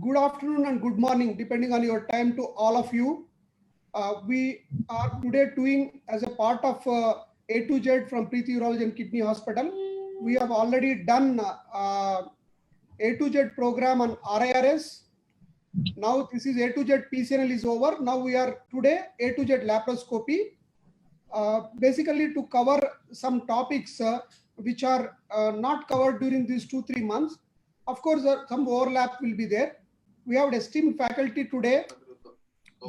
Good afternoon and good morning, depending on your time, to all of you. We are today doing as a part of A to Z from Preeti Urology and Kidney Hospital. We have already done A to Z program on RIRS. Now this is A to Z PCNL is over. Now we are today A to Z laparoscopy. Basically to cover some topics which are not covered during these 2-3 months. Of course, some overlap will be there. We have esteemed faculty today.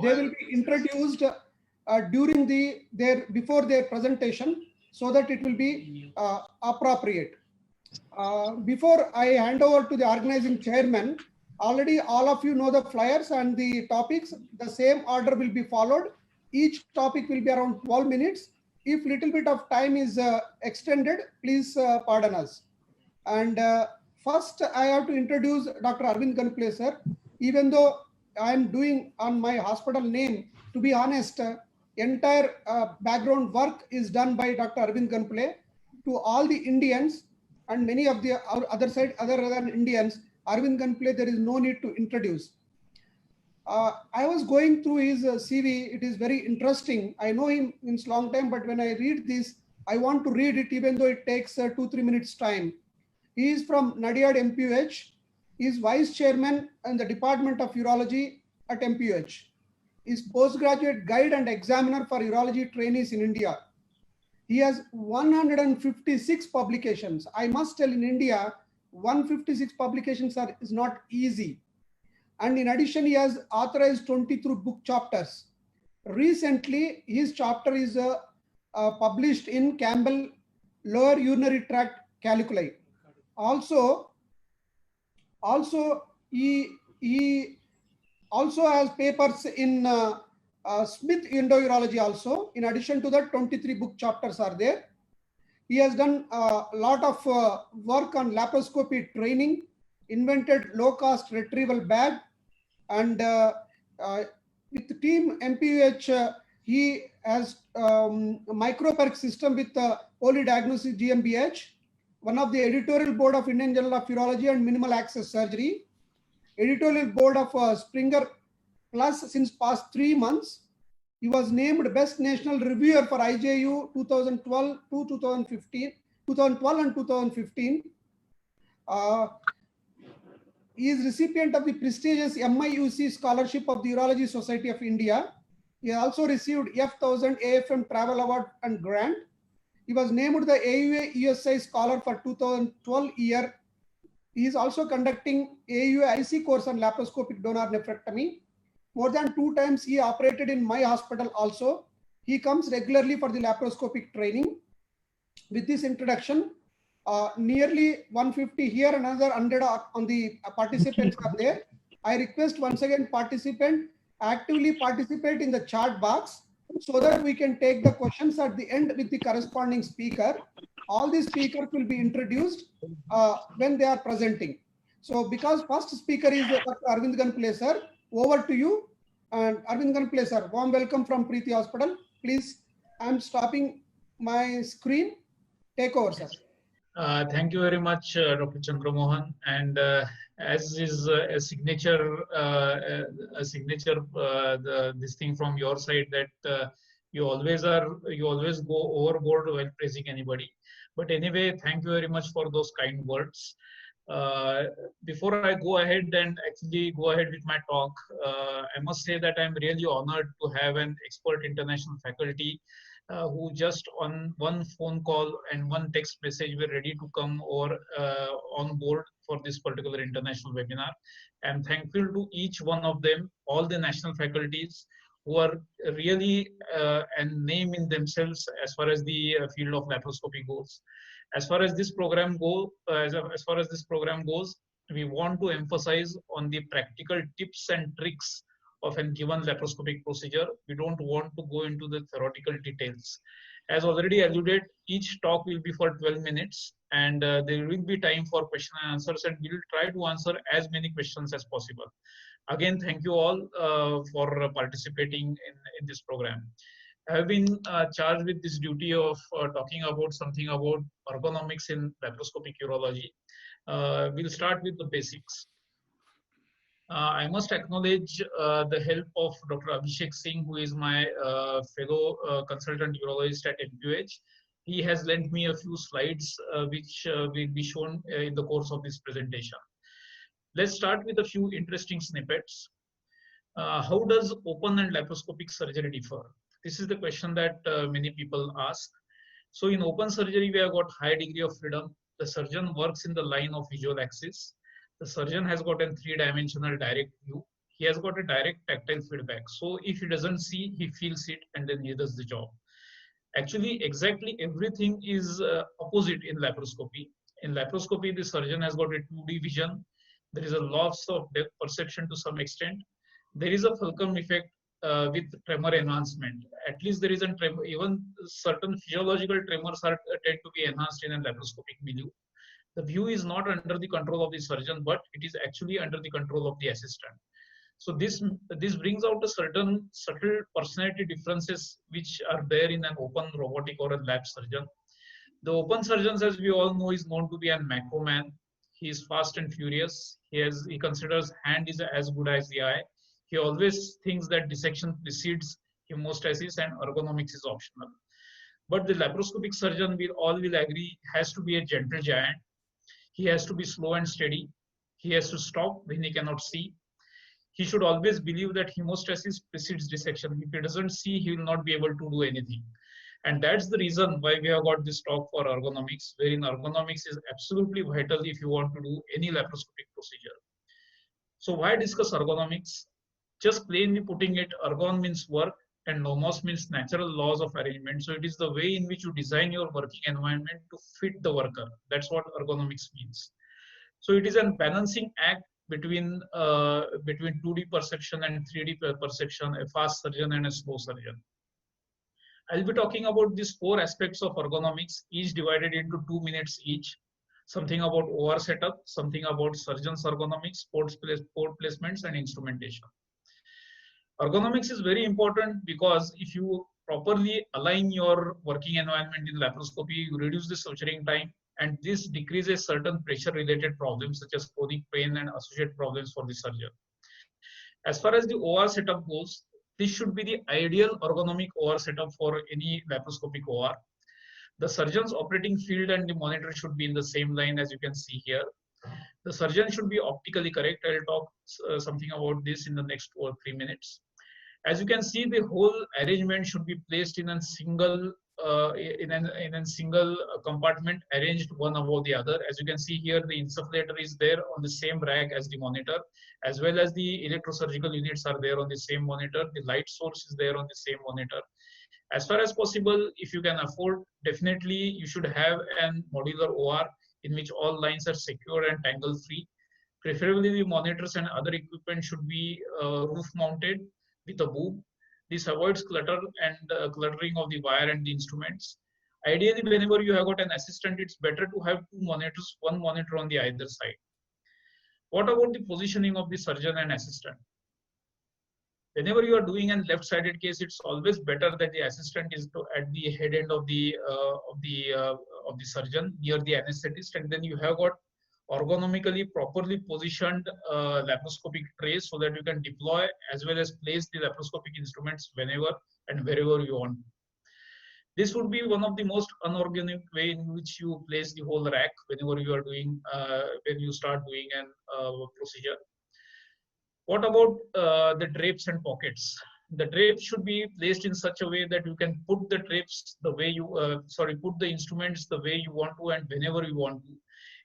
They will be introduced during before their presentation, so that it will be appropriate. Before I hand over to the organizing chairman, already all of you know the flyers and the topics. The same order will be followed. Each topic will be around 12 minutes. If little bit of time is extended, please pardon us. And first, I have to introduce Dr. Arvind Ganpale, sir. Even though I am doing on my hospital name, to be honest, entire background work is done by Dr. Arvind Ganpale. To all the Indians and many of the other side, other than Indians, Arvind Ganpale, there is no need to introduce. I was going through his CV. It is very interesting. I know him since long time, but when I read this, I want to read it, even though it takes 2-3 minutes time. He is from Nadiad MPUH. He is Vice Chairman in the Department of Urology at MPUH. He is Postgraduate Guide and Examiner for Urology Trainees in India. He has 156 publications. I must tell, in India, 156 publications is not easy. And in addition, he has authorized 23 book chapters. Recently, his chapter is published in Campbell Lower Urinary Tract Calculi. Also he also has papers in Smith Endourology also. In addition to that, 23 book chapters are there. He has done a lot of work on laparoscopy training, invented low-cost retrieval bag, and with the team MPUH, he has microperc system with polydiagnosis GmbH, one of the editorial board of Indian Journal of Urology and Minimal Access Surgery, editorial board of Springer Plus since past 3 months. He was named Best National Reviewer for IJU 2012 and 2015. He is recipient of the prestigious MIUC Scholarship of the Urology Society of India. He also received F1000 AFM Travel Award and Grant. He was named the AUA USI Scholar for 2012 year. He is also conducting AUA IC course on laparoscopic donor nephrectomy. More than 2 times he operated in my hospital also. He comes regularly for the laparoscopic training. With this introduction, nearly 150 here, another 100 on the participants are there. I request once again participant actively participate in the chat box, so that we can take the questions at the end with the corresponding speaker. All the speakers will be introduced when they are presenting. So because first speaker is Dr. Arvind Ganpale, sir, over to you. And Arvind Ganpale, sir, warm welcome from Preeti Hospital. Please, I'm stopping my screen. Take over, sir. Thank you very much, Dr. Chandramohan. And as is a signature, this thing from your side that you always go overboard while praising anybody. But anyway, thank you very much for those kind words. Before I go ahead and actually go ahead with my talk, I must say that I'm really honored to have an expert international faculty who just on one phone call and one text message were ready to come over on board for this particular international webinar. I'm thankful to each one of them, all the national faculties who are really a name in themselves as far as the field of laparoscopy goes. As far as this program goes, we want to emphasize on the practical tips and tricks of a given laparoscopic procedure. We don't want to go into the theoretical details. As already alluded, each talk will be for 12 minutes and there will be time for question and answers, and we will try to answer as many questions as possible. Again, thank you all for participating in this program. I have been charged with this duty of talking about something about ergonomics in laparoscopic urology. We'll start with the basics. I must acknowledge the help of Dr. Abhishek Singh, who is my fellow consultant urologist at NQH. He has lent me a few slides which will be shown in the course of this presentation. Let's start with a few interesting snippets. How does open and laparoscopic surgery differ? This is the question that many people ask. So in open surgery, we have got high degree of freedom. The surgeon works in the line of visual axis. The surgeon has got a three-dimensional direct view. He has got a direct tactile feedback. So if he doesn't see, he feels it and then he does the job. Actually, exactly everything is opposite in laparoscopy. In laparoscopy, the surgeon has got a 2D vision. There is a loss of depth perception to some extent. There is a Fulcrum effect with tremor enhancement. At least there is a tremor, even certain physiological tremors are tend to be enhanced in a laparoscopic milieu. The view is not under the control of the surgeon, but it is actually under the control of the assistant. So this brings out a certain subtle personality differences which are there in an open robotic or a lap surgeon. The open surgeons, as we all know, is known to be a macro man. He is fast and furious. He considers hand is as good as the eye. He always thinks that dissection precedes hemostasis and ergonomics is optional. But the laparoscopic surgeon will agree has to be a gentle giant. He has to be slow and steady. He has to stop when he cannot see. He should always believe that hemostasis precedes dissection. If he doesn't see, he will not be able to do anything. And that's the reason why we have got this talk for ergonomics, wherein ergonomics is absolutely vital if you want to do any laparoscopic procedure. So why discuss ergonomics? Just plainly putting it, ergon means work and nomos means natural laws of arrangement. So it is the way in which you design your working environment to fit the worker. That's what ergonomics means. So it is a balancing act between 2D perception and 3D perception, a fast surgeon and a slow surgeon. I'll be talking about these 4 aspects of ergonomics, each divided into 2 minutes each. Something about OR setup, something about surgeon's ergonomics, port placements, and instrumentation. Ergonomics is very important because if you properly align your working environment in laparoscopy, you reduce the suturing time, and this decreases certain pressure-related problems such as chronic pain and associated problems for the surgeon. As far as the OR setup goes, this should be the ideal ergonomic OR setup for any laparoscopic OR. The surgeon's operating field and the monitor should be in the same line as you can see here. The surgeon should be optically correct. I'll talk something about this in the next 2 or 3 minutes. As you can see, the whole arrangement should be placed in a single compartment, arranged one above the other. As you can see here, the insufflator is there on the same rack as the monitor, as well as the electrosurgical units are there on the same monitor. The light source is there on the same monitor. As far as possible, if you can afford, definitely you should have an modular OR in which all lines are secure and tangle free. Preferably the monitors and other equipment should be roof mounted with a boom. This avoids clutter and cluttering of the wire and the instruments. Ideally, whenever you have got an assistant, it's better to have 2 monitors, 1 monitor on the either side. What about the positioning of the surgeon and assistant? Whenever you are doing a left-sided case, it's always better that the assistant is at the head end of the surgeon near the anesthetist, and then you have got ergonomically properly positioned laparoscopic trays so that you can deploy as well as place the laparoscopic instruments whenever and wherever you want. This would be one of the most unorganic way in which you place the whole rack whenever you are doing when you start doing an procedure. What about the drapes and pockets? The drapes should be placed in such a way that you can put the drapes the way you put the instruments the way you want to and whenever you want to.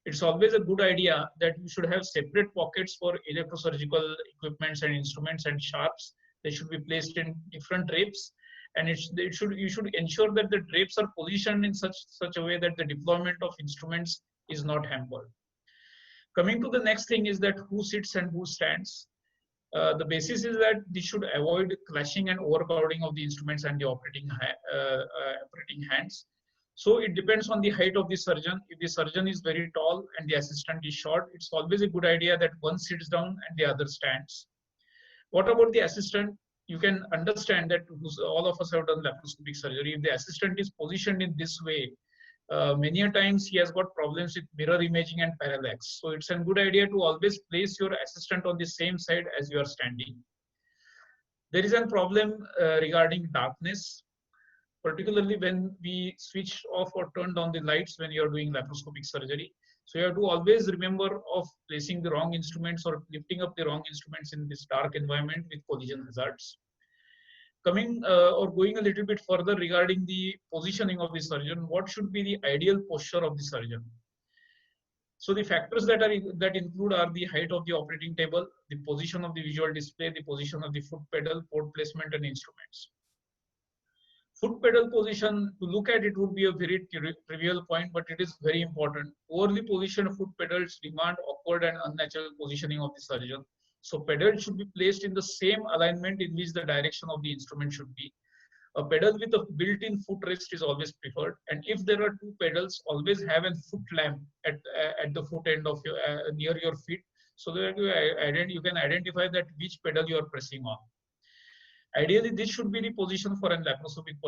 It's always a good idea that you should have separate pockets for electrosurgical equipments and instruments and sharps. They should be placed in different drapes, and you should ensure that the drapes are positioned in such a way that the deployment of instruments is not hampered. Coming to the next thing is that who sits and who stands. The basis is that this should avoid clashing and overcrowding of the instruments and the operating hands. So it depends on the height of the surgeon. If the surgeon is very tall and the assistant is short, it's always a good idea that one sits down and the other stands. What about the assistant? You can understand that all of us have done laparoscopic surgery. If the assistant is positioned in this way, Many a times he has got problems with mirror imaging and parallax. So it's a good idea to always place your assistant on the same side as you are standing. There is a problem regarding darkness, particularly when we switch off or turn down the lights when you are doing laparoscopic surgery. So you have to always remember of placing the wrong instruments or lifting up the wrong instruments in this dark environment with collision hazards. Coming or going a little bit further regarding the positioning of the surgeon, what should be the ideal posture of the surgeon? So the factors that include are the height of the operating table, the position of the visual display, the position of the foot pedal, port placement, and instruments. Foot pedal position, to look at it would be a very trivial point, but it is very important. Poorly positioned foot pedals demand awkward and unnatural positioning of the surgeon. So pedals should be placed in the same alignment in which the direction of the instrument should be. A pedal with a built-in foot rest is always preferred. And if there are two pedals, always have a foot lamp at the foot end of your near your feet, so that you can identify that which pedal you are pressing on. Ideally, this should be the position for a laparoscopic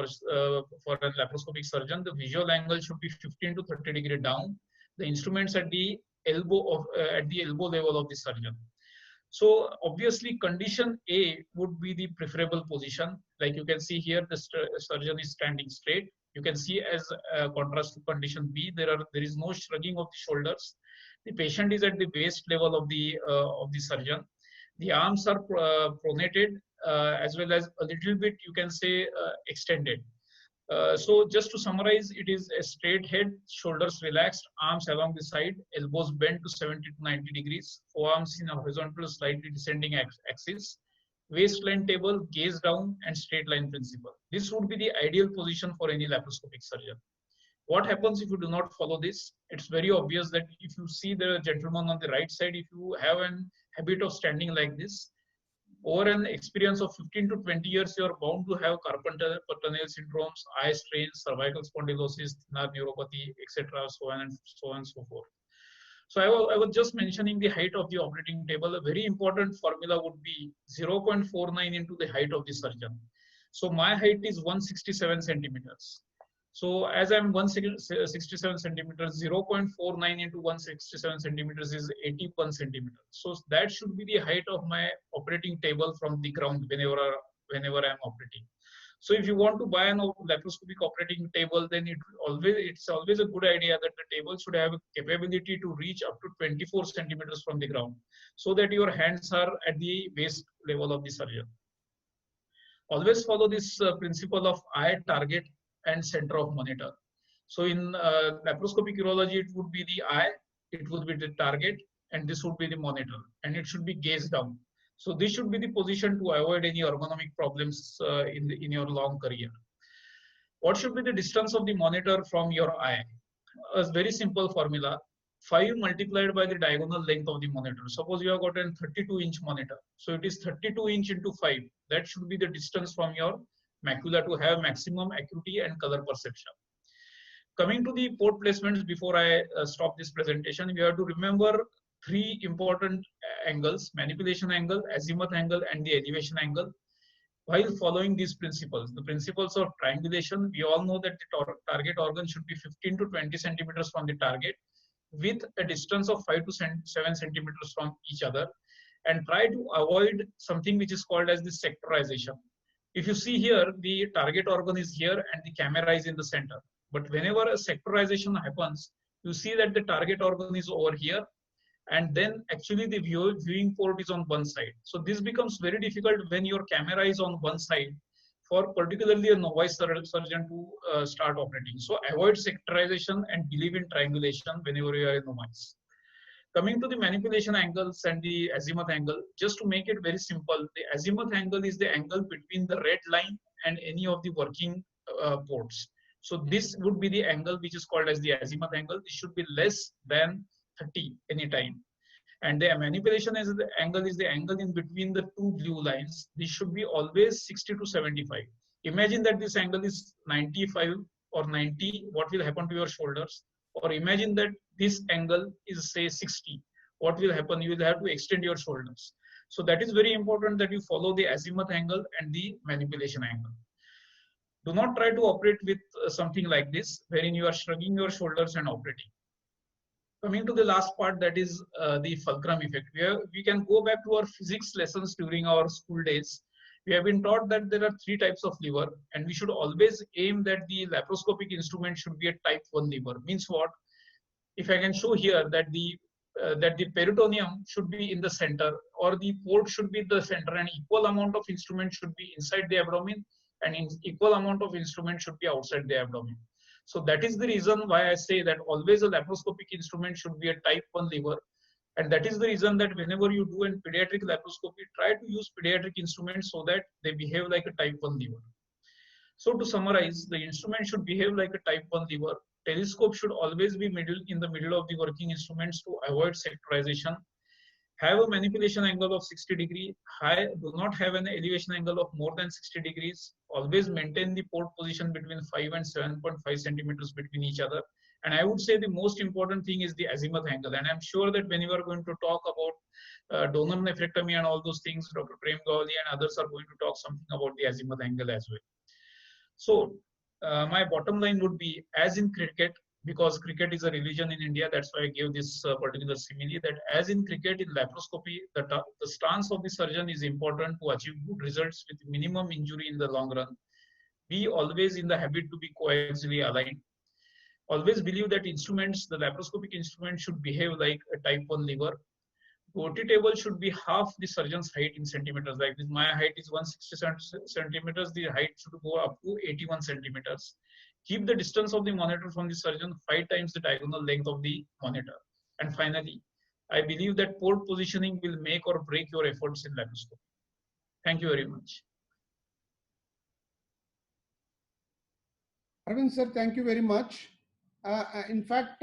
surgeon. The visual angle should be 15 to 30 degrees down. The instruments at the elbow level of the surgeon. So obviously, condition A would be the preferable position. Like you can see here, the surgeon is standing straight. You can see as contrast to condition B, there is no shrugging of the shoulders. The patient is at the waist level of the surgeon. The arms are pronated as well as a little bit, you can say, extended. So just to summarize, it is a straight head, shoulders relaxed, arms along the side, elbows bent to 70 to 90 degrees, forearms in a horizontal, slightly descending axis, waistline table, gaze down, and straight line principle. This would be the ideal position for any laparoscopic surgeon. What happens if you do not follow this? It's very obvious that if you see the gentleman on the right side, if you have an habit of standing like this, over an experience of 15 to 20 years, you are bound to have carpal tunnel syndromes, eye strains, cervical spondylosis, thinner neuropathy, etc., so on and so forth. So I was just mentioning the height of the operating table. A very important formula would be 0.49 into the height of the surgeon. So my height is 167 centimeters. So as I'm 167 centimeters, 0.49 into 167 centimeters is 81 centimeters. So that should be the height of my operating table from the ground whenever I'm operating. So if you want to buy an laparoscopic operating table, then it's always a good idea that the table should have a capability to reach up to 24 centimeters from the ground, so that your hands are at the waist level of the surgeon. Always follow this principle of eye, target, and center of monitor. So in laparoscopic urology, it would be the eye, it would be the target, and this would be the monitor, and it should be gaze down. So this should be the position to avoid any ergonomic problems in your long career. What should be the distance of the monitor from your eye? A very simple formula: 5 multiplied by the diagonal length of the monitor. Suppose you have got a 32-inch monitor. So it is 32-inch into 5. That should be the distance from your macula to have maximum acuity and color perception. Coming to the port placements, before I stop this presentation, we have to remember 3 important angles: manipulation angle, azimuth angle, and the elevation angle. While following these principles, the principles of triangulation, we all know that the target organ should be 15 to 20 centimeters from the target, with a distance of 5 to 7 centimeters from each other, and try to avoid something which is called as the sectorization. If you see here, the target organ is here and the camera is in the center. But whenever a sectorization happens, you see that the target organ is over here, and then actually the viewing port is on one side. So this becomes very difficult when your camera is on one side, for particularly a novice surgeon to start operating. So avoid sectorization and believe in triangulation whenever you are a novice. Coming to the manipulation angles and the azimuth angle, just to make it very simple, the azimuth angle is the angle between the red line and any of the working ports. So this would be the angle which is called as the azimuth angle. This should be less than 30 anytime. And the manipulation angle is the angle in between the 2 blue lines. This should be always 60 to 75. Imagine that this angle is 95 or 90. What will happen to your shoulders? Or imagine that this angle is, say, 60. What will happen? You will have to extend your shoulders. So that is very important that you follow the azimuth angle and the manipulation angle. Do not try to operate with something like this, wherein you are shrugging your shoulders and operating. Coming to the last part, that is the fulcrum effect. We can go back to our physics lessons during our school days. We have been taught that there are 3 types of liver, and we should always aim that the laparoscopic instrument should be a type 1 liver. Means what? If I can show here that the peritoneum should be in the center, or the port should be the center, and equal amount of instrument should be inside the abdomen, and equal amount of instrument should be outside the abdomen. So that is the reason why I say that always a laparoscopic instrument should be a type 1 liver. And that is the reason that whenever you do a pediatric laparoscopy, try to use pediatric instruments so that they behave like a type 1 liver. So to summarize, the instrument should behave like a type 1 liver. Telescope should always be in the middle of the working instruments to avoid sectorization. Have a manipulation angle of 60 degrees. Do not have an elevation angle of more than 60 degrees. Always maintain the port position between 5 and 7.5 centimeters between each other. And I would say the most important thing is the azimuth angle. And I'm sure that when you are going to talk about donor nephrectomy and all those things, Dr. Prem Gawali and others are going to talk something about the azimuth angle as well. So my bottom line would be, as in cricket, because cricket is a religion in India, that's why I gave this particular simile, that as in cricket, in laparoscopy, the stance of the surgeon is important to achieve good results with minimum injury in the long run. Be always in the habit to be coaxially aligned. Always believe that instruments, the laparoscopic instrument should behave like a type 1 liver. OT table should be half the surgeon's height in centimeters. Like this, my height is 160 centimeters, the height should go up to 81 centimeters. Keep the distance of the monitor from the surgeon 5 times the diagonal length of the monitor. And finally, I believe that port positioning will make or break your efforts in laparoscopy. Thank you very much. Arvind sir, thank you very much. In fact,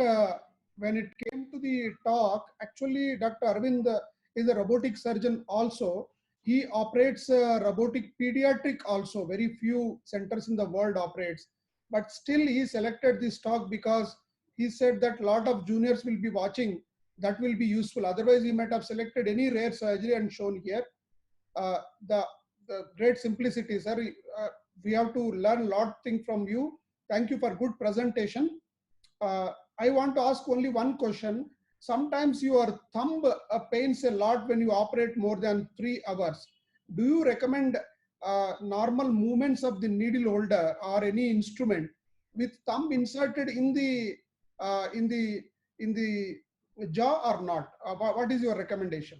when it came to the talk, actually Dr. Arvind is a robotic surgeon also. He operates robotic pediatric also. Very few centers in the world operates. But still he selected this talk because he said that a lot of juniors will be watching. That will be useful. Otherwise, he might have selected any rare surgery and shown here. The great simplicity, sir. We have to learn a lot thing from you. Thank you for good presentation. I want to ask only one question. Sometimes your thumb pains a lot when you operate more than 3 hours. Do you recommend normal movements of the needle holder or any instrument with thumb inserted in the jaw or not? What is your recommendation?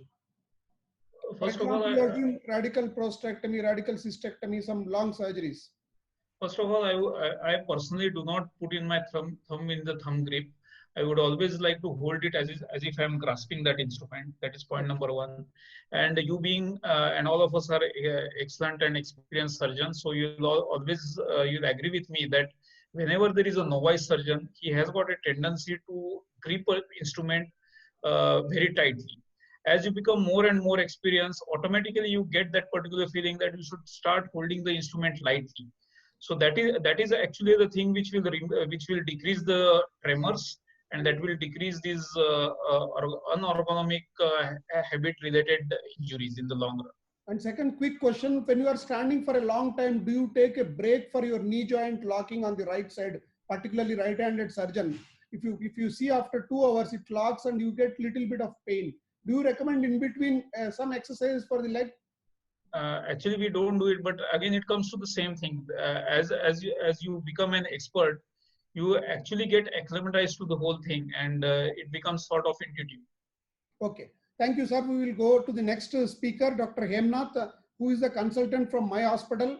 First For of all, example, you are doing radical prostatectomy, radical cystectomy, some long surgeries. First of all, I personally do not put in my thumb in the thumb grip. I would always like to hold it as if I'm grasping that instrument. That is point number 1. And you being, and all of us are excellent and experienced surgeons, so you'll always, you'll agree with me that whenever there is a novice surgeon, he has got a tendency to grip an instrument very tightly. As you become more and more experienced, automatically you get that particular feeling that you should start holding the instrument lightly. So that is actually the thing which will decrease the tremors, and that will decrease these unergonomic habit-related injuries in the long run. And second quick question, when you are standing for a long time, do you take a break for your knee joint locking on the right side, particularly right-handed surgeon? If you see after 2 hours, it locks and you get little bit of pain. Do you recommend in between some exercises for the leg? Actually, we don't do it, but again, it comes to the same thing. As you become an expert, you actually get acclimatized to the whole thing, and it becomes sort of intuitive. Okay, thank you, sir. We will go to the next speaker, Dr. Hemnath, who is the consultant from my hospital.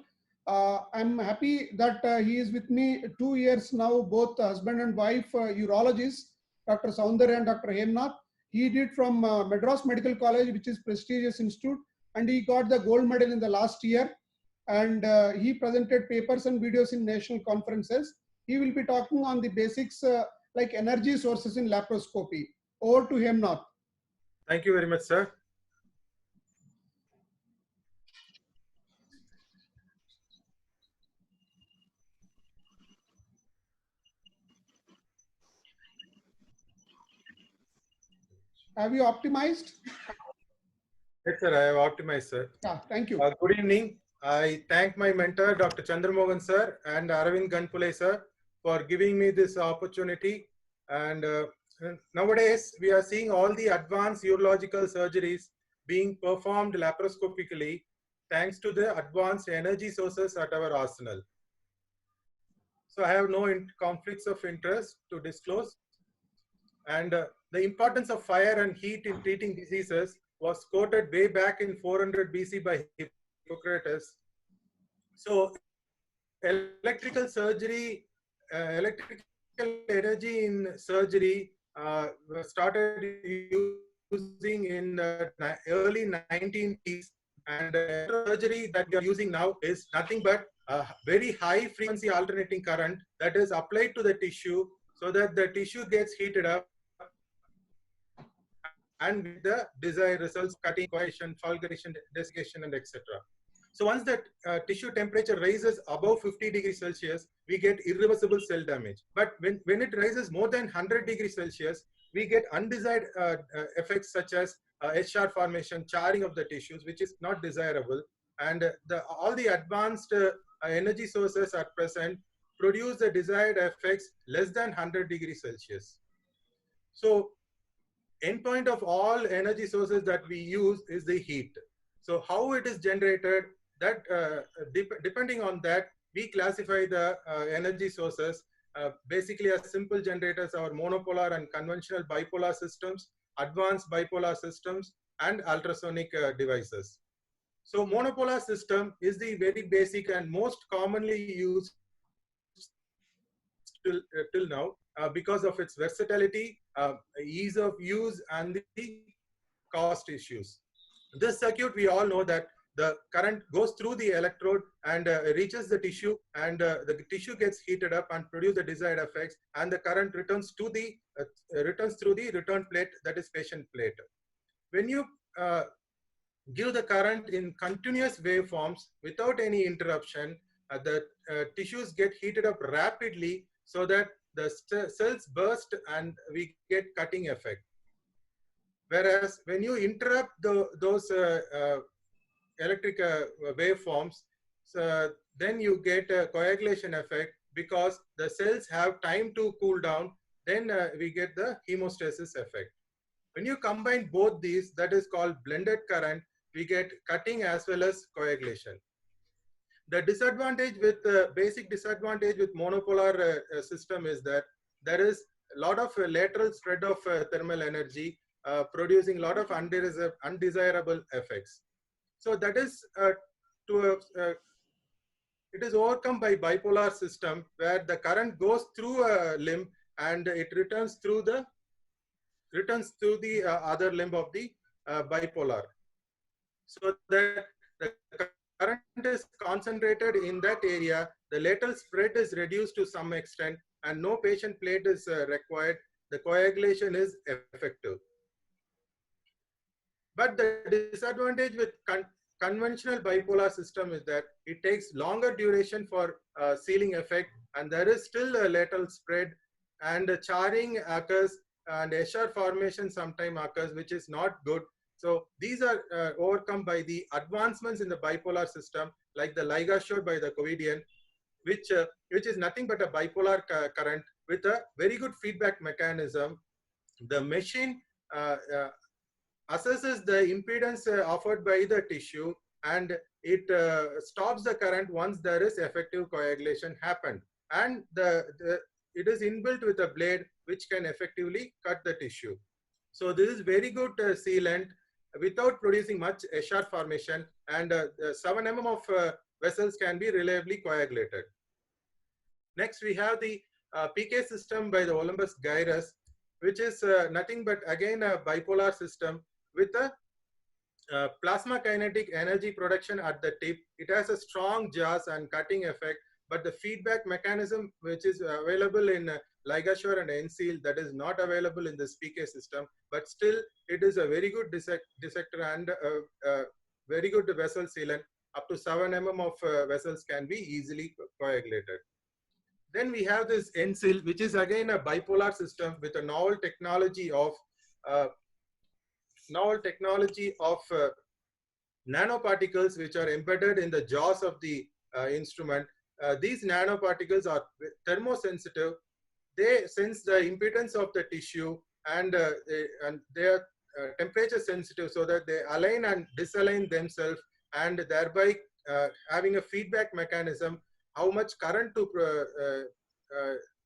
I'm happy that he is with me 2 years now, both husband and wife urologists, Dr. Soundarya and Dr. Hemnath. He did from Madras Medical College, which is prestigious institute, and he got the gold medal in the last year. And he presented papers and videos in national conferences. He will be talking on the basics like energy sources in laparoscopy. Over to Hemnath. Thank you very much, sir. Have you optimized? Yes, sir. I have optimized, sir. Yeah, thank you. Good evening. I thank my mentor, Dr. Chandramohan sir and Aravind Ganpule sir for giving me this opportunity. And nowadays, we are seeing all the advanced urological surgeries being performed laparoscopically thanks to the advanced energy sources at our arsenal. So I have no conflicts of interest to disclose. And the importance of fire and heat in treating diseases was quoted way back in 400 BC by Hippocrates. So electrical surgery, electrical energy in surgery started using in the early 1980s, and surgery that we are using now is nothing but a very high frequency alternating current that is applied to the tissue so that the tissue gets heated up and with the desired results, cutting, cohesion, fulguration, desiccation, and etc. So once that tissue temperature rises above 50 degrees Celsius, we get irreversible cell damage. But when it rises more than 100 degrees Celsius, we get undesired effects such as HR formation, charring of the tissues, which is not desirable. And all the advanced energy sources at present produce the desired effects less than 100 degrees Celsius. So endpoint of all energy sources that we use is the heat. So how it is generated, that depending on that, we classify the energy sources basically as simple generators or monopolar and conventional bipolar systems, advanced bipolar systems, and ultrasonic devices. So monopolar system is the very basic and most commonly used till now because of its versatility, ease of use, and the cost issues. This circuit, we all know that the current goes through the electrode and reaches the tissue, and the tissue gets heated up and produce the desired effects, and the current returns to the returns through the return plate, that is patient plate. When you give the current in continuous waveforms without any interruption, the tissues get heated up rapidly so that the cells burst and we get cutting effect. Whereas when you interrupt those electric waveforms, then you get a coagulation effect because the cells have time to cool down. Then we get the hemostasis effect. When you combine both these, that is called blended current, we get cutting as well as coagulation. The disadvantage with basic disadvantage with monopolar system is that there is a lot of lateral spread of thermal energy, producing a lot of undesirable effects. So that is it is overcome by bipolar system, where the current goes through a limb and it returns through the other limb of the bipolar. So that the current is concentrated in that area, the lateral spread is reduced to some extent, and no patient plate is required. The coagulation is effective. But the disadvantage with conventional bipolar system is that it takes longer duration for sealing effect, and there is still a lateral spread, and charring occurs, and HR formation sometimes occurs, which is not good. So these are overcome by the advancements in the bipolar system, like the ligashore by the Covidian, which is nothing but a bipolar current with a very good feedback mechanism. The machine assesses the impedance offered by the tissue, and it stops the current once there is effective coagulation happened. And it is inbuilt with a blade which can effectively cut the tissue. So this is very good sealant without producing much HR formation, and 7 mm of vessels can be reliably coagulated. Next, we have the PK system by the Olympus gyrus, which is nothing but again a bipolar system with a plasma kinetic energy production at the tip. It has a strong jaws and cutting effect, but the feedback mechanism which is available in ligashore and N-seal, that is not available in this PK system, but still it is a very good dissector and very good vessel sealant. Up to 7 mm of vessels can be easily coagulated. Then we have this N-seal, which is again a bipolar system with a novel technology of nanoparticles which are embedded in the jaws of the instrument. These nanoparticles are thermosensitive. They sense the impedance of the tissue, and they are temperature sensitive, so that they align and disalign themselves, and thereby having a feedback mechanism how much current to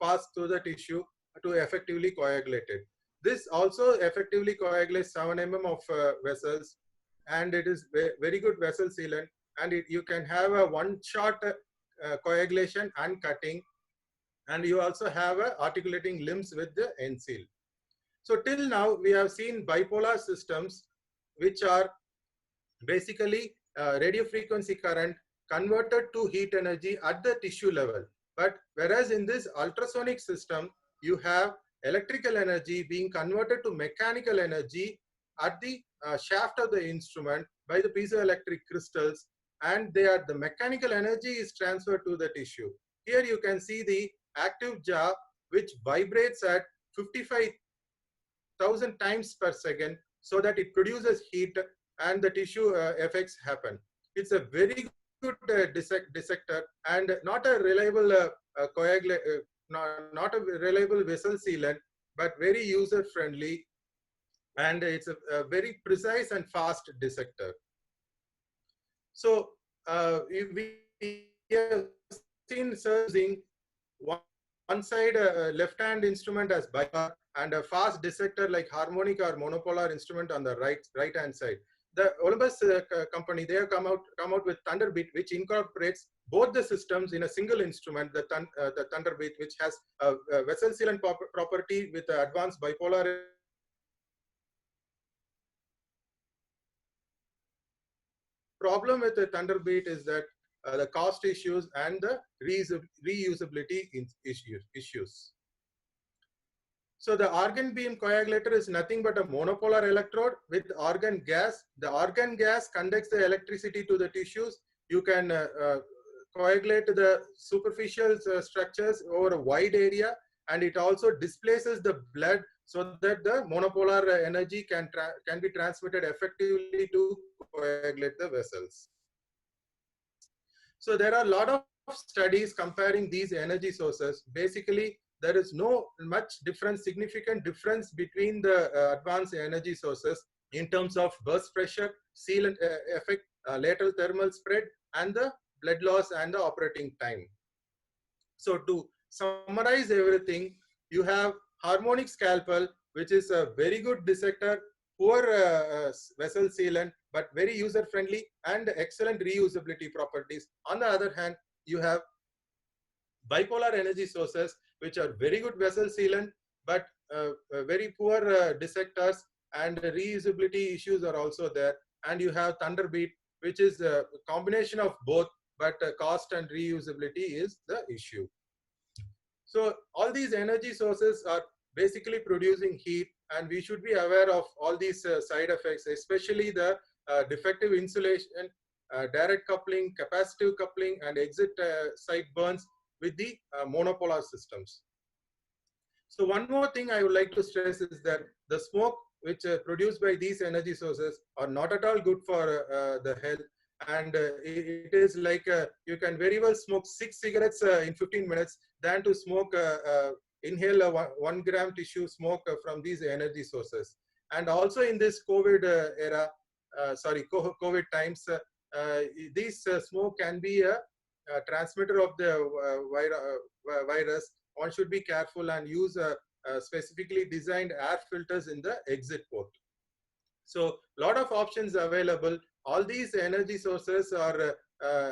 pass through the tissue to effectively coagulate it. This also effectively coagulates 7 mm of vessels, and it is very good vessel sealant, and you can have a one-shot coagulation and cutting, and you also have articulating limbs with the end seal. So till now we have seen bipolar systems which are basically radio frequency current converted to heat energy at the tissue level. But whereas in this ultrasonic system, you have electrical energy being converted to mechanical energy at the shaft of the instrument by the piezoelectric crystals, and the mechanical energy is transferred to the tissue. Here you can see the active jaw which vibrates at 55,000 times per second, so that it produces heat and the tissue effects happen. It's a very good dissector and not a reliable not a reliable vessel sealant, but very user friendly, and it's a very precise and fast dissector. So we have seen using one side left hand instrument as bipolar, and a fast dissector like harmonic or monopolar instrument on the right hand side. The Olympus company, they have come out with Thunderbeat, which incorporates both the systems in a single instrument. The Thunderbeat, which has a vessel sealant property with advanced bipolar. Problem with the Thunderbeat is that the cost issues and the reusability issues. So the organ beam coagulator is nothing but a monopolar electrode with organ gas. The organ gas conducts the electricity to the tissues. You can coagulate the superficial structures over a wide area, and it also displaces the blood so that the monopolar energy can be transmitted effectively to coagulate the vessels. So there are a lot of studies comparing these energy sources. Basically, there is no significant difference between the advanced energy sources in terms of burst pressure, sealant effect, lateral thermal spread, and the blood loss and the operating time. So to summarize everything, you have harmonic scalpel, which is a very good dissector, poor vessel sealant, but very user friendly and excellent reusability properties. On the other hand, you have bipolar energy sources, which are very good vessel sealant, but very poor dissectors, and reusability issues are also there. And you have Thunderbeat, which is a combination of both, but cost and reusability is the issue. So all these energy sources are basically producing heat, and we should be aware of all these side effects, especially the defective insulation, direct coupling, capacitive coupling, and exit site burns with the monopolar systems. So one more thing I would like to stress is that the smoke which produced by these energy sources are not at all good for the health, and it is like you can very well smoke 6 cigarettes in 15 minutes than to smoke inhale a 1 gram tissue smoke from these energy sources. And also in this COVID era, COVID times, this smoke can be a transmitter of the virus. One should be careful and use specifically designed air filters in the exit port. So a lot of options available. All these energy sources are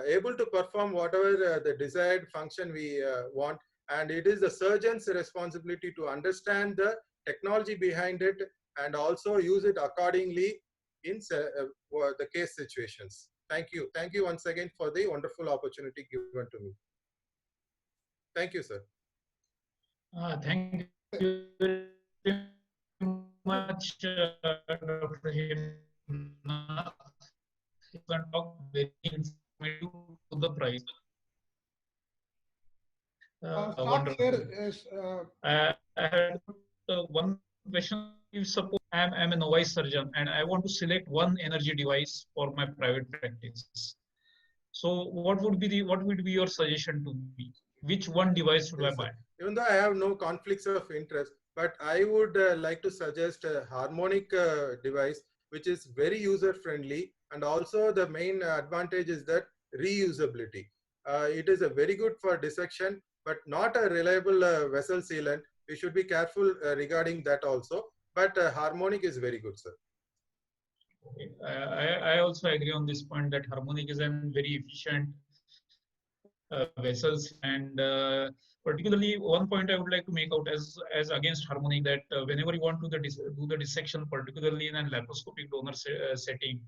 able to perform whatever the desired function we want, and it is the surgeon's responsibility to understand the technology behind it and also use it accordingly in the case situations. Thank you. Thank you once again for the wonderful opportunity given to me. Thank you, sir. Thank you very much, Dr. Himna. You can talk very informative to the price. Wonderful. I had one question. If suppose I'm a novice surgeon and I want to select one energy device for my private practice. So what would be your suggestion to me? Which one device should I Yes, buy? sir. Even though I have no conflicts of interest, but I would like to suggest a harmonic device which is very user friendly, and also the main advantage is that reusability. It is a very good for dissection, but not a reliable vessel sealant. We should be careful regarding that also. But harmonic is very good, sir. Okay. I also agree on this point that harmonic is a very efficient vessels, and particularly one point I would like to make out as against harmonic, that whenever you want to do the dissection, particularly in a laparoscopic donor setting,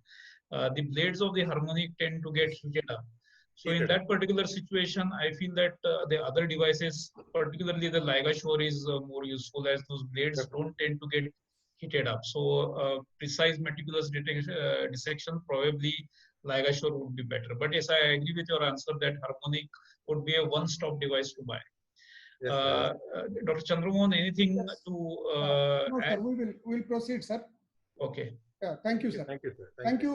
the blades of the harmonic tend to get heated up. So in that particular situation, I feel that the other devices, particularly the ligashore, is more useful, as those blades don't tend to get heated up. So precise meticulous dissection, probably ligashore would be better. But yes, I agree with your answer that harmonic would be a one-stop device to buy. Yes, sir. Dr. Chandramohan, anything Yes. to No, sir, add? we'll proceed, sir. Okay. Yeah, thank you, sir. Thank you, sir. Thank you,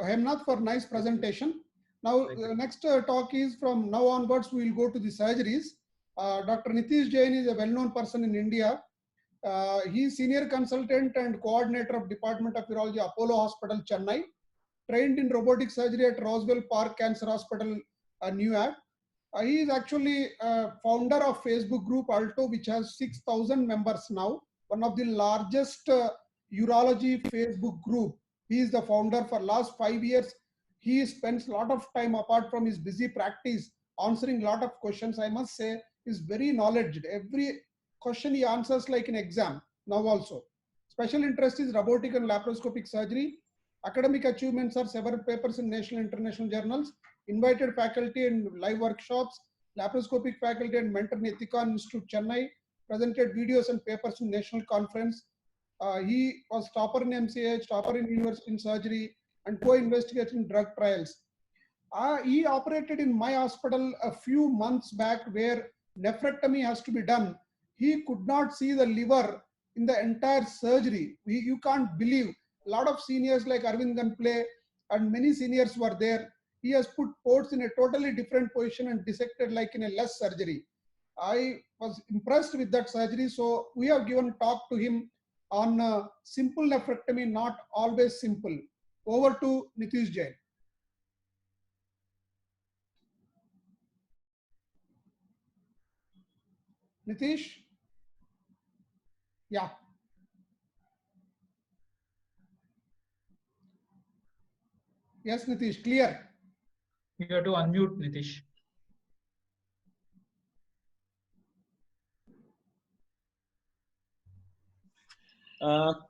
Hemnath, for nice presentation. Now, the next talk is from now onwards, we will go to the surgeries. Dr. Nitish Jain is a well-known person in India. He is senior consultant and coordinator of Department of Urology, Apollo Hospital, Chennai. Trained in robotic surgery at Roswell Park Cancer Hospital, New York. He is actually founder of Facebook group Alto, which has 6,000 members now. One of the largest urology Facebook group. He is the founder for last 5 years. He spends a lot of time apart from his busy practice answering a lot of questions. I must say, is very knowledgeable. Every question he answers like an exam now also. Special interest is robotic and laparoscopic surgery. Academic achievements are several papers in national and international journals, invited faculty and live workshops, laparoscopic faculty and mentor in Ethicon Institute, Chennai, presented videos and papers in national conference. He was topper in MCH, topper in university in surgery, and co-investigator in drug trials. He operated in my hospital a few months back where nephrectomy has to be done. He could not see the liver in the entire surgery. You can't believe. A lot of seniors like Arvind Ganple and many seniors were there. He has put ports in a totally different position and dissected like in a less surgery. I was impressed with that surgery. So we have given talk to him on simple nephrectomy, not always simple. Over to Nitish Jain. Nitish? Yeah. Yes, Nitish, clear. You have to unmute, Nitish.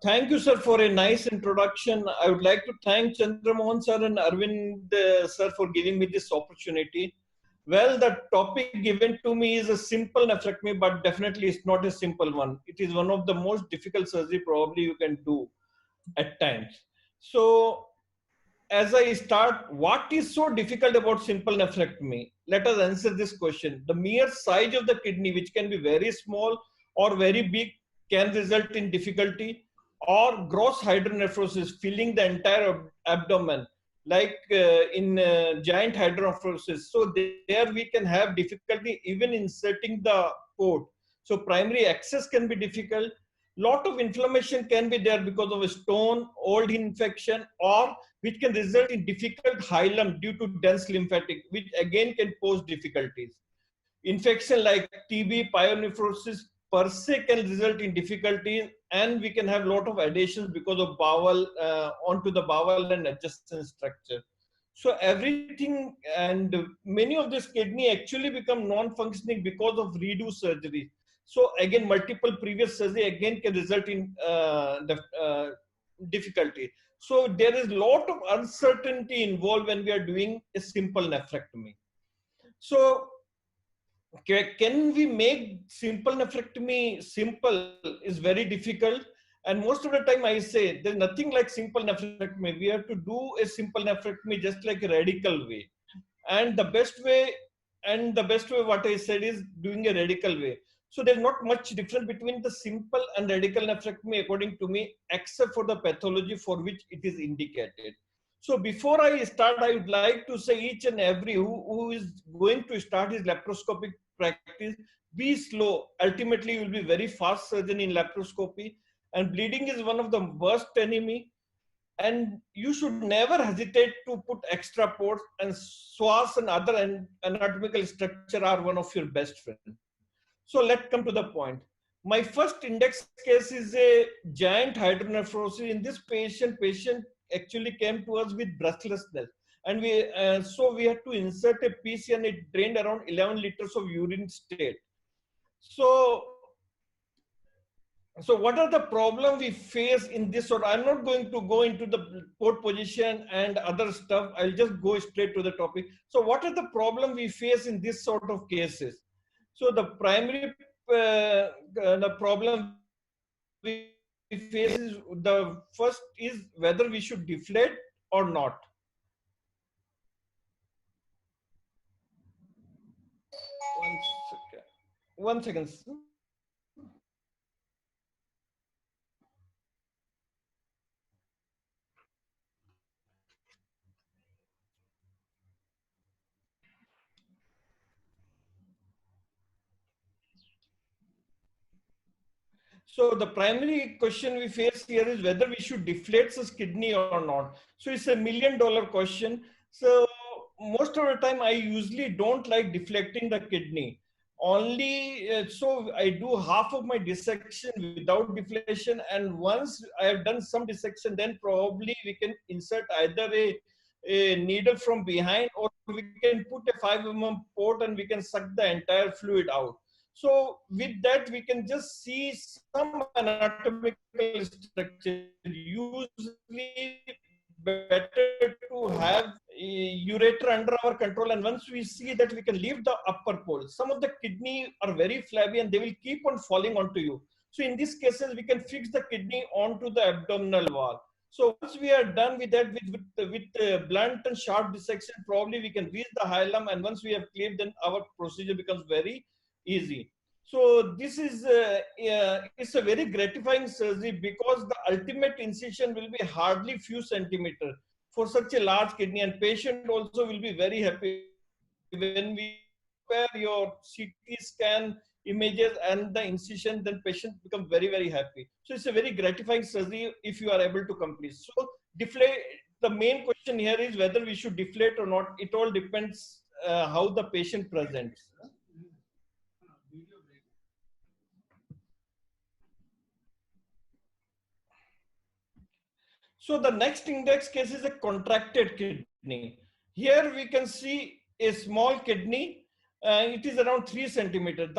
Thank you, sir, for a nice introduction. I would like to thank Chandramohan sir and Arvind sir for giving me this opportunity. Well, the topic given to me is a simple nephrectomy, but definitely it's not a simple one. It is one of the most difficult surgery probably you can do at times. So, as I start, what is so difficult about simple nephrectomy? Let us answer this question. The mere size of the kidney, which can be very small or very big, can result in difficulty, or gross hydronephrosis, filling the entire abdomen, like in giant hydronephrosis. So there we can have difficulty even inserting the port. So primary access can be difficult. Lot of inflammation can be there because of a stone, old infection, or which can result in difficult hilum due to dense lymphatic, which again can pose difficulties. Infection like TB, pyelonephrosis per se can result in difficulties, and we can have a lot of adhesions because of bowel onto the bowel and adjacent structure. So everything, and many of this kidney actually become non-functioning because of redo surgery. So again, multiple previous surgery again can result in difficulty. So there is a lot of uncertainty involved when we are doing a simple nephrectomy. So can we make simple nephrectomy simple is very difficult. And most of the time I say there's nothing like simple nephrectomy. We have to do a simple nephrectomy just like a radical way. And the best way what I said is doing a radical way. So there's not much difference between the simple and radical nephrectomy according to me, except for the pathology for which it is indicated. So before I start, I would like to say each and every who is going to start his laparoscopic practice, be slow. Ultimately, you will be very fast surgeon in laparoscopy, and bleeding is one of the worst enemy. And you should never hesitate to put extra ports, and swas and other anatomical structure are one of your best friends. So let's come to the point. My first index case is a giant hydronephrosis. In this patient actually came to us with breathlessness. And so we had to insert a PC, and it drained around 11 liters of urine state. So what are the problems we face in this sort? I'm not going to go into the port position and other stuff. I'll just go straight to the topic. So what are the problems we face in this sort of cases? So the primary the problem we face is, the first is whether we should deflate or not. One second. So the primary question we face here is whether we should deflate this kidney or not. So it's $1 million question. So most of the time I usually don't like deflecting the kidney. Only so I do half of my dissection without deflation, and once I have done some dissection, then probably we can insert either a needle from behind, or we can put a 5 mm port and we can suck the entire fluid out. So with that, we can just see some anatomical structure. Usually better to have a ureter under our control, and once we see that, we can leave the upper pole. Some of the kidney are very flabby and they will keep on falling onto you. So in these cases, we can fix the kidney onto the abdominal wall. So once we are done with that, with blunt and sharp dissection, probably we can reach the hilum, and once we have cleared, then our procedure becomes very easy. So this is it's a very gratifying surgery, because the ultimate incision will be hardly few centimeters for such a large kidney, and patient also will be very happy when we compare your CT scan images and the incision. Then patient become very happy. So it's a very gratifying surgery if you are able to complete. So deflate. The main question here is whether we should deflate or not. It all depends how the patient presents. So the next index case is a contracted kidney. Here we can see a small kidney. It is around 3 centimeters.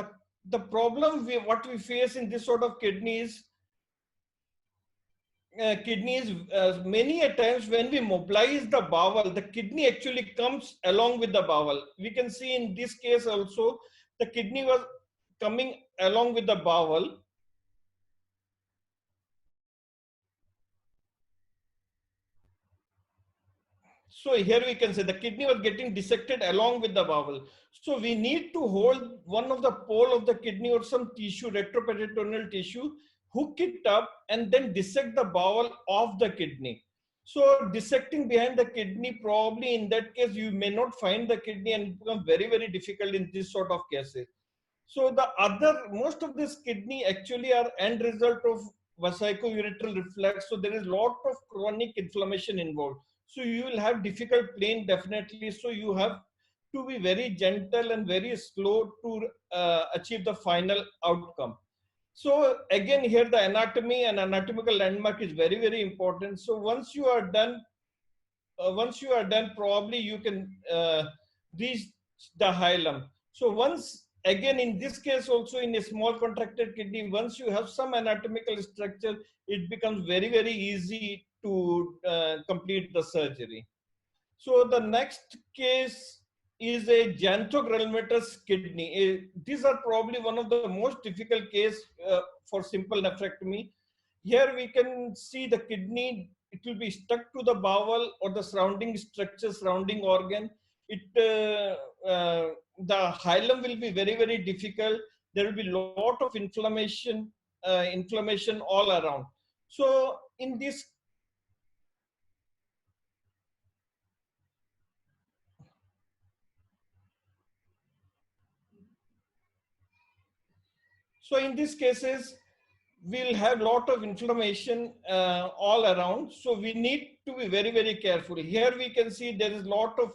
The problem what we face in this sort of kidneys, many a times when we mobilize the bowel, the kidney actually comes along with the bowel. We can see in this case also, the kidney was coming along with the bowel. So here we can say the kidney was getting dissected along with the bowel. So we need to hold one of the pole of the kidney or some tissue, retroperitoneal tissue, hook it up, and then dissect the bowel of the kidney. So dissecting behind the kidney, probably in that case, you may not find the kidney, and it becomes very difficult in this sort of cases. So most of this kidney actually are end result of vesico-ureteral reflux. So there is lot of chronic inflammation involved. So you will have difficult plane definitely. So you have to be very gentle and very slow to achieve the final outcome. So again, here the anatomy and anatomical landmark is very important. So once you are done, probably you can reach the hilum. So once again, in this case also, in a small contracted kidney, once you have some anatomical structure, it becomes very easy to complete the surgery. So the next case is a xanthogranulomatous kidney. These are probably one of the most difficult case for simple nephrectomy. Here we can see the kidney, it will be stuck to the bowel or the surrounding structure, surrounding organ. The hilum will be very difficult. there will be a lot of inflammation all around. So in this cases, we'll have a lot of inflammation all around. So we need to be very, very careful. Here we can see there is a lot of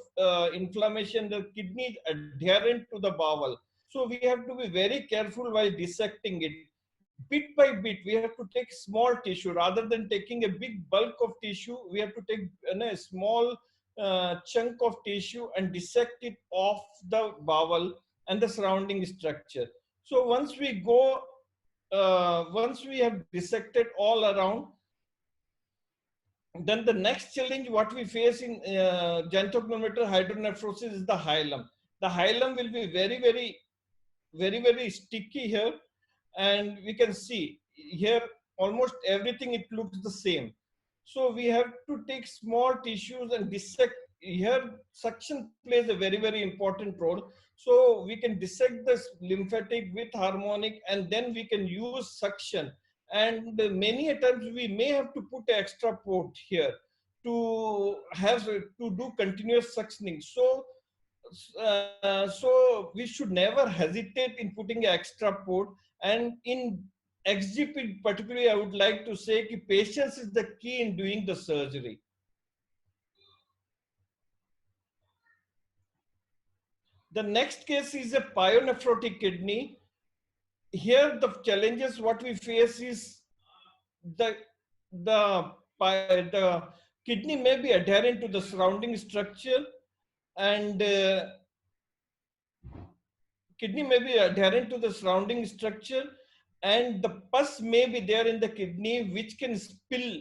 inflammation. The kidney is adherent to the bowel. So we have to be very careful while dissecting it. Bit by bit, we have to take small tissue. Rather than taking a big bulk of tissue, we have to take a small chunk of tissue and dissect it off the bowel and the surrounding structure. So once we have dissected all around, then the next challenge what we face in genitopneumotor hydronephrosis is the hilum. The hilum will be very, very, very, very sticky here, and we can see here almost everything, it looks the same. So we have to take small tissues and dissect. Here suction plays a very, very important role. So we can dissect this lymphatic with harmonic, and then we can use suction. And many times we may have to put an extra port here to do continuous suctioning. So we should never hesitate in putting an extra port. And in XGP particularly, I would like to say that patience is the key in doing the surgery. The next case is a pyonephrotic kidney. Here the challenges what we face is the kidney may be adherent to the surrounding structure, and and the pus may be there in the kidney, which can spill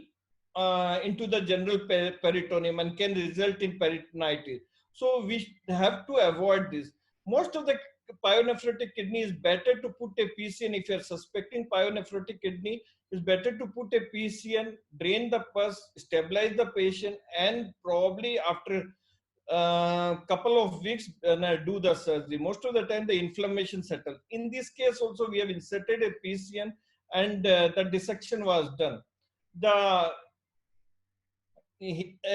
into the general peritoneum and can result in peritonitis. So we have to avoid this. Most of the pyonephrotic kidney is better to put a PCN. If you are suspecting pyonephrotic kidney, it's better to put a PCN, drain the pus, stabilize the patient, and probably after couple of weeks do the surgery. Most of the time the inflammation settles. In this case also we have inserted a PCN, and the dissection was done.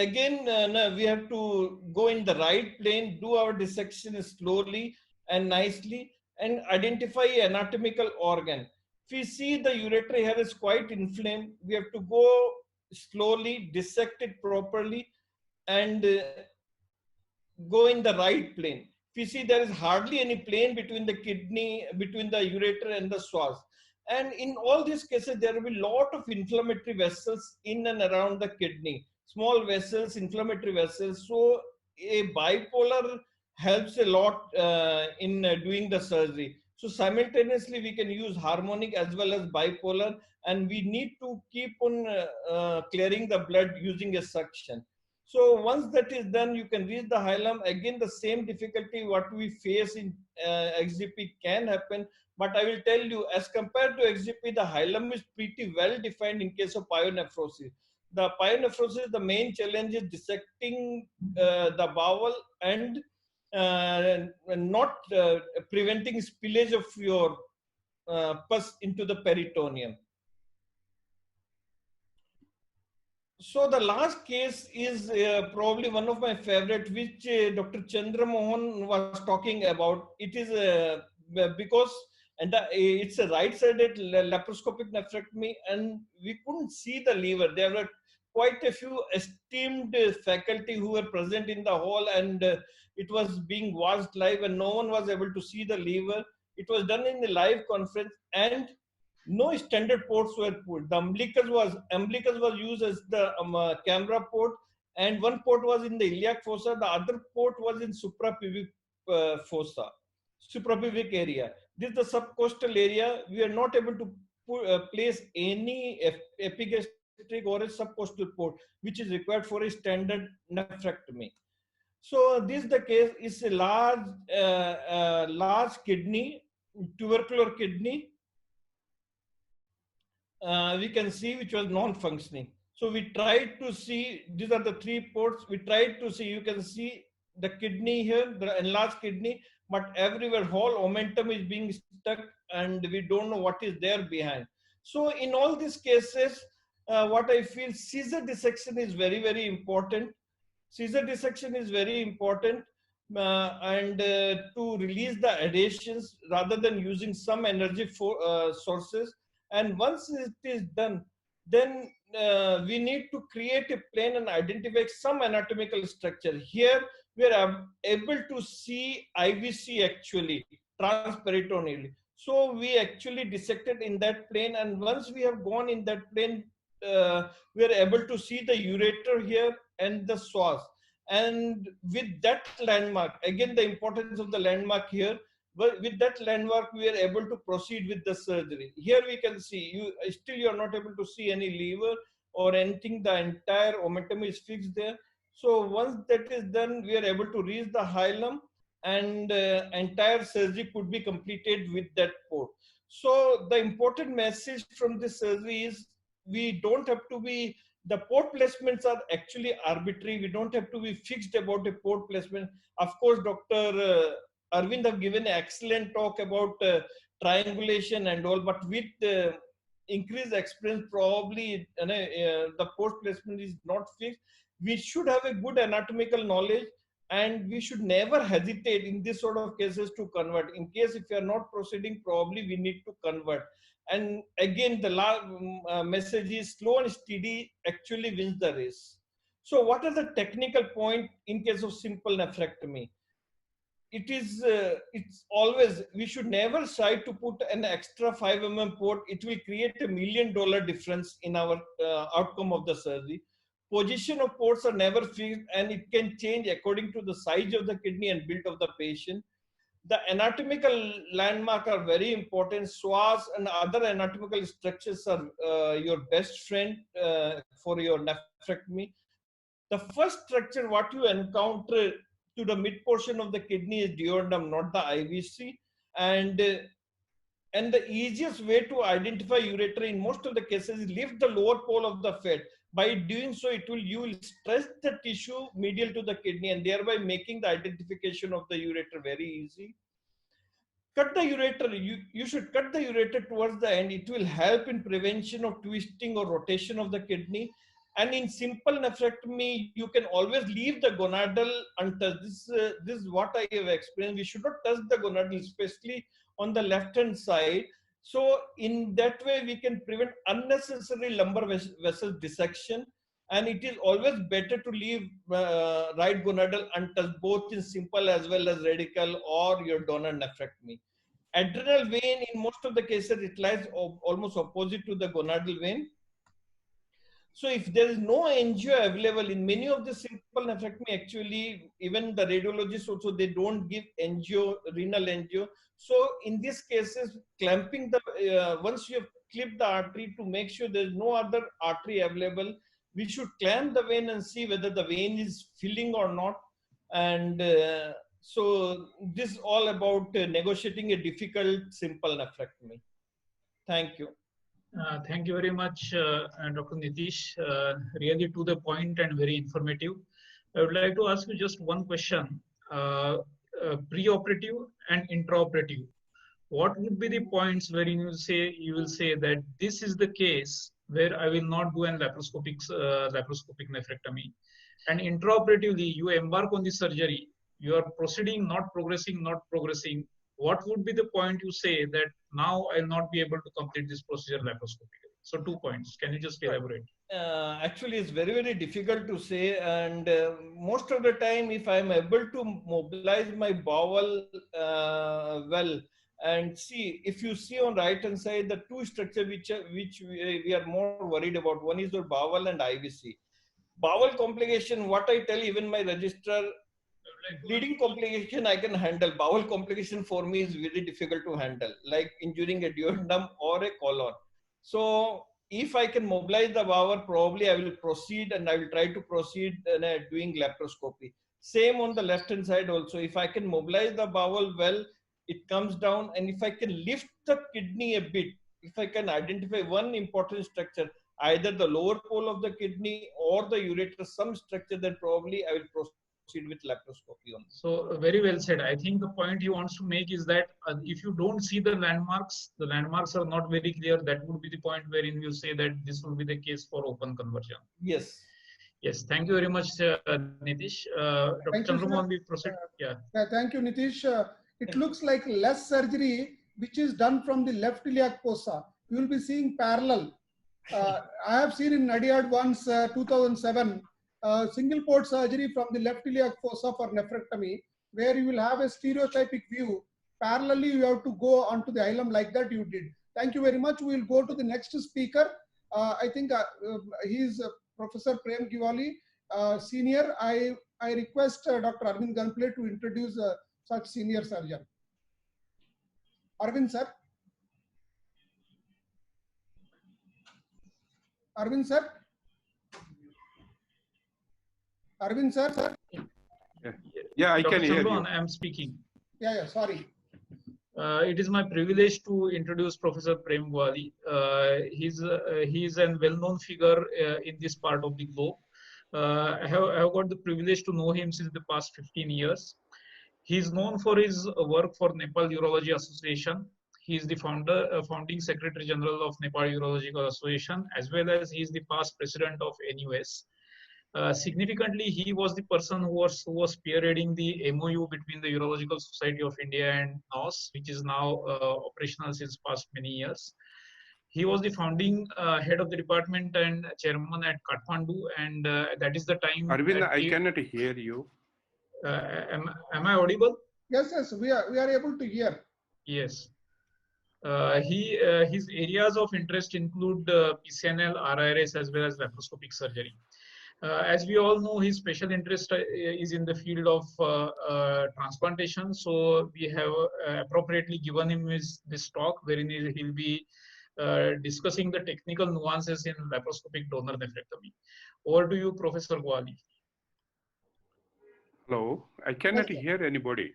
Again, we have to go in the right plane, do our dissection slowly and nicely, and identify anatomical organ. If we see the ureter here is quite inflamed, we have to go slowly, dissect it properly, and go in the right plane. If you see there is hardly any plane between the kidney, between the ureter and the swaz. And in all these cases, there will be a lot of inflammatory vessels in and around the kidney. Small vessels, inflammatory vessels. So a bipolar helps a lot in doing the surgery. So simultaneously, we can use harmonic as well as bipolar, and we need to keep on clearing the blood using a suction. So once that is done, you can reach the hilum. Again, the same difficulty what we face in XGP can happen. But I will tell you, as compared to XGP, the hilum is pretty well defined in case of pyonephrosis. The pyonephrosis, the main challenge is dissecting the bowel and not preventing spillage of your pus into the peritoneum. So the last case is probably one of my favorite, which Dr. Chandra Mohan was talking about. It is because it's a right-sided laparoscopic nephrectomy, and we couldn't see the liver. There were quite a few esteemed faculty who were present in the hall, and it was being watched live, and no one was able to see the liver. It was done in the live conference, and no standard ports were put. The umbilicus was used as the camera port, and one port was in the iliac fossa. The other port was in suprapubic fossa, suprapubic area. This is the subcostal area. We are not able to place any epigastric or a subcostal port, which is required for a standard nephrectomy. So this is the case. Is a large kidney, tubercular kidney. We can see which was non-functioning. So we tried to see, these are the three ports. We tried to see, you can see the kidney here, the enlarged kidney, but everywhere whole omentum is being stuck and we don't know what is there behind. So in all these cases, what I feel, caesar dissection is very, very important. Caesar dissection is very important and to release the adhesions rather than using some energy for sources. And once it is done, then we need to create a plane and identify some anatomical structure. Here we are able to see IVC actually transperitoneally. So we actually dissected in that plane, and once we have gone in that plane, we are able to see the ureter here and the psoas. And with that landmark, again the importance of the landmark here, but with that landmark we are able to proceed with the surgery. Here we can see, you are not able to see any lever or anything, the entire omentum is fixed there. So once that is done, we are able to reach the hilum, and entire surgery could be completed with that port. So the important message from this surgery is, we don't have to be, the port placements are actually arbitrary. We don't have to be fixed about a port placement. Of course, Dr. Arvind have given an excellent talk about triangulation and all, but with increased experience, probably the port placement is not fixed. We should have a good anatomical knowledge, and we should never hesitate in this sort of cases to convert. In case if you are not proceeding, probably we need to convert. And again, the message is, slow and steady actually wins the race. So what are the technical point in case of simple nephrectomy? It's always, we should never try to put an extra 5 mm port. It will create $1 million difference in our outcome of the surgery. Position of ports are never fixed, and it can change according to the size of the kidney and build of the patient. The anatomical landmark are very important. Psoas and other anatomical structures are your best friend for your nephrectomy. The first structure what you encounter to the mid portion of the kidney is duodenum, not the IVC. And the easiest way to identify ureter in most of the cases is lift the lower pole of the fat. By doing so, you will stress the tissue medial to the kidney, and thereby making the identification of the ureter very easy. Cut the ureter. You should cut the ureter towards the end. It will help in prevention of twisting or rotation of the kidney. And in simple nephrectomy, you can always leave the gonadal untouched. This is what I have experienced. We should not touch the gonadal, especially on the left-hand side. So in that way, we can prevent unnecessary lumbar vessel dissection. And it is always better to leave right gonadal untouched, both in simple as well as radical or your donor nephrectomy. Adrenal vein, in most of the cases, it lies almost opposite to the gonadal vein. So if there is no angio available in many of the simple nephrectomy, actually, even the radiologists also, they don't give angio, renal angio. So in these cases, clamping the, once you have clipped the artery, to make sure there is no other artery available, we should clamp the vein and see whether the vein is filling or not. And so this is all about negotiating a difficult simple nephrectomy. Thank you. Thank you very much, Dr. Nitish. Really to the point and very informative. I would like to ask you just one question. Preoperative and intraoperative. What would be the points where you will say that this is the case where I will not do an laparoscopic nephrectomy, and intraoperatively you embark on the surgery, you are proceeding, not progressing. What would be the point you say that now I'll not be able to complete this procedure laparoscopically? So 2 points. Can you just elaborate? Actually, it's very, very difficult to say. And most of the time, if I'm able to mobilize my bowel well, and see, if you see on right hand side, the two structures which we are more worried about, one is the bowel and IVC. Bowel complication, what I tell even my registrar, bleeding complication I can handle. Bowel complication for me is very difficult to handle, like injuring a duodenum or a colon. So if I can mobilize the bowel, probably I will proceed, and I will try to proceed doing laparoscopy. Same on the left hand side also. If I can mobilize the bowel well, it comes down, and if I can lift the kidney a bit, if I can identify one important structure, either the lower pole of the kidney or the ureter, some structure, then probably I will proceed proceed with laparoscopy only. So very well said. I think the point he wants to make is that if you don't see the landmarks are not very clear. That would be the point wherein you say that this will be the case for open conversion. Yes. Yes. Thank you very much, Nitish. Dr. Thank you, Chandramohan, sir. we proceed. Yeah. Thank you, Nitish. It looks like less surgery, which is done from the left iliac fossa. You will be seeing parallel. I have seen in Nadiad once, 2007, single port surgery from the left iliac fossa for nephrectomy, where you will have a stereotypic view. Parallelly, you have to go onto the hilum like that you did. Thank you very much. We will go to the next speaker. I think he is Professor Prem Giwali, senior. I request Dr. Arvind Ganpule to introduce such senior surgeon. Arvind sir. Arvind sir. Arvind sir. Yeah, I Dr. can hear you. I am speaking. Yeah, sorry. It is my privilege to introduce Professor Prem Giwali. He is a well-known figure in this part of the globe. I have got the privilege to know him since the past 15 years. He is known for his work for Nepal Urology Association. He is the founding Secretary General of Nepal Urological Association, as well as he is the past president of NUS. Significantly, he was the person who was spearheading the MOU between the Urological Society of India and NOS, which is now operational since past many years. He was the founding head of the department and chairman at Kathmandu, and that is the time. Arvind, I cannot hear you. Am I audible? Yes, we are able to hear. Yes. His areas of interest include PCNL, RIRS, as well as laparoscopic surgery. As we all know, his special interest is in the field of transplantation. So we have appropriately given him this talk, wherein he'll be discussing the technical nuances in laparoscopic donor nephrectomy. Over to you, Professor Giwali. Hello, I cannot hear anybody.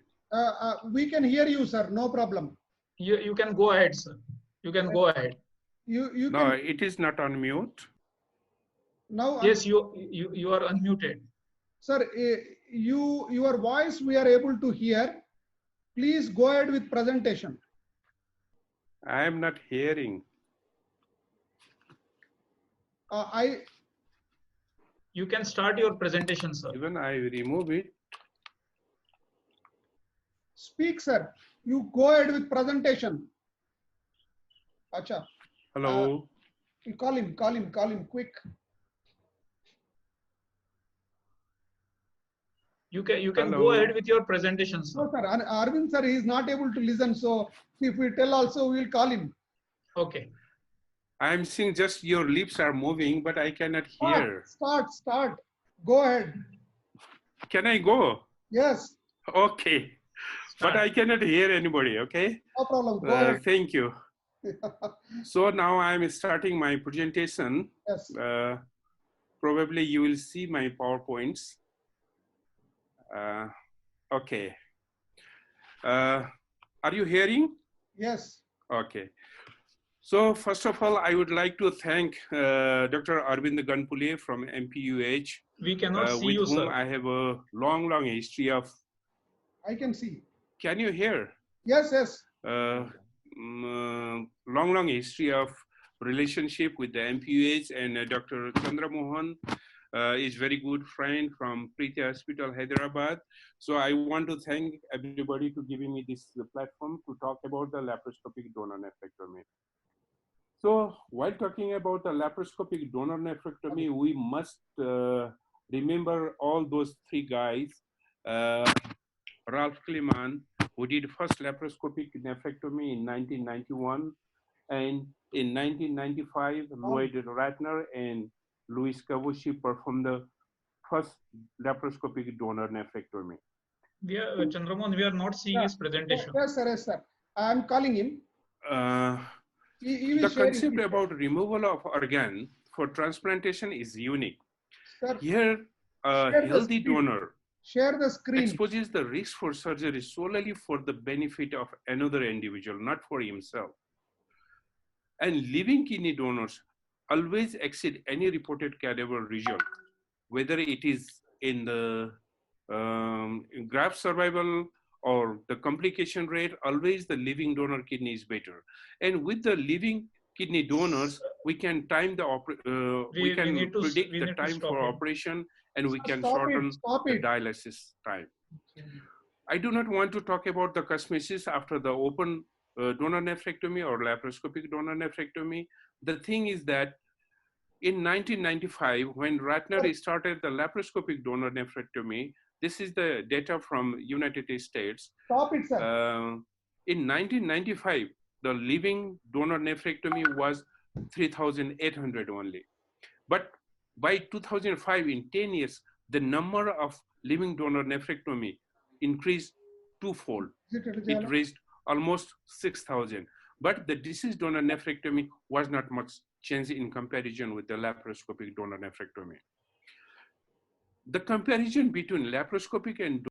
We can hear you, sir. No problem. You can go ahead, sir. You can go ahead. You no, it is not on mute. Now, yes, you are unmuted. Sir, your voice we are able to hear. Please go ahead with presentation. I am not hearing. You can start your presentation, sir. Even I remove it. Speak, sir. You go ahead with presentation. Acha. Hello. Call him, quick. You can go ahead with your presentation, sir. No, sir. Arvind, sir, he is not able to listen. So if we tell also, we will call him. Okay. I am seeing just your lips are moving, but I cannot hear. Start. Go ahead. Can I go? Yes. Okay. Start. But I cannot hear anybody, okay? No problem. Go ahead. Thank you. So now I'm starting my presentation. Yes. Probably you will see my PowerPoints. Okay. Are you hearing? Yes. Okay. So first of all, I would like to thank Dr. Arvind Ganpule from MPUH. We cannot see with you, whom sir. I have a long history of. I can see. Can you hear? Yes. Long history of relationship with the MPUH, and Dr. Chandramohan is very good friend from Preeti Hospital, Hyderabad. So I want to thank everybody to giving me this platform to talk about the laparoscopic donor nephrectomy. So while talking about the laparoscopic donor nephrectomy, we must remember all those three guys. Ralph Kleeman, who did first laparoscopic nephrectomy in 1991, and in 1995, Lloyd Ratner and Louis Cavusci performed the first laparoscopic donor nephrectomy. Chandramohan, we are not seeing his presentation. Yes, sir. I am calling him. The concept about removal of organ for transplantation is unique. Sir, here, a healthy donor share the screen. Exposes the risk for surgery solely for the benefit of another individual, not for himself. And living kidney donors always exceed any reported cadaver result, whether it is in the graft survival or the complication rate, always the living donor kidney is better. And with the living kidney donors, we can time the we can predict the time for operation, and we can shorten the dialysis time. I do not want to talk about the cosmesis after the open donor nephrectomy or laparoscopic donor nephrectomy. The thing is that in 1995, when Ratner started the laparoscopic donor nephrectomy, this is the data from United States. Stop it, sir. In 1995, the living donor nephrectomy was 3,800 only. But by 2005, in 10 years, the number of living donor nephrectomy increased twofold. It reached almost 6,000. But the deceased donor nephrectomy was not much change in comparison with the laparoscopic donor nephrectomy. The comparison between laparoscopic and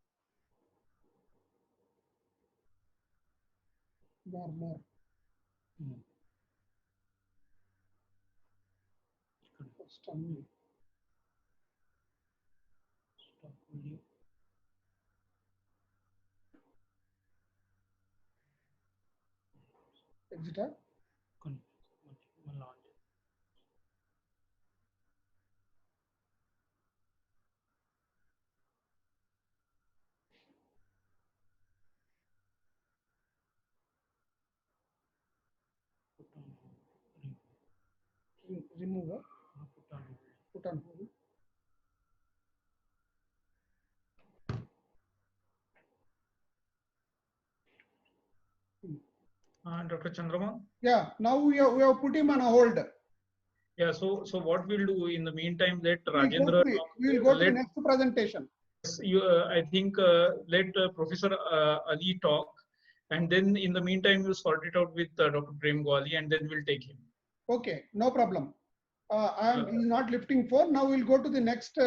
Exeter. Remove or put on hold. Dr. Chandramohan? Yeah, now we have put him on a hold. Yeah, so what we'll do in the meantime, let Rajendra. We will go to the next presentation. Yes, I think let Professor Ali talk, and then in the meantime we'll sort it out with Dr. Prem Gwali, and then we'll take him. Okay, no problem. He's not lifting phone. Now we'll go to the next.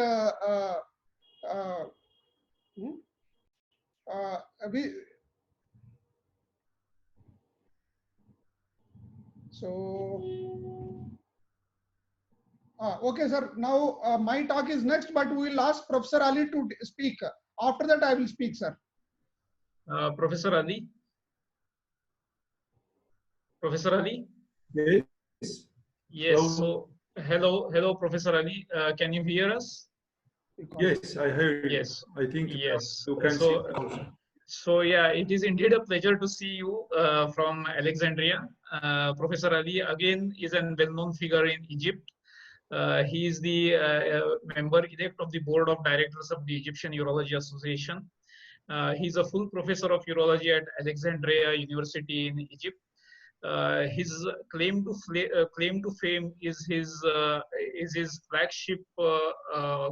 Okay, sir. Now my talk is next, but we will ask Professor Ali to speak. After that, I will speak, sir. Professor Ali. Professor Ali. Yes. Yes. Hello. So hello, Professor Ali. Can you hear us? Yes, I heard you. Yes. I think yes. you can see me also. So yeah, it is indeed a pleasure to see you from Alexandria. Professor Ali again is a well-known figure in Egypt. He is the member-elect of the board of directors of the Egyptian Urology Association. He is a full professor of urology at Alexandria University in Egypt. His claim to fame is his flagship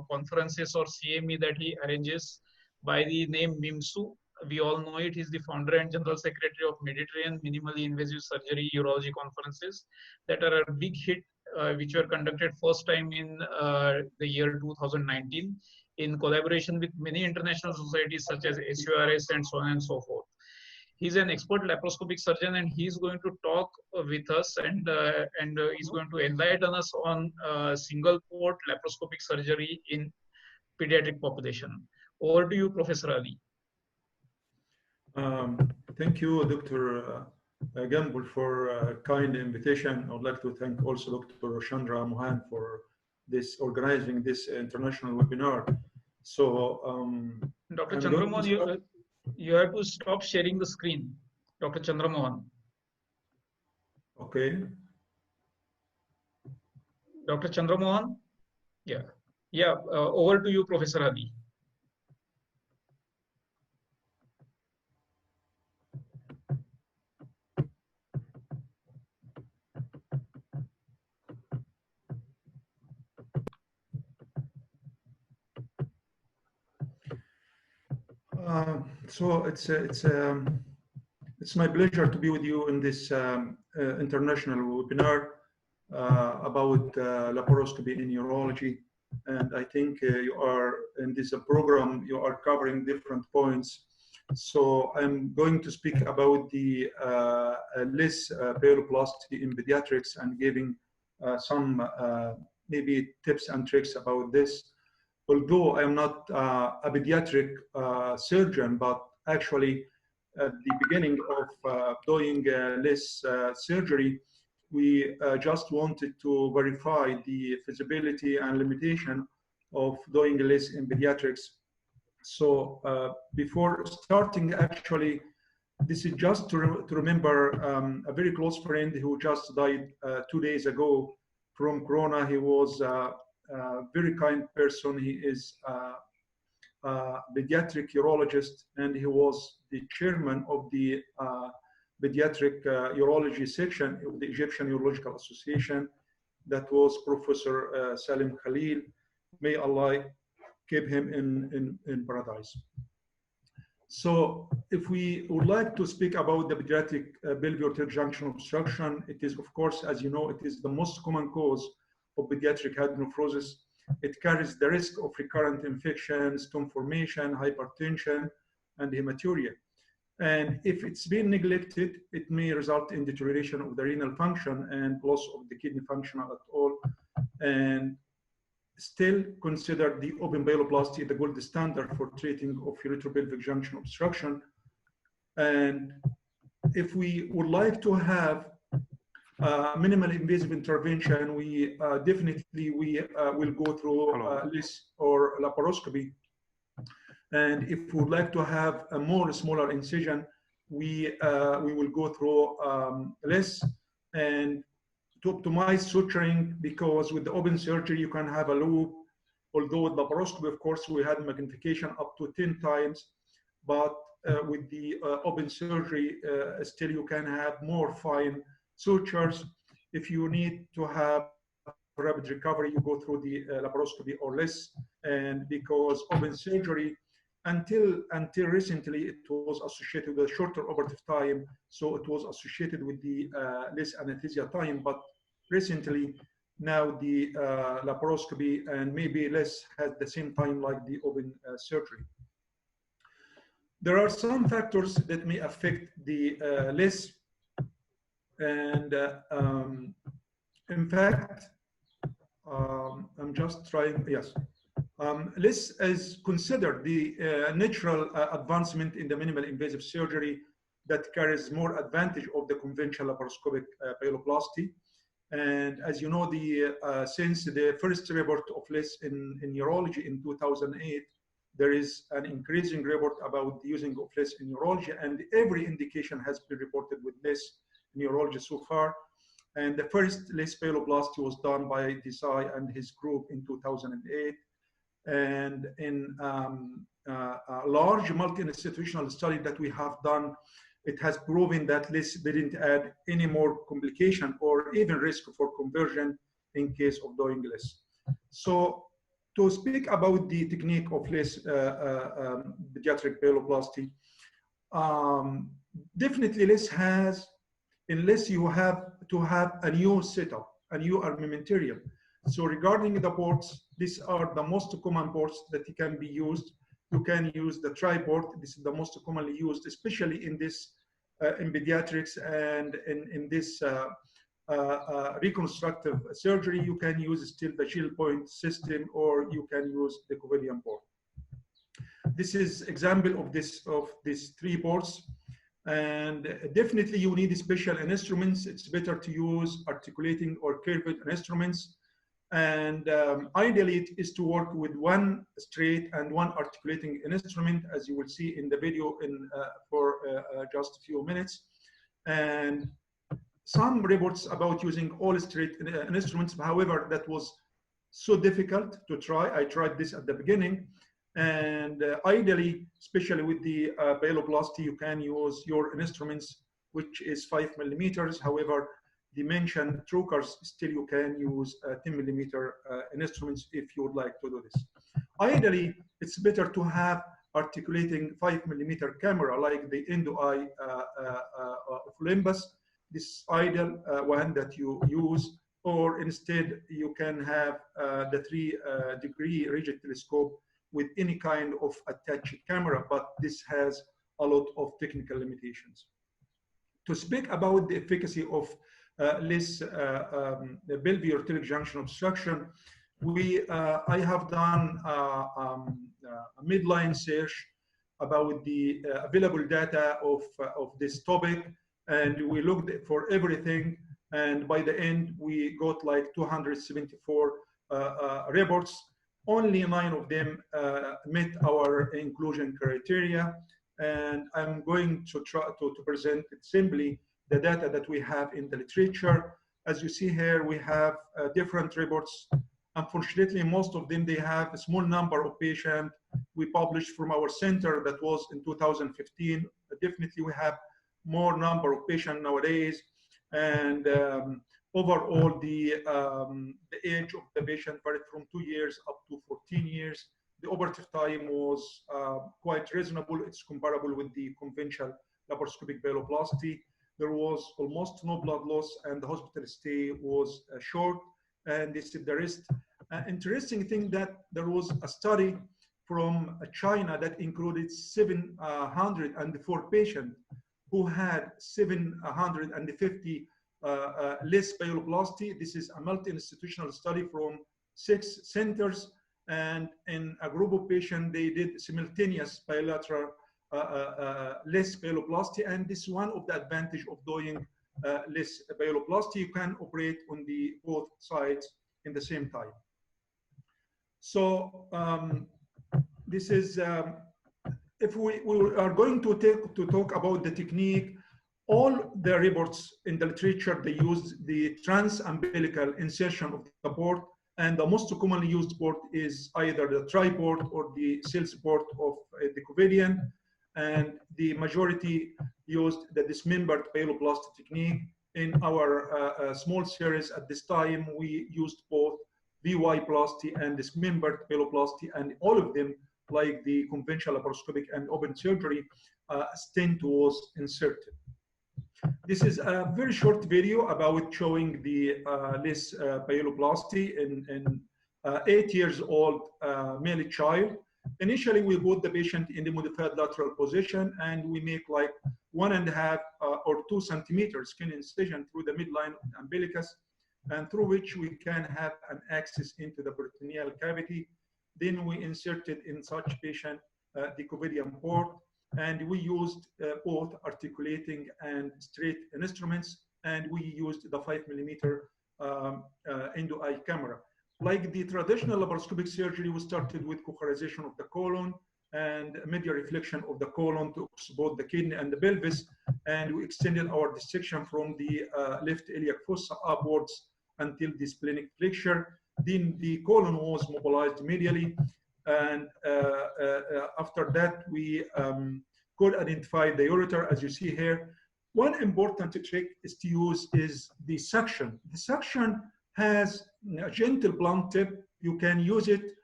conferences or CME that he arranges by the name MIMSU. We all know it. He's the founder and general secretary of Mediterranean Minimally Invasive Surgery Urology Conferences that are a big hit, which were conducted first time in the year 2019 in collaboration with many international societies such as SURS and so on and so forth. He's an expert laparoscopic surgeon, and he's going to talk with us, and he's going to enlighten us on single port laparoscopic surgery in pediatric population. Over to you, Professor Ali. Thank you, Dr. Gamble, for a kind invitation. I would like to thank also Dr. Chandra Mohan for organizing this international webinar. So, Dr. Chandra Mohan, you have to stop sharing the screen, Dr. Chandra Mohan. Okay. Dr. Chandra Mohan? Yeah. Over to you, Professor Ali. So it's my pleasure to be with you in this international webinar about laparoscopy in urology. And I think you are in this program, you are covering different points. So I'm going to speak about the LIS pyeloplasty in pediatrics and giving some maybe tips and tricks about this. although I am not a pediatric surgeon, but actually at the beginning of doing this surgery, we just wanted to verify the feasibility and limitation of doing this in pediatrics. So before starting, actually, this is just to remember a very close friend who just died 2 days ago from corona. He was a very kind person. He is a pediatric urologist, and he was the chairman of the pediatric urology section of the Egyptian Urological Association. That was Professor Salim Khalil. May Allah keep him in paradise. So if we would like to speak about the pediatric pelvic junction obstruction, it is, of course, as you know, it is the most common cause of pediatric hydronephrosis. It carries the risk of recurrent infection, stone formation, hypertension, and hematuria. And if it's been neglected, it may result in deterioration of the renal function and loss of the kidney function at all. And still consider the open pyeloplasty the gold standard for treating of uretero-pelvic junction obstruction. And if we would like to have minimal invasive intervention, we definitely will go through LIS or laparoscopy. And if we would like to have a more smaller incision, we will go through LIS. And to optimize suturing, because with the open surgery you can have a loop, although with laparoscopy, of course, we had magnification up to 10 times, but with the open surgery, still you can have more fine sutures. If you need to have rapid recovery, you go through the laparoscopy or LIS. And because open surgery, until recently, it was associated with a shorter operative time, so it was associated with the less anesthesia time. But recently, now the laparoscopy and maybe less has the same time like the open surgery. There are some factors that may affect the less, and in fact, I'm just trying, yes. This is considered the natural advancement in the minimal invasive surgery that carries more advantage of the conventional laparoscopic pyeloplasty. And as you know, since the first report of LIS in urology in 2008, there is an increasing report about the using of LIS in urology, and every indication has been reported with LIS in urology so far. And the first LIS pyeloplasty was done by Desai and his group in 2008. And in a large multi-institutional study that we have done, it has proven that LIS didn't add any more complication or even risk for conversion in case of doing LIS. So to speak about the technique of LIS, pediatric pyeloplasty, definitely LIS has, in LIS you have to have a new setup, a new armamentarium. So regarding the ports, these are the most common ports that can be used. You can use the triport. This is the most commonly used, especially in this in pediatrics and in this reconstructive surgery. You can use still the shield point system, or you can use the Covillian port. This is example of these three ports. And definitely you need special instruments. It's better to use articulating or curved instruments. And ideally it is to work with one straight and one articulating instrument, as you will see in the video for just a few minutes. And some reports about using all straight instruments. However, that was so difficult to try. I tried this at the beginning. And ideally, especially with the pyeloplasty, you can use your instruments, which is 5 millimeters. However, dimension trokers, still you can use 10 millimeter instruments if you would like to do this. Ideally, it's better to have articulating 5 millimeter camera like the Endo-Eye of Olympus. This ideal one that you use, or instead you can have the 3-degree rigid telescope with any kind of attached camera, but this has a lot of technical limitations. To speak about the efficacy of LIS, the pelvic ureteric junction obstruction, I have done a midline search about the available data of this topic, and we looked for everything, and by the end we got like 274 reports. Only 9 of them met our inclusion criteria, and I'm going to try to present simply the data that we have in the literature. As you see here, we have different reports. Unfortunately, most of them, they have a small number of patients. We published from our center that was in 2015. Definitely, we have more number of patients nowadays. And overall, the age of the patient varied from 2 years up to 14 years. The operative time was quite reasonable. It's comparable with the conventional laparoscopic pyeloplasty. There was almost no blood loss, and the hospital stay was short. And this is the rest. Interesting thing that there was a study from China that included 704 patients who had 750 less pyeloplasty. This is a multi-institutional study from 6 centers, and in a group of patients, they did simultaneous bilateral less pyeloplasty, and this is one of the advantages of doing less pyeloplasty. You can operate on the both sides in the same time. So this is if we are going to talk about the technique. All the reports in the literature, they use the trans-umbilical insertion of the port, and the most commonly used port is either the tri-port or the sales port of the Covidian, and the majority used the dismembered pyeloplasty technique. In our small series at this time, we used both VY plasty and dismembered pyeloplasty, and all of them, like the conventional laparoscopic and open surgery, stent was inserted. This is a very short video about showing the less pyeloplasty in 8 years old male child. Initially, we put the patient in the modified lateral position, and we make like 1.5 or 2 centimeters skin incision through the midline of the umbilicus, and through which we can have an access into the peritoneal cavity. Then we inserted in such patient the Covidian port, and we used both articulating and straight instruments, and we used the 5mm endo-eye camera. Like the traditional laparoscopic surgery, we started with cochlearization of the colon and medial reflection of the colon to support the kidney and the pelvis, and we extended our dissection from the left iliac fossa upwards until the splenic flexure. Then the colon was mobilized medially, and after that we could identify the ureter, as you see here. One important trick is to use is the suction. The suction has a gentle blunt tip. You can use it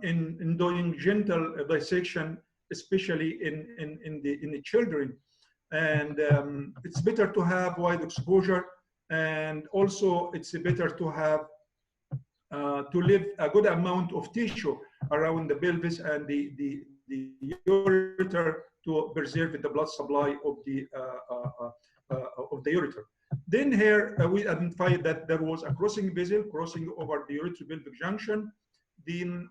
in doing gentle dissection, especially in the children. And it's better to have wide exposure, and also it's better to have to leave a good amount of tissue around the pelvis and the ureter to preserve the blood supply of the ureter. Then here we identified that there was a crossing vessel crossing over the uretero-pelvic junction. Then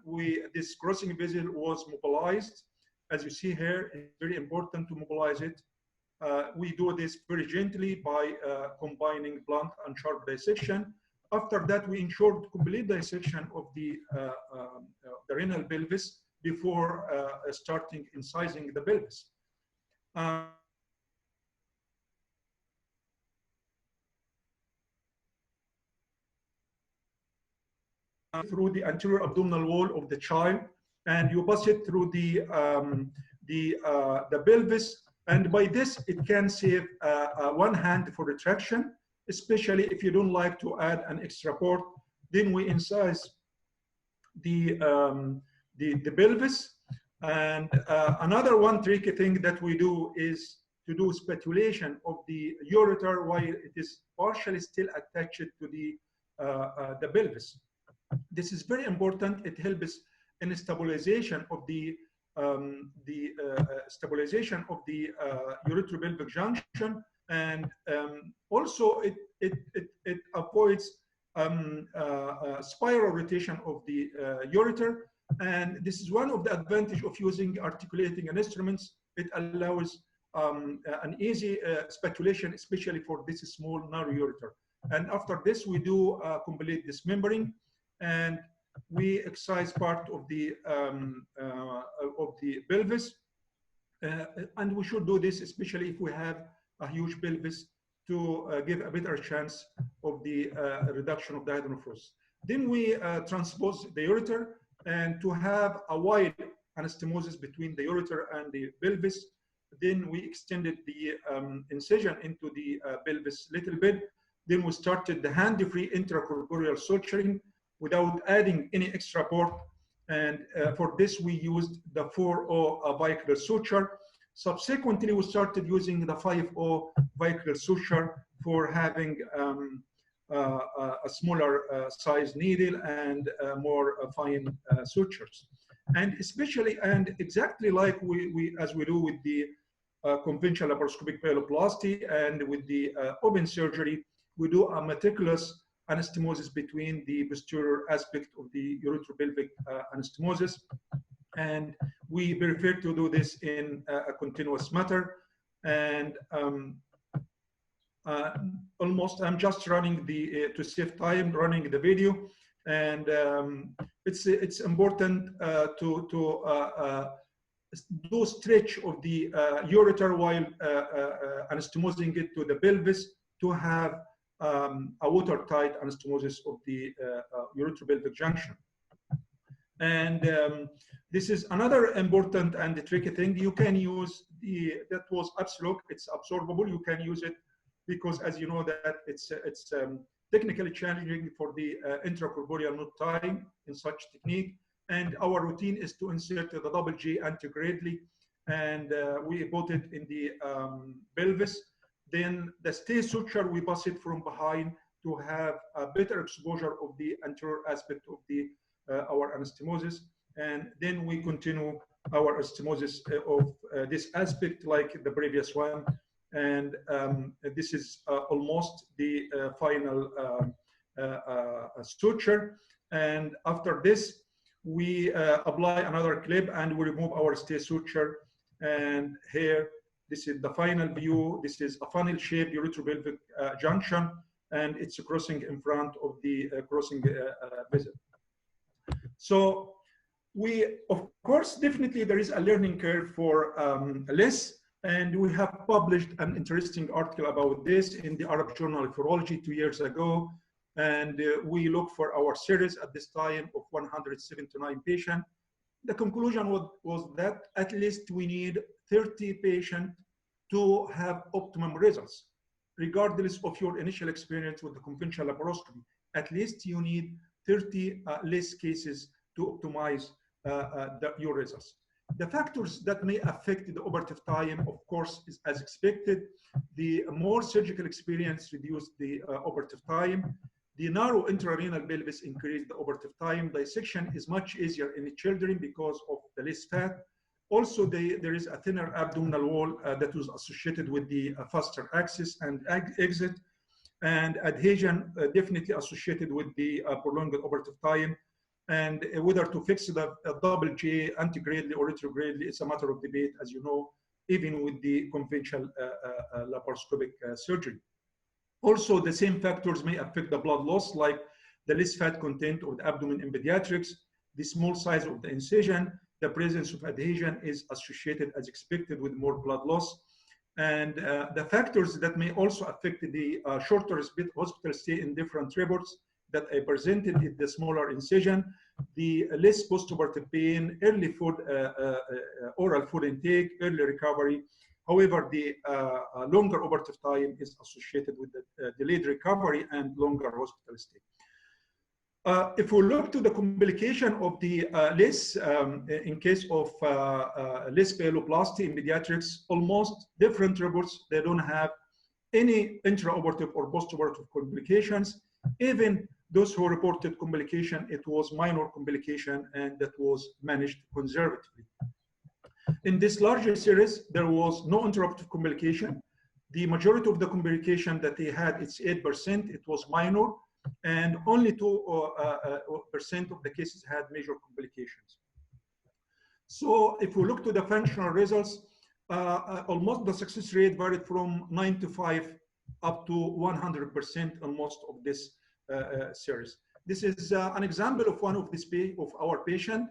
this crossing vessel was mobilized. As you see here, it's very important to mobilize it. We do this very gently by combining blunt and sharp dissection. After that, we ensured complete dissection of the renal pelvis before starting incising the pelvis. Through the anterior abdominal wall of the child, and you pass it through the pelvis, and by this it can save one hand for retraction, especially if you don't like to add an extra port. Then we incise the pelvis, and another one tricky thing that we do is to do spatulation of the ureter while it is partially still attached to the pelvis. This is very important. It helps in stabilization of the stabilization of the uretero-pelvic junction, and also it avoids spiral rotation of the ureter. And this is one of the advantages of using articulating instruments. It allows an easy speculation, especially for this small narrow ureter. And after this, we do complete dismembering, and we excise part of the pelvis. And we should do this, especially if we have a huge pelvis, to give a better chance of the reduction of the hydronephrosis. Then we transpose the ureter, and to have a wide anastomosis between the ureter and the pelvis. Then we extended the incision into the pelvis a little bit. Then we started the hand-free intracorporeal suturing without adding any extra port. And for this, we used the 4-0 vehicular suture. Subsequently, we started using the 5-0 vehicular suture for having a smaller size needle and more fine sutures. And especially, and exactly like as we do with the conventional laparoscopic pyeloplasty and with the open surgery, we do a meticulous anastomosis between the posterior aspect of the uretropelvic anastomosis. And we prefer to do this in a continuous manner. And almost, I'm just running the, to save time, running the video. And it's important to do stretch of the ureter while anastomosing it to the pelvis to have a watertight anastomosis of the uretropelvic junction. And this is another important and tricky thing. You can use that was absolute, it's absorbable. You can use it because, as you know, that it's technically challenging for the intracorporeal knot tying in such technique. And our routine is to insert the double G antegradially, and we put it in the pelvis. Then the stay suture, we pass it from behind to have a better exposure of the anterior aspect of the our anastomosis. And then we continue our anastomosis of this aspect like the previous one. And this is almost the final suture. And after this, we apply another clip and we remove our stay suture. And here, this is the final view. This is a funnel shaped uretropelvic junction, and it's crossing in front of the crossing vessel. So we, of course, definitely there is a learning curve for LIS, and we have published an interesting article about this in the Arab Journal of Urology 2 years ago. And we look for our series at this time of 179 patients. The conclusion was that at least we need 30 patients to have optimum results. Regardless of your initial experience with the conventional laparoscopy, at least you need 30 less cases to optimize your results. The factors that may affect the operative time, of course, is as expected. The more surgical experience reduce the operative time. The narrow intrarenal pelvis increase the operative time. Dissection is much easier in the children because of the less fat. Also, there is a thinner abdominal wall that was associated with the faster access and exit. And adhesion definitely associated with the prolonged operative time. And whether to fix the double J antegradally or retrogradally, it's a matter of debate, as you know, even with the conventional laparoscopic surgery. Also, the same factors may affect the blood loss, like the less fat content of the abdomen in pediatrics, the small size of the incision, the presence of adhesion is associated as expected with more blood loss. And the factors that may also affect the shorter hospital stay in different reports that I presented is the smaller incision, the less postoperative pain, early food, oral food intake, early recovery. However, the longer operative time is associated with the delayed recovery and longer hospital stay. If we look to the complication of the LIS, in case of LIS pyeloplasty in pediatrics, almost different reports, they don't have any intraoperative or postoperative complications. Even those who reported complication, it was minor complication and that was managed conservatively. In this larger series, there was no intraoperative complication. The majority of the complication that they had, it's 8%, it was minor. and only 2% of the cases had major complications. So if we look to the functional results, almost the success rate varied from 95 up to 100% on most of this series. This is an example of one of our patient.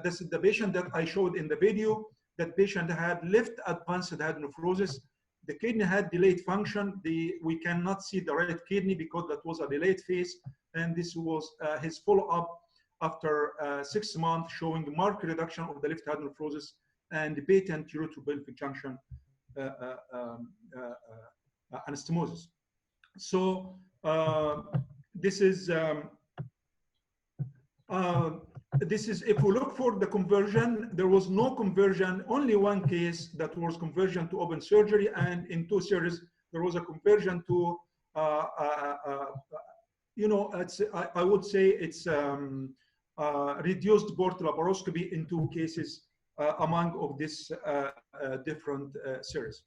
This is the patient that I showed in the video. That patient had left advanced hydronephrosis. The kidney had delayed function. We cannot see the right kidney because that was a delayed phase. And this was his follow-up after 6 months, showing marked reduction of the left hydronephrosis and patent uretero-pelvic junction anastomosis. So this is if we look for the conversion, there was no conversion, only one case that was conversion to open surgery, and in 2 series there was a conversion to I would say it's reduced port laparoscopy in 2 cases among of this different series.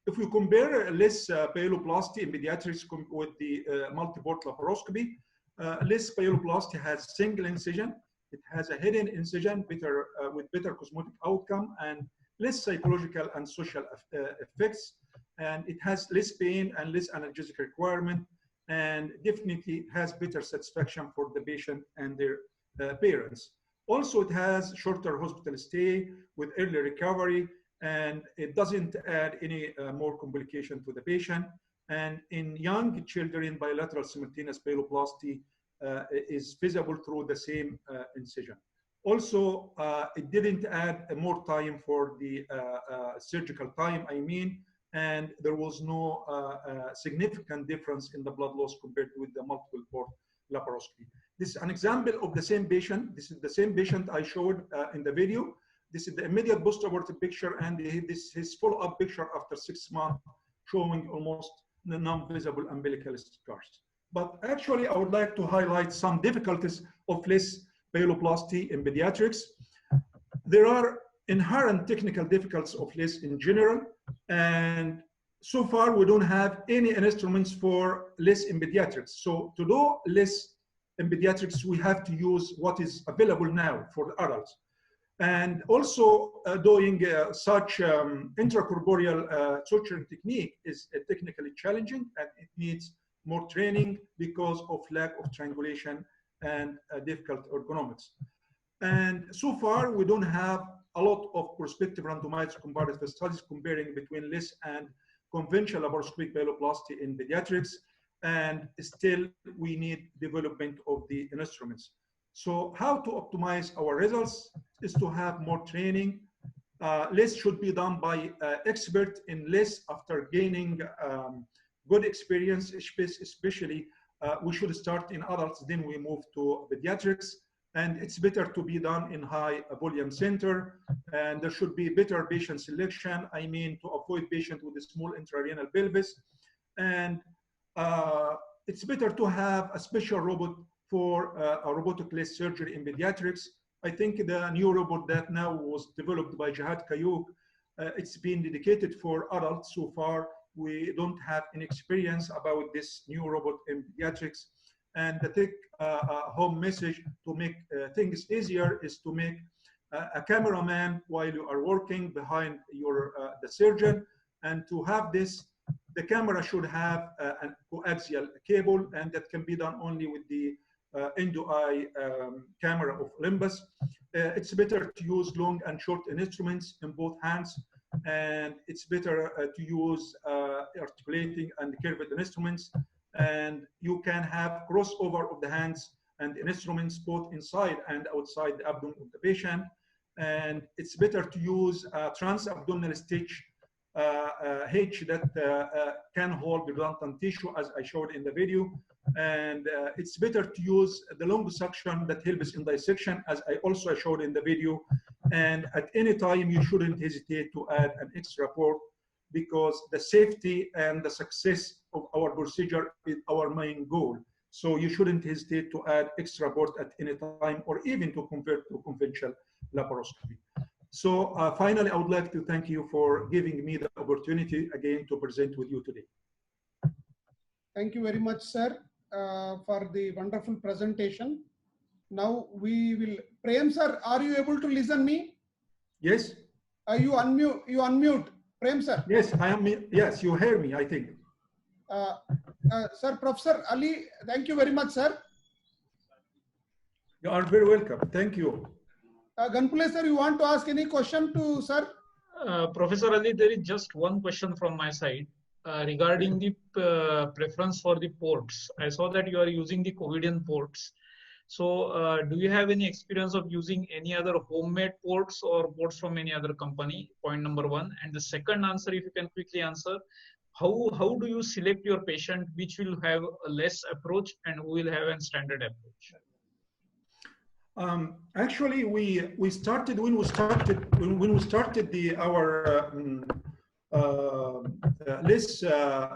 If we compare less pyeloplasty in pediatrics with the multi-port laparoscopy, less pyeloplasty has single incision. It has a hidden incision with better cosmetic outcome and less psychological and social effects. And it has less pain and less analgesic requirement, and definitely has better satisfaction for the patient and their parents. Also, it has shorter hospital stay with early recovery, and it doesn't add any more complication to the patient. And in young children, bilateral simultaneous pyeloplasty is feasible through the same incision. Also, it didn't add more time for the surgical time, and there was no significant difference in the blood loss compared with the multiple port laparoscopy. This is an example of the same patient. This is the same patient I showed in the video. This is the immediate post-abortive picture, and this is his follow-up picture after 6 months, showing almost non-visible umbilical scars. But actually, I would like to highlight some difficulties of less pyeloplasty in pediatrics. There are inherent technical difficulties of less in general, and so far we don't have any instruments for less in pediatrics. So to do less in pediatrics, we have to use what is available now for the adults. And also doing such intracorporeal suturing technique is technically challenging, and it needs more training because of lack of triangulation and difficult ergonomics. And so far, we don't have a lot of prospective randomized comparative studies comparing between less and conventional laparoscopic pyeloplasty in pediatrics, and still we need development of the instruments. So how to optimize our results is to have more training. Less should be done by experts in less after gaining good experience, especially we should start in adults, then we move to pediatrics. And it's better to be done in high volume center. And there should be better patient selection. To avoid patients with a small intrarenal pelvis. And it's better to have a special robot for a robotic-less surgery in pediatrics. I think the new robot that now was developed by Jihad Kayuk, it's been dedicated for adults. So far, we don't have any experience about this new robot in pediatrics. And the take-home message to make things easier is to make a cameraman while you are working behind the surgeon, and to have this. The camera should have a coaxial cable, and that can be done only with the endo-eye camera of Olympus. It's better to use long and short instruments in both hands, and it's better to use articulating and curved instruments. And you can have crossover of the hands and instruments both inside and outside the abdomen of the patient. And it's better to use a trans-abdominal stitch H that can hold redundant tissue, as I showed in the video. And it's better to use the long suction that helps in dissection, as I also showed in the video. And at any time, you shouldn't hesitate to add an extra port, because the safety and the success of our procedure is our main goal. So you shouldn't hesitate to add extra port at any time, or even to convert to conventional laparoscopy. So finally, I would like to thank you for giving me the opportunity again to present with you today. Thank you very much, sir. for the wonderful presentation. Now we will, Prem sir, are you able to listen me? Yes. You unmute, Prem sir. Yes, I am. Yes, you hear me, I think. Sir, Professor Ali, thank you very much, sir. You are very welcome. Thank you. Ganpule sir, you want to ask any question to sir? Professor Ali, there is just one question from my side regarding the preference for the ports. I saw that you are using the Covidian ports. So do you have any experience of using any other homemade ports or ports from any other company? Point number one. And the second answer, if you can quickly answer, how do you select your patient which will have a less approach and who will have a standard approach? Actually, we started when we started our less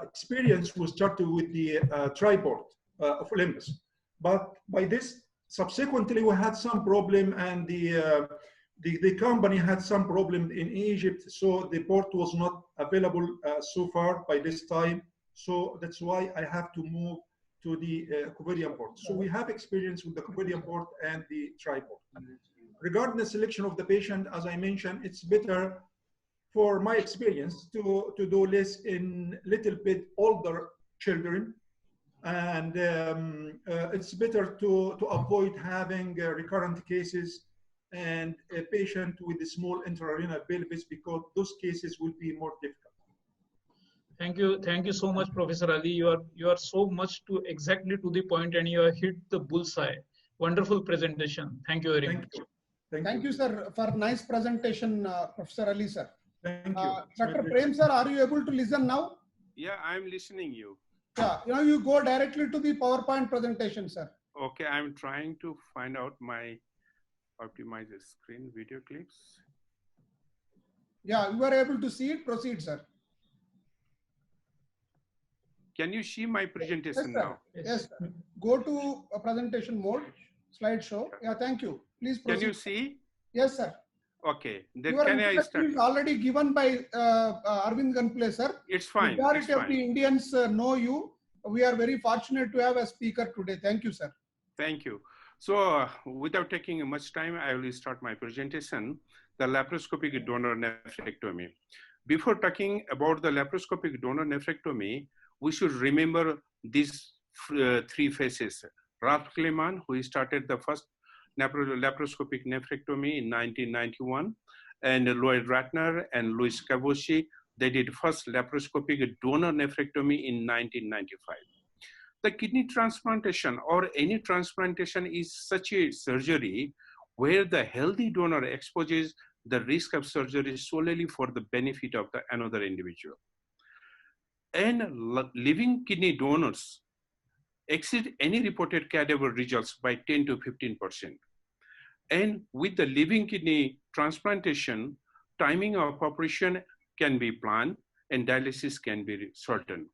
experience. We started with the tripod of Olympus, but by this subsequently we had some problem, and the company had some problem in Egypt, so the port was not available so far by this time. So that's why I have to move to the Covidian port. So we have experience with the Covidian port and the tripod. Regarding the selection of the patient, as I mentioned, it's better, for my experience, to do less in little bit older children, and it's better to avoid having recurrent cases and a patient with a small intrarenal pelvis, because those cases will be more difficult. Thank you so much, Professor Ali. You are so much exactly to the point, and you have hit the bullseye. Wonderful presentation. Thank you very much. Thank you, sir, for nice presentation, Professor Ali, sir. Thank you. Dr. Prem, sir, are you able to listen now? Yeah, I'm listening you. Yeah, you go directly to the PowerPoint presentation, sir. Okay, I'm trying to find out my optimize the screen video clips. Yeah, you are able to see it. Proceed, sir. Can you see my presentation now? Yes, sir. Go to a presentation mode, slideshow. Yeah, thank you. Please proceed. Can you see? Yes, sir. Okay, then Your can I start? is already given by Arvind Ganpule, sir. It's fine. Majority of the Indians know you. We are very fortunate to have a speaker today. Thank you, sir. Thank you. So without taking much time, I will start my presentation, the laparoscopic donor nephrectomy. Before talking about the laparoscopic donor nephrectomy, we should remember these three phases. Ralph Kleeman, who started the first laparoscopic nephrectomy in 1991, and Lloyd Ratner and Louis Cavoshi, they did first laparoscopic donor nephrectomy in 1995. The kidney transplantation or any transplantation is such a surgery where the healthy donor exposes the risk of surgery solely for the benefit of another individual. And living kidney donors exceed any reported cadaver results by 10 to 15%. And with the living kidney transplantation, timing of operation can be planned and dialysis can be shortened.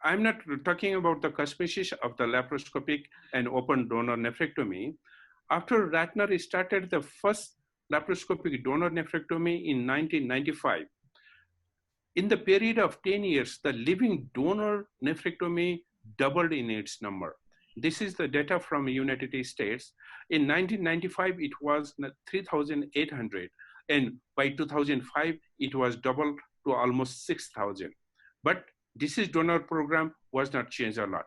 I'm not talking about the cosmesis of the laparoscopic and open donor nephrectomy. After Ratner started the first laparoscopic donor nephrectomy in 1995, in the period of 10 years, the living donor nephrectomy doubled in its number. This is the data from the United States. In 1995, it was 3,800. And by 2005, it was doubled to almost 6,000. But deceased donor program was not changed a lot.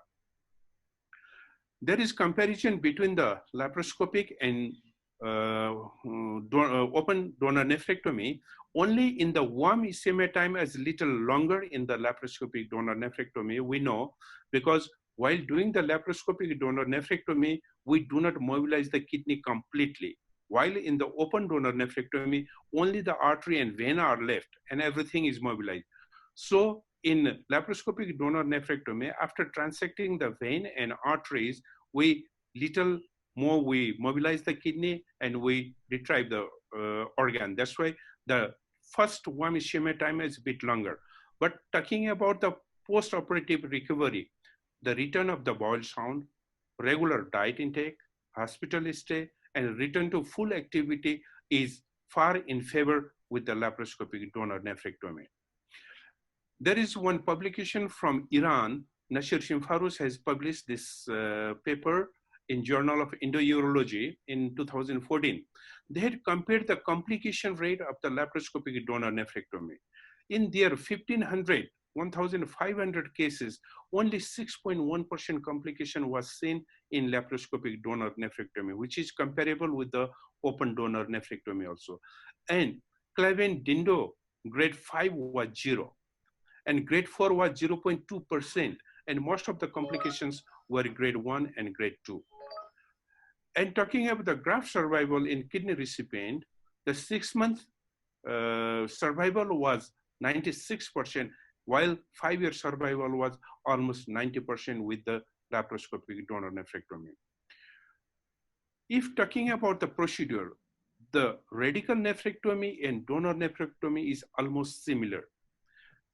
There is comparison between the laparoscopic and open donor nephrectomy. Only in the warm ischemia time is little longer in the laparoscopic donor nephrectomy, we know, because while doing the laparoscopic donor nephrectomy, we do not mobilize the kidney completely. While in the open donor nephrectomy, only the artery and vein are left and everything is mobilized. So in laparoscopic donor nephrectomy, after transecting the vein and arteries, we mobilize the kidney and we retrieve the organ. That's why the first warm ischemia time is a bit longer. But talking about the post-operative recovery, the return of the bowel sound, regular diet intake, hospital stay, and return to full activity is far in favor with the laparoscopic donor nephrectomy. There is one publication from Iran Nasir Shimfarus has published this paper in Journal of Endourology in 2014. They had compared the complication rate of the laparoscopic donor nephrectomy. In their 1,500 cases, only 6.1% complication was seen in laparoscopic donor nephrectomy, which is comparable with the open donor nephrectomy also. And Clavin Dindo grade 5 was 0, and grade 4 was 0.2%, and most of the complications were grade 1 and grade 2. And talking about the graft survival in kidney recipient, the 6-month survival was 96%, while 5-year survival was almost 90% with the laparoscopic donor nephrectomy. If talking about the procedure, the radical nephrectomy and donor nephrectomy is almost similar.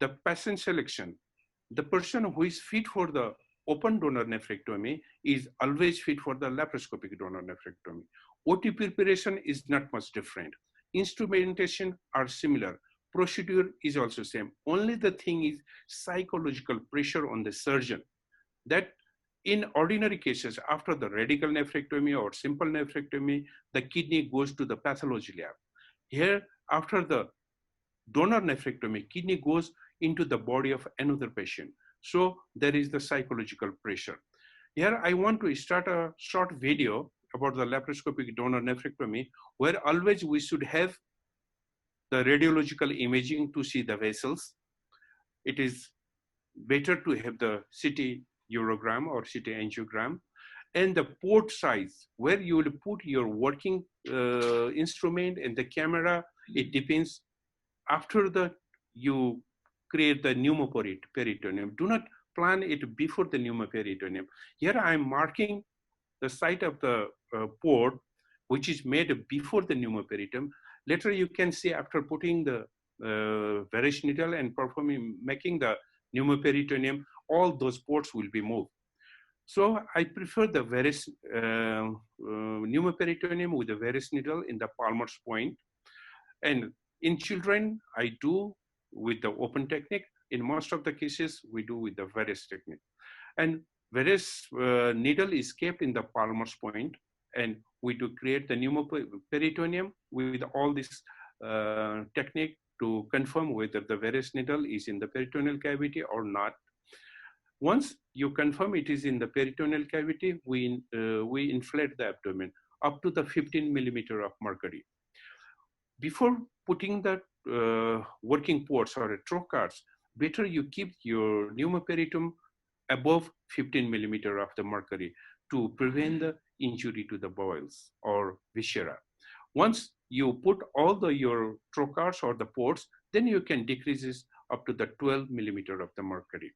The patient selection, the person who is fit for the open donor nephrectomy is always fit for the laparoscopic donor nephrectomy. OT preparation is not much different. Instrumentation are similar. Procedure is also same. Only the thing is psychological pressure on the surgeon. That in ordinary cases, after the radical nephrectomy or simple nephrectomy, the kidney goes to the pathology lab. Here, after the donor nephrectomy, kidney goes into the body of another patient. So there is the psychological pressure. Here I want to start a short video about the laparoscopic donor nephrectomy, where always we should have the radiological imaging to see the vessels. It is better to have the CT urogram or CT angiogram, and the port size, where you will put your working instrument and the camera. It depends. After that, you create the pneumoperitoneum. Do not plan it before the pneumoperitoneum. Here I am marking the site of the port, which is made before the pneumoperitoneum. Later you can see after putting the varus needle and making the pneumoperitoneum, all those ports will be moved. So I prefer the varus pneumoperitoneum with the varus needle in the Palmer's point. And in children, I do with the open technique. In most of the cases, we do with the varus technique. And varus needle is kept in the Palmer's point, and we do create the pneumoperitoneum with all this technique to confirm whether the varus needle is in the peritoneal cavity or not. Once you confirm it is in the peritoneal cavity, we inflate the abdomen up to the 15 millimeter of mercury. Before putting the working ports or trocars, better you keep your pneumoperitoneum above 15 millimeter of the mercury to prevent the injury to the bowels or viscera. Once you put all your trocars or the ports, then you can decrease this up to the 12 millimeter of the mercury.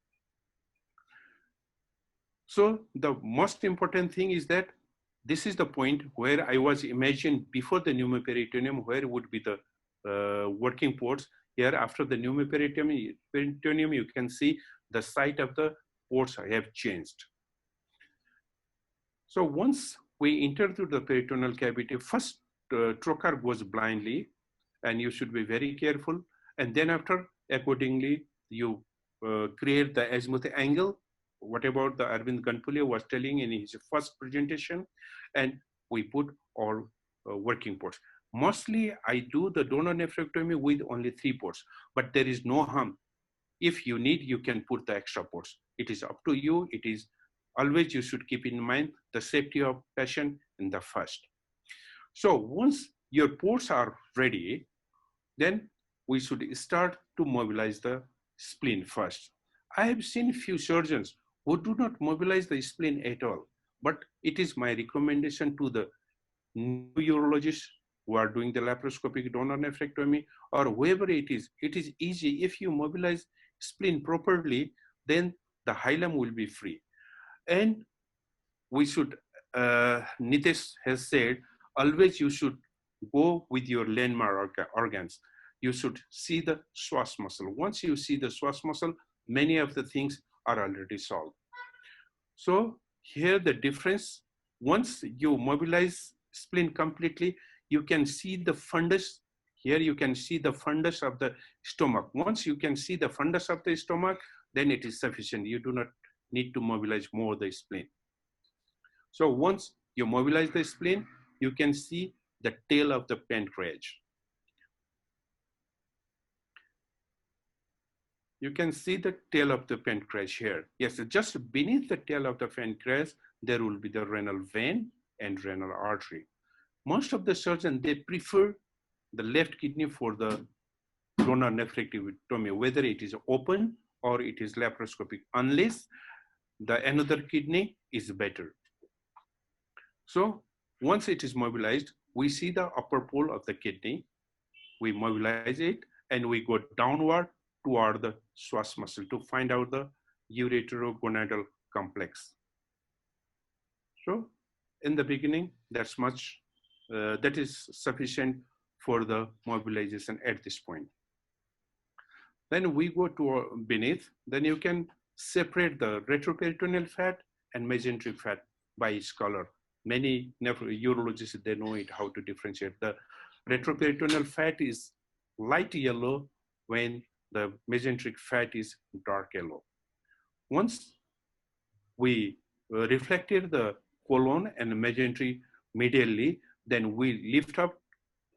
So the most important thing is that this is the point where I was imagined before the pneumoperitoneum, where would be the working ports. Here after the pneumoperitoneum, you can see the site of the ports have changed. So once we enter through the peritoneal cavity, first trocar goes blindly, and you should be very careful. And then after, accordingly, you create the azimuth angle. What about the Arvind Ganpulia was telling in his first presentation, and we put all working ports. Mostly I do the donor nephrectomy with only 3 ports, but there is no harm. If you need, you can put the extra ports. It is up to you. It is always you should keep in mind the safety of patient in the first. So once your ports are ready, then we should start to mobilize the spleen first. I have seen few surgeons who do not mobilize the spleen at all, but it is my recommendation to the new urologists who are doing the laparoscopic donor nephrectomy or whoever it is easy. If you mobilize spleen properly, then the hilum will be free. And we should, Nitesh has said, always you should go with your landmark organs. You should see the psoas muscle. Once you see the psoas muscle, many of the things are already solved. So here the difference, once you mobilize spleen completely, you can see the fundus. Here you can see the fundus of the stomach. Once you can see the fundus of the stomach, then it is sufficient. You do not need to mobilize more the spleen. So once you mobilize the spleen, you can see the tail of the pancreas. You can see the tail of the pancreas here. Yes, just beneath the tail of the pancreas, there will be the renal vein and renal artery. Most of the surgeons, they prefer the left kidney for the donor nephrectomy, whether it is open or it is laparoscopic, unless the another kidney is better. So once it is mobilized, we see the upper pole of the kidney, we mobilize it, and we go downward toward the psoas muscle to find out the ureterogonadal complex. So in the beginning, that is sufficient for the mobilization at this point. Then we go to beneath, then you can separate the retroperitoneal fat and mesenteric fat by its color. Many urologists, they know it, how to differentiate. The retroperitoneal fat is light yellow when the mesenteric fat is dark yellow. Once we reflected the colon and mesentery medially, then we lift up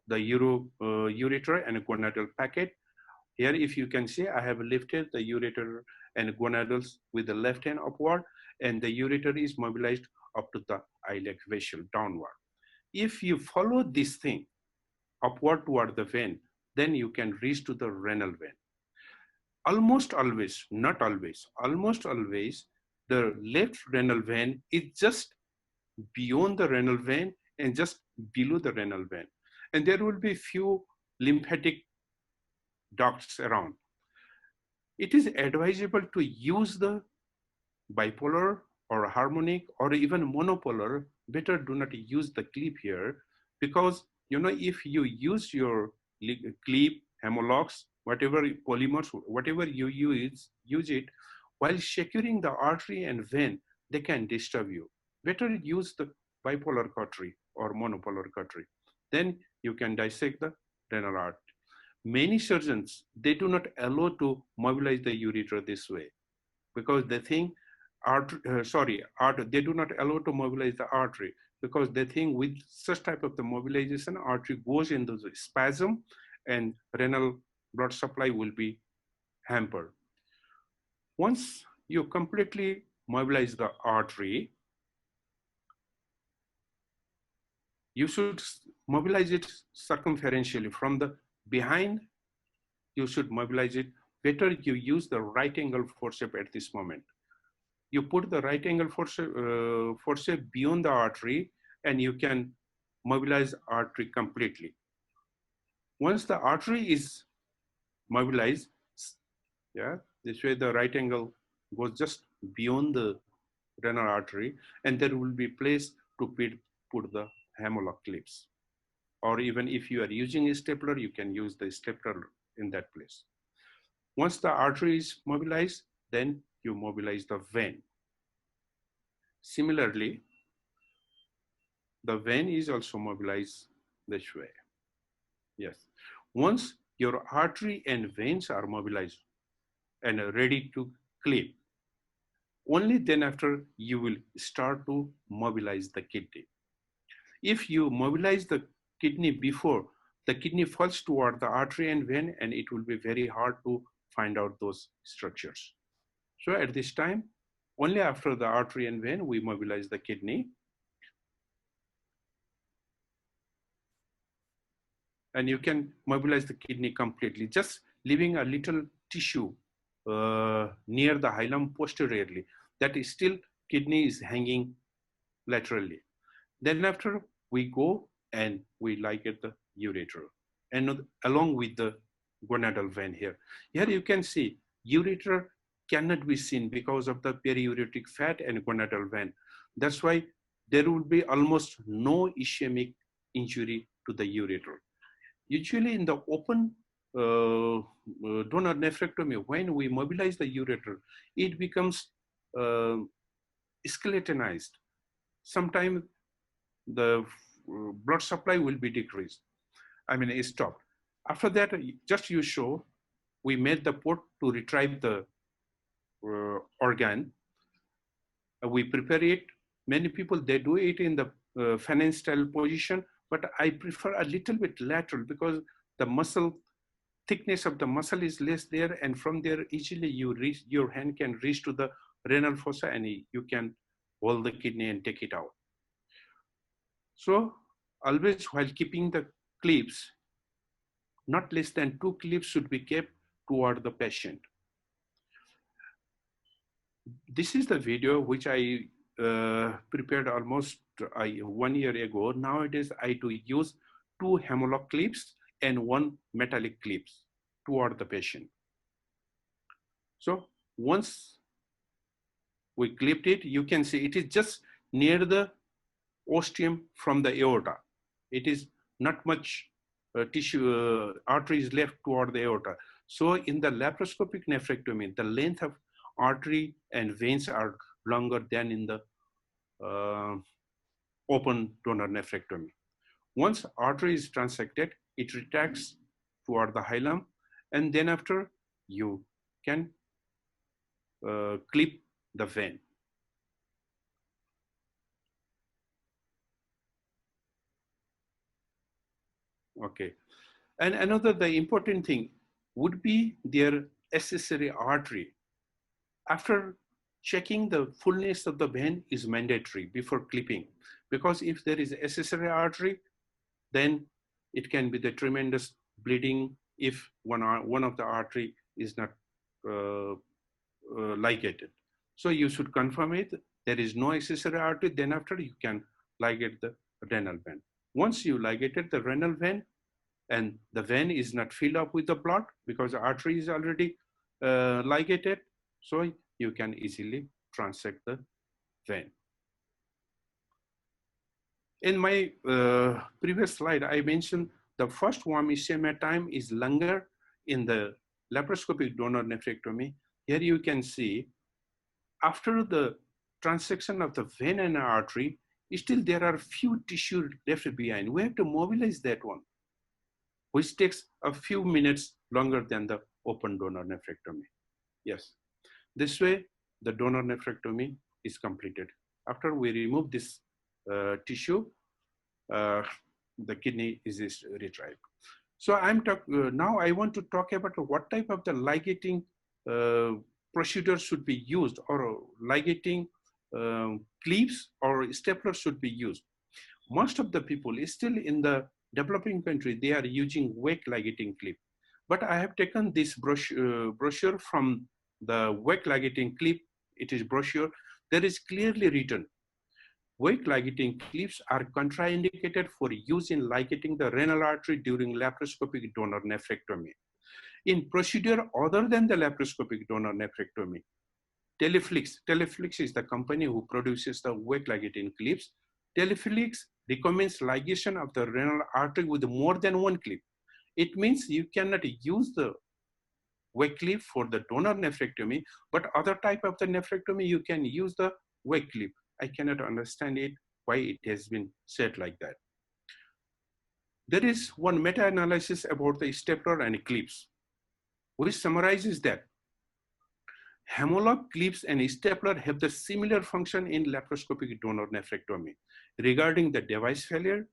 the ureter and gonadal packet. Here, if you can see, I have lifted the ureter and gonadals with the left hand upward, and the ureter is mobilized up to the iliac vessel downward. If you follow this thing upward toward the vein, then you can reach to the renal vein. Almost always, not always, almost always, the left renal vein is just beyond the renal vein and just below the renal vein. And there will be few lymphatic ducts around. It is advisable to use the bipolar or harmonic or even monopolar. Better do not use the clip here, because if you use your clip, Hemolox, whatever polymers, whatever you use it, while securing the artery and vein, they can disturb you. Better use the bipolar cautery or monopolar cautery. Then you can dissect the renal artery. Many surgeons, they do not allow to mobilize the ureter this way, because they think they do not allow to mobilize the artery, because they think with such type of the mobilization, artery goes into the spasm and renal blood supply will be hampered. Once you completely mobilize the artery, you should mobilize it circumferentially from the behind. You should mobilize it. Better you use the right angle forceps at this moment. You put the right angle forceps beyond the artery, and you can mobilize artery completely. Once the artery is mobilized, this way the right angle goes just beyond the renal artery, and there will be place to put the Hemolox clips. Or even if you are using a stapler, you can use the stapler in that place. Once the artery is mobilized, then you mobilize the vein. Similarly, the vein is also mobilized this way. Yes. Once your artery and veins are mobilized and ready to clip, only then after you will start to mobilize the kidney. If you mobilize the kidney before, the kidney falls toward the artery and vein, and it will be very hard to find out those structures. So at this time, only after the artery and vein, we mobilize the kidney. And you can mobilize the kidney completely, just leaving a little tissue near the hilum posteriorly. That is still kidney is hanging laterally. Then after we go and we ligate the ureter, and along with the gonadal vein here. Here you can see ureter cannot be seen because of the periuretic fat and gonadal vein. That's why there will be almost no ischemic injury to the ureter. Usually in the open donor nephrectomy, when we mobilize the ureter, it becomes skeletonized. Sometimes the blood supply will be decreased. It's stopped. After that, just you show, we made the port to retrieve the organ. We prepare it. Many people, they do it in the fan style position, but I prefer a little bit lateral because the muscle thickness of the muscle is less there, and from there easily your hand can reach to the renal fossa and you can hold the kidney and take it out. So always while keeping the clips, not less than 2 clips should be kept toward the patient. This is the video which I prepared almost 1 year ago. Nowadays I do use 2 Hem-o-lok clips and 1 metallic clips toward the patient. So once we clipped it, you can see it is just near the ostium from the aorta. It is not much tissue, artery is left toward the aorta. So in the laparoscopic nephrectomy, the length of artery and veins are longer than in the open donor nephrectomy. Once artery is transected, it retracts toward the hilum, and then after you can clip the vein. Okay, and another the important thing would be their accessory artery. After checking the fullness of the vein is mandatory before clipping, because if there is accessory artery, then it can be the tremendous bleeding if one of the artery is not ligated. So you should confirm it. There is no accessory artery. Then after you can ligate the renal vein. Once you ligated the renal vein and the vein is not filled up with the blood because the artery is already ligated, so you can easily transect the vein. In my previous slide, I mentioned the first warm ischemia time is longer in the laparoscopic donor nephrectomy. Here you can see after the transection of the vein and artery, still there are few tissue left behind. We have to mobilize that one, which takes a few minutes longer than the open donor nephrectomy. Yes, this way the donor nephrectomy is completed. After we remove this tissue, the kidney is retrieved. So now I want to talk about what type of the ligating procedure should be used, or ligating clips or stapler should be used. Most of the people is still in the developing country, they are using wake ligating clip. But I have taken this brochure from the wake ligating clip. It is brochure. There is clearly written, wake ligating clips are contraindicated for use in ligating the renal artery during laparoscopic donor nephrectomy. In procedure other than the laparoscopic donor nephrectomy, Teleflix is the company who produces the wake ligating clips. Teleflix recommends ligation of the renal artery with more than 1 clip. It means you cannot use the wake clip for the donor nephrectomy, but other type of the nephrectomy, you can use the wake clip. I cannot understand it, why it has been said like that. There is one meta-analysis about the stapler and clips, which summarizes that Hem-o-lok clips and stapler have the similar function in laparoscopic donor nephrectomy regarding the device failure,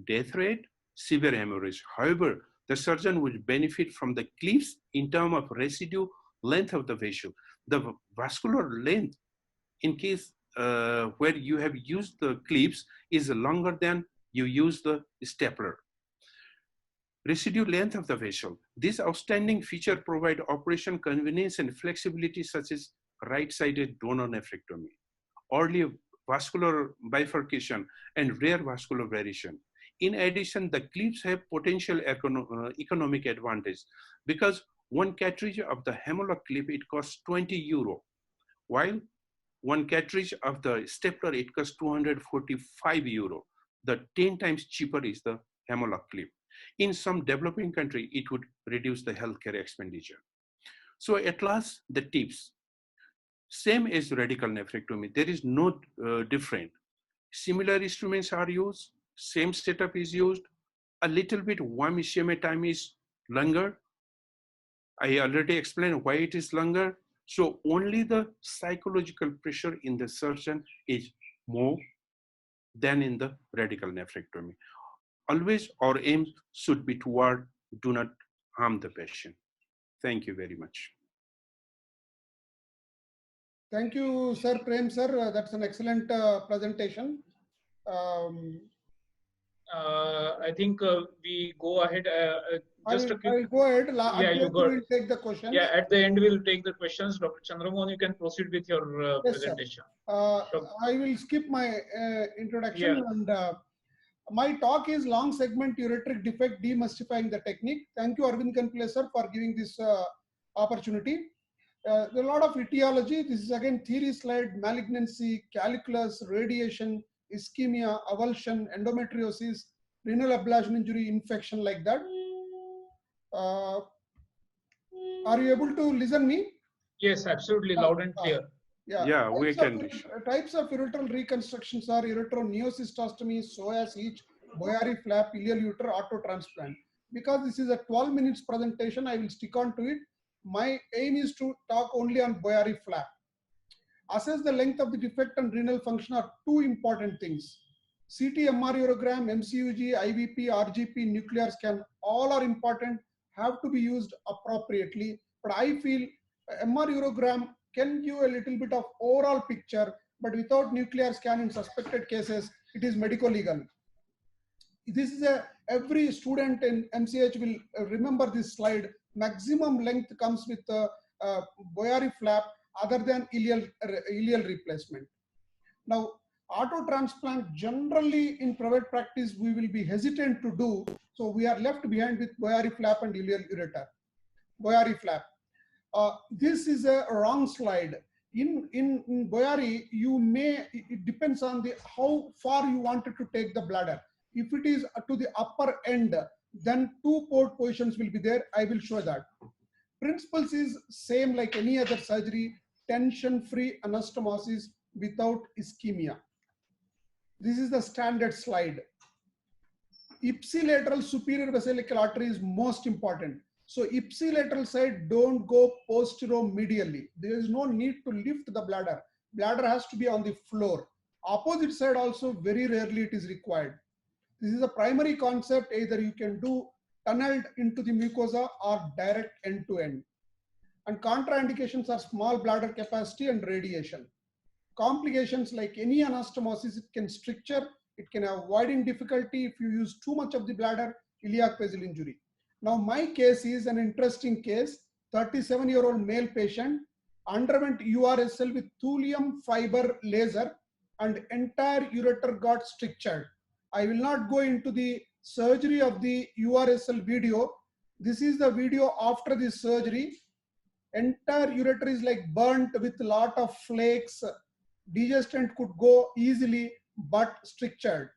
death rate, severe hemorrhage. However, the surgeon will benefit from the clips in terms of residue length of the vessel. The vascular length, in case where you have used the clips, is longer than you use the stapler. Residue length of the vessel. This outstanding feature provide operation convenience and flexibility, such as right-sided donor nephrectomy, early vascular bifurcation, and rare vascular variation. In addition, the clips have potential economic advantage because 1 cartridge of the Hem-o-lok clip, it costs 20 euro, while 1 cartridge of the stapler, it costs 245 euro. The 10 times cheaper is the Hem-o-lok clip. In some developing country, it would reduce the healthcare expenditure. So at last, the tips. Same as radical nephrectomy, there is no different. Similar instruments are used, same setup is used, a little bit warm ischemia time is longer. I already explained why it is longer. So only the psychological pressure in the surgeon is more than in the radical nephrectomy. Always our aim should be toward do not harm the patient. Thank you very much. Thank you, sir, Prem, sir. That's an excellent presentation. I think we go ahead. I Just will a quick. go ahead. Yeah, At the you end, go. we'll take the questions. Yeah, at the end we'll take the questions. Dr. Chandramohan, you can proceed with your Yes, presentation. I will skip my introduction, Yeah. and my talk is long segment ureteric defect demystifying the technique. Thank you, Arvind Kanpile, sir, for giving this opportunity. There are a lot of etiology. This is again theory slide: malignancy, calculus, radiation, ischemia, avulsion, endometriosis, renal ablation injury, infection, like that. Are you able to listen me? Yes, absolutely, loud and clear. Yeah, we can. Types of ureteral reconstructions are ureteroneocystostomy, psoas each, Boyari flap, ileal ureter, auto transplant. Because this is a 12 minutes presentation, I will stick on to it. My aim is to talk only on Boyari flap. Assess the length of the defect and renal function are two important things. CT, MR urogram, MCUG, IVP, RGP, nuclear scan, all are important, have to be used appropriately. But I feel MR urogram can give a little bit of overall picture, but without nuclear scan in suspected cases, it is medico-legal. This is every student in MCH will remember this slide. Maximum length comes with Boyari flap other than ileal replacement. Now, auto transplant generally in private practice we will be hesitant to do, so we are left behind with Boyari flap and ileal ureter. Boyari flap. This is a wrong slide. In Boyari, you may, it depends on the how far you wanted to take the bladder. If it is to the upper end, then 2 port positions will be there. I will show that. Principles is same like any other surgery, tension-free anastomosis without ischemia. This is the standard slide. Ipsilateral superior vesical artery is most important. So ipsilateral side, don't go posteromedially. There is no need to lift the bladder. Bladder has to be on the floor. Opposite side also very rarely it is required. This is a primary concept. Either you can do tunneled into the mucosa or direct end to end. And contraindications are small bladder capacity and radiation. Complications like any anastomosis, it can stricture, it can have voiding difficulty if you use too much of the bladder, iliac vessel injury. Now my case is an interesting case. 37-year-old male patient underwent URSL with thulium fiber laser and entire ureter got strictured. I will not go into the surgery of the URSL video. This is the video after the surgery. Entire ureter is like burnt with a lot of flakes. Degestant could go easily, but strictured.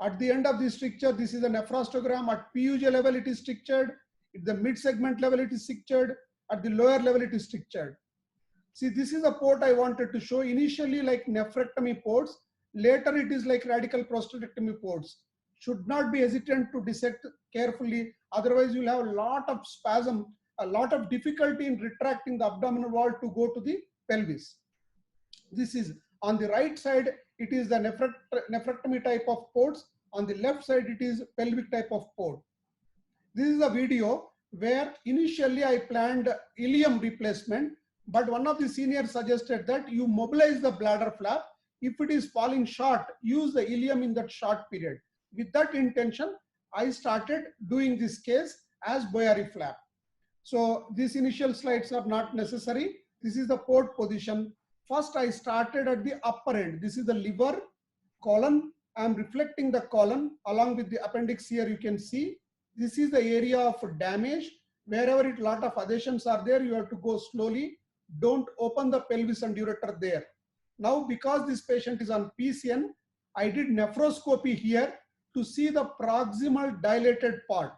At the end of the stricture, this is a nephrostogram. At PUJ level, it is strictured. At the mid-segment level, it is strictured. At the lower level, it is strictured. See, this is a port I wanted to show. Initially, like nephrectomy ports. Later, it is like radical prostatectomy ports. Should not be hesitant to dissect carefully. Otherwise, you'll have a lot of spasm, a lot of difficulty in retracting the abdominal wall to go to the pelvis. This is on the right side, it is the nephrectomy type of ports. On the left side, it is pelvic type of port. This is a video where initially I planned ileum replacement, but one of the seniors suggested that you mobilize the bladder flap. If it is falling short, use the ileum in that short period. With that intention, I started doing this case as Boyari flap. So these initial slides are not necessary. This is the port position. First, I started at the upper end. This is the liver colon. I am reflecting the colon along with the appendix here. You can see this is the area of damage. Wherever a lot of adhesions are there, you have to go slowly. Don't open the pelvis and ureter there. Now, because this patient is on PCN, I did nephroscopy here to see the proximal dilated part.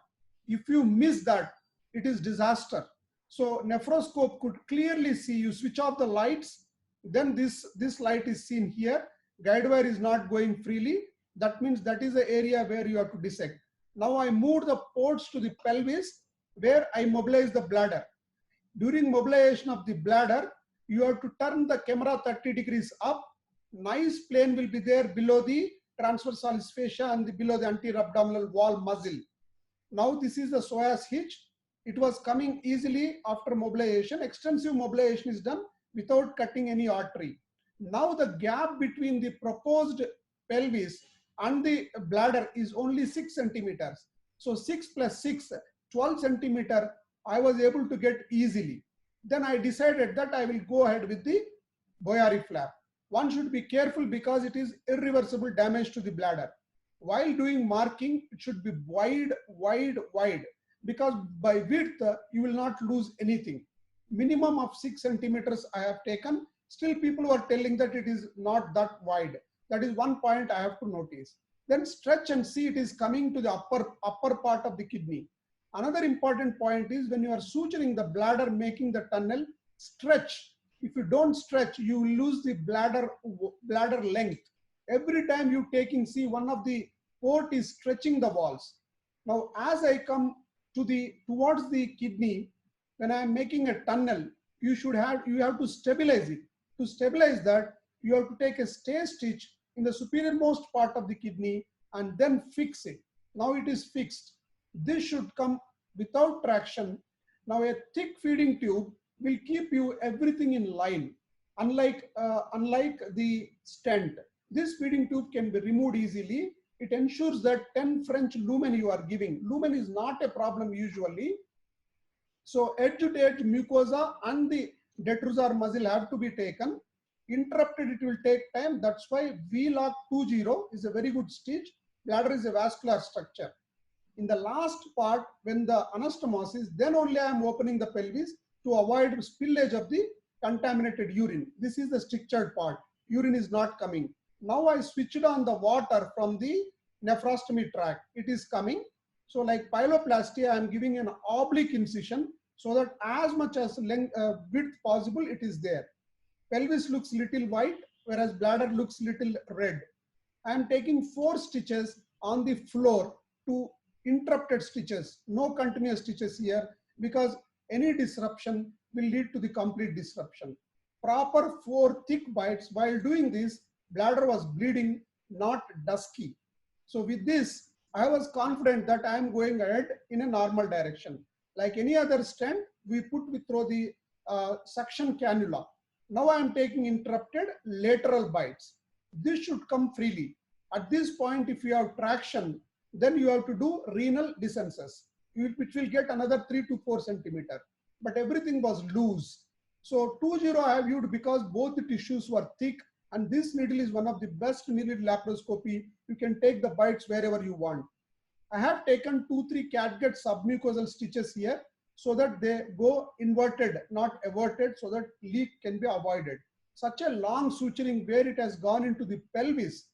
If you miss that, it is disaster. So nephroscope could clearly see. You switch off the lights, then this light is seen here. Guide wire is not going freely. That means that is the area where you have to dissect. Now I moved the ports to the pelvis where I mobilize the bladder. During mobilization of the bladder, you have to turn the camera 30 degrees up. Nice plane will be there below the transversalis fascia and below the anterior abdominal wall muscle. Now this is the psoas hitch. It was coming easily after mobilization. Extensive mobilization is done without cutting any artery. Now the gap between the proposed pelvis and the bladder is only 6 centimeters. So 6 plus 6, 12 centimeter, I was able to get easily. Then I decided that I will go ahead with the Boyari flap. One should be careful because it is irreversible damage to the bladder. While doing marking, it should be wide, wide, wide, because by width, you will not lose anything. Minimum of 6 centimeters I have taken. Still people are telling that it is not that wide. That is one point I have to notice. Then stretch and see it is coming to the upper part of the kidney. Another important point is when you are suturing the bladder, making the tunnel, stretch. If you don't stretch, you will lose the bladder length. Every time you taking, see, one of the port is stretching the walls. Now, as I come towards the kidney, when I am making a tunnel, you have to stabilize it. To stabilize that, you have to take a stay stitch in the superiormost part of the kidney and then fix it. Now it is fixed. This should come without traction. Now a thick feeding tube will keep you everything in line. Unlike the stent, this feeding tube can be removed easily. It ensures that 10 French lumen you are giving. Lumen is not a problem usually. So edge to edge mucosa and the detrusor muscle have to be taken. Interrupted, it will take time. That's why V-lock 20 is a very good stitch. Bladder is a vascular structure. In the last part, when the anastomosis, then only I am opening the pelvis to avoid spillage of the contaminated urine. This is the strictured part. Urine is not coming. Now I switched on the water from the nephrostomy tract. It is coming. So like pyeloplasty, I am giving an oblique incision so that as much as width possible, it is there. Pelvis looks little white, whereas bladder looks little red. I am taking 4 stitches on the floor to interrupted stitches, no continuous stitches here, because any disruption will lead to the complete disruption. Proper 4 thick bites. While doing this, bladder was bleeding, not dusky. So with this, I was confident that I am going ahead in a normal direction. Like any other stent, we throw the suction cannula. Now I am taking interrupted lateral bites. This should come freely. At this point, if you have traction, then you have to do renal descensus, which will get another 3 to 4 centimeter. But everything was loose. So 20 I have used because both the tissues were thick, and this needle is one of the best needle laparoscopy. You can take the bites wherever you want. I have taken 2-3 catgut submucosal stitches here so that they go inverted, not everted, so that leak can be avoided. Such a long suturing where it has gone into the pelvis,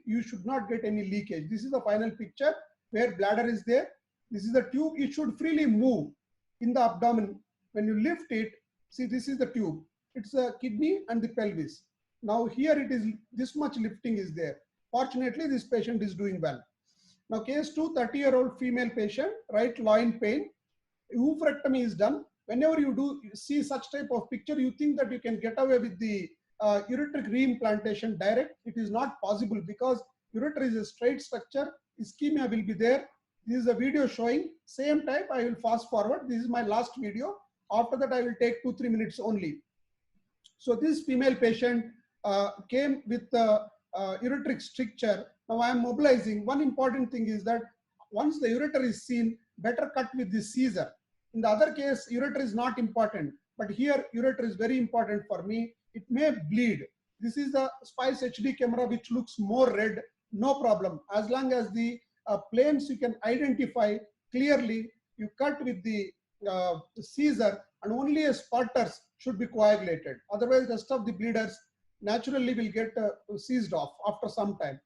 you should not get any leakage. This is the final picture where bladder is there. This is the tube. It should freely move in the abdomen. When you lift it, see, this is the tube. It's the kidney and the pelvis. Now here it is, this much lifting is there. Fortunately, this patient is doing well. Now case 2, 30-year-old female patient, right loin pain. Nephrectomy is done. Whenever you see such type of picture, you think that you can get away with the ureteric reimplantation direct. It is not possible because ureter is a straight structure. Ischemia will be there. This is a video showing. Same type, I will fast forward. This is my last video. After that, I will take 2-3 minutes only. So this female patient came with ureteric stricture. Now I am mobilizing. One important thing is that once the ureter is seen, better cut with the scissor. In the other case, ureter is not important, but here ureter is very important for me. It may bleed. This is the SPICE HD camera which looks more red, no problem. As long as the planes you can identify clearly, you cut with the scissor, and only a sputters should be coagulated. Otherwise, the rest of the bleeders naturally will get seized off after some time.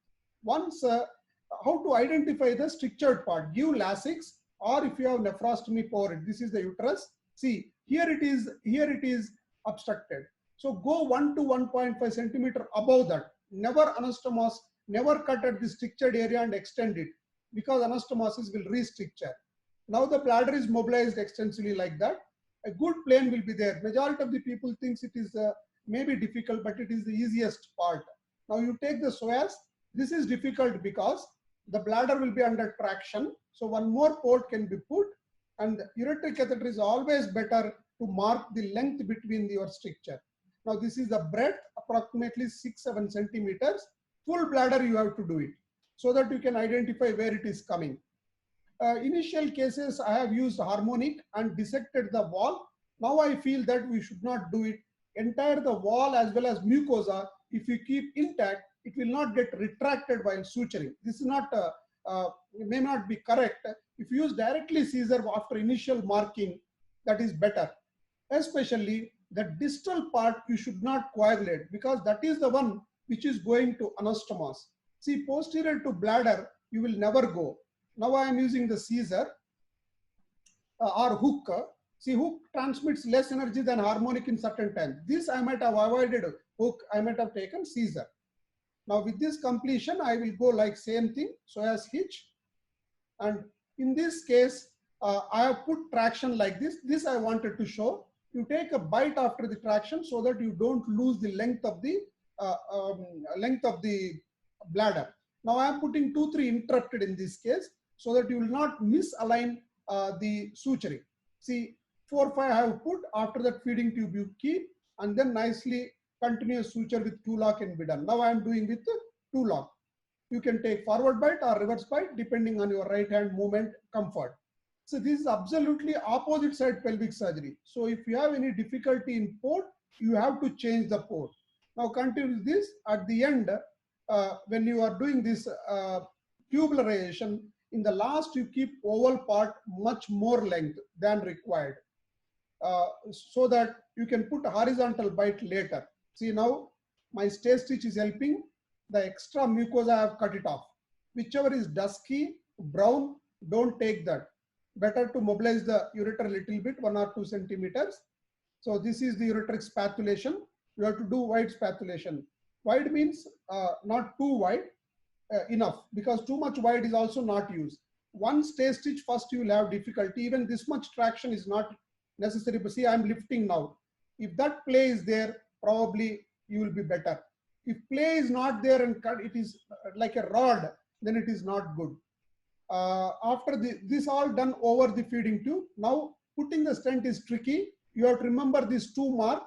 Once, how to identify the strictured part? Give Lasix, or if you have nephrostomy for this is the uterus. See, here it is obstructed. So go 1 to 1.5 centimeter above that. Never anastomose, never cut at the strictured area and extend it, because anastomosis will restricture. Now the bladder is mobilized extensively like that. a good plane will be there. Majority of the people thinks it is maybe difficult, but it is the easiest part. Now you take the psoas. This is difficult because the bladder will be under traction. So one more port can be put, and ureteric catheter is always better to mark the length between your stricture. Now this is the breadth, approximately 6-7 centimeters. Full bladder you have to do it so that you can identify where it is coming. Initial cases I have used harmonic and dissected the wall. Now I feel that we should not do it. Entire the wall as well as mucosa, if you keep intact, it will not get retracted while suturing. This is not may not be correct. If you use directly scissor after initial marking, that is better. Especially the distal part you should not coagulate, because that is the one which is going to anastomose. See, posterior to bladder you will never go. Now I am using the scissor or hook. See, hook transmits less energy than harmonic in certain times. This I might have avoided hook, I might have taken scissor. Now with this completion, I will go like same thing, so as hitch. And in this case, I have put traction like this. This I wanted to show. You take a bite after the traction so that you don't lose the length of the bladder. Now I am putting 2-3 interrupted in this case so that you will not misalign the suturing. See, 4-5 I have put. After that, feeding tube you keep, and then nicely continuous suture with 2-lock can be done. Now I am doing with 2-lock. You can take forward bite or reverse bite depending on your right hand movement comfort. So this is absolutely opposite side pelvic surgery. So if you have any difficulty in port, you have to change the port. Now continue with this. At the end, when you are doing this tubularization, in the last you keep oval part much more length than required, so that you can put a horizontal bite later. See, now my stay stitch is helping. The extra mucosa I have cut it off. Whichever is dusky, brown, don't take that. Better to mobilize the ureter a little bit, 1 or 2 centimeters. So this is the ureteric spatulation. You have to do wide spatulation. Wide means not too wide, enough, because too much wide is also not used. One stay stitch first you will have difficulty. Even this much traction is not necessary. But see, I am lifting now. If that play is there, probably you will be better. If play is not there and cut, it is like a rod, then it is not good. After this all done over the feeding tube, now putting the stent is tricky. You have to remember this 2 mark.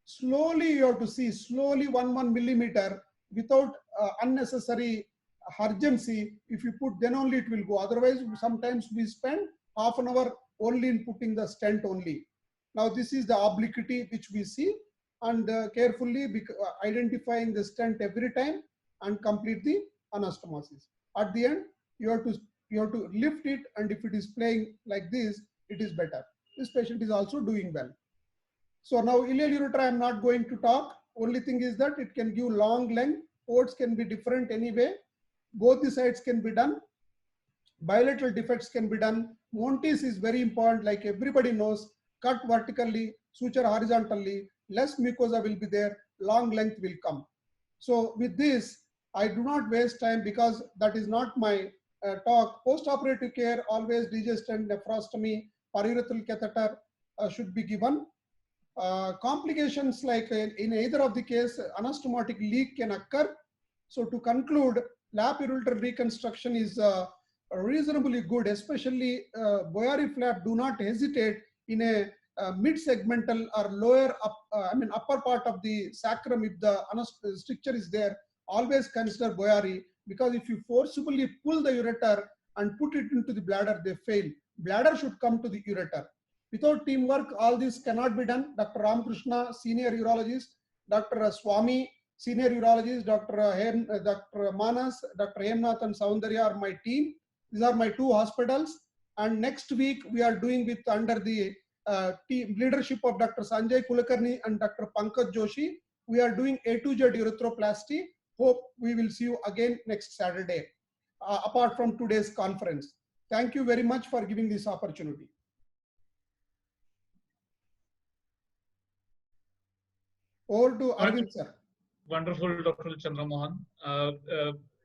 Slowly you have to see, slowly 1 millimeter without unnecessary urgency. If you put, then only it will go. Otherwise, sometimes we spend half an hour only in putting the stent only. Now this is the obliquity which we see, and carefully identifying the stent every time and complete the anastomosis. At the end, you have to lift it, and if it is playing like this, it is better. This patient is also doing well. So now ileal ureter I am not going to talk. Only thing is that it can give long length. Ports can be different anyway. Both the sides can be done. Bilateral defects can be done. Montes is very important, like everybody knows. Cut vertically, suture horizontally, less mucosa will be there, long length will come. So with this, I do not waste time because that is not my talk. Post-operative care, always DJ stent, nephrostomy, periurethral catheter should be given. Complications like in either of the case, anastomotic leak can occur. So to conclude, lap ureteric reconstruction is reasonably good, especially Boyari flap. Do not hesitate in a mid-segmental or lower, upper part of the sacrum. If the stricture is there, always consider Boyari, because if you forcibly pull the ureter and put it into the bladder, they fail. Bladder should come to the ureter. Without teamwork, all this cannot be done. Dr. Ramakrishna, senior urologist, Dr. Swami, senior urologist, Dr. Manas, Dr. Hemnath and Soundarya are my team. These are my 2 hospitals. And next week, we are doing with under the team leadership of Dr. Sanjay Kulkarni and Dr. Pankaj Joshi. We are doing A to Z urethroplasty. Hope we will see you again next Saturday, apart from today's conference. Thank you very much for giving this opportunity. Over to Arvind, sir. Wonderful, Dr. Chandramohan.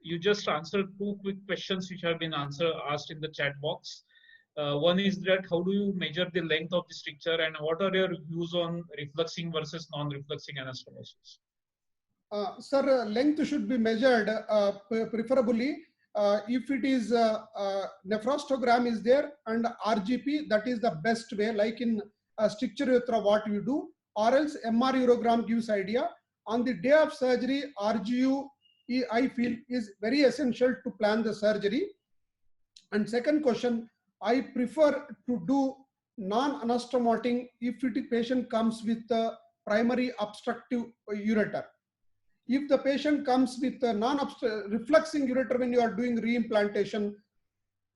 You just answered 2 quick questions which have been asked in the chat box. One is that how do you measure the length of the stricture, and what are your views on refluxing versus non-refluxing anastomosis? Sir, length should be measured preferably if it is nephrostogram is there and RGP, that is the best way, like in stricture urethra what you do, or else MR urogram gives idea. On the day of surgery, RGU I feel is very essential to plan the surgery. And second question, I prefer to do non-anastomotic if the patient comes with primary obstructive ureter. If the patient comes with a non-refluxing ureter when you are doing reimplantation,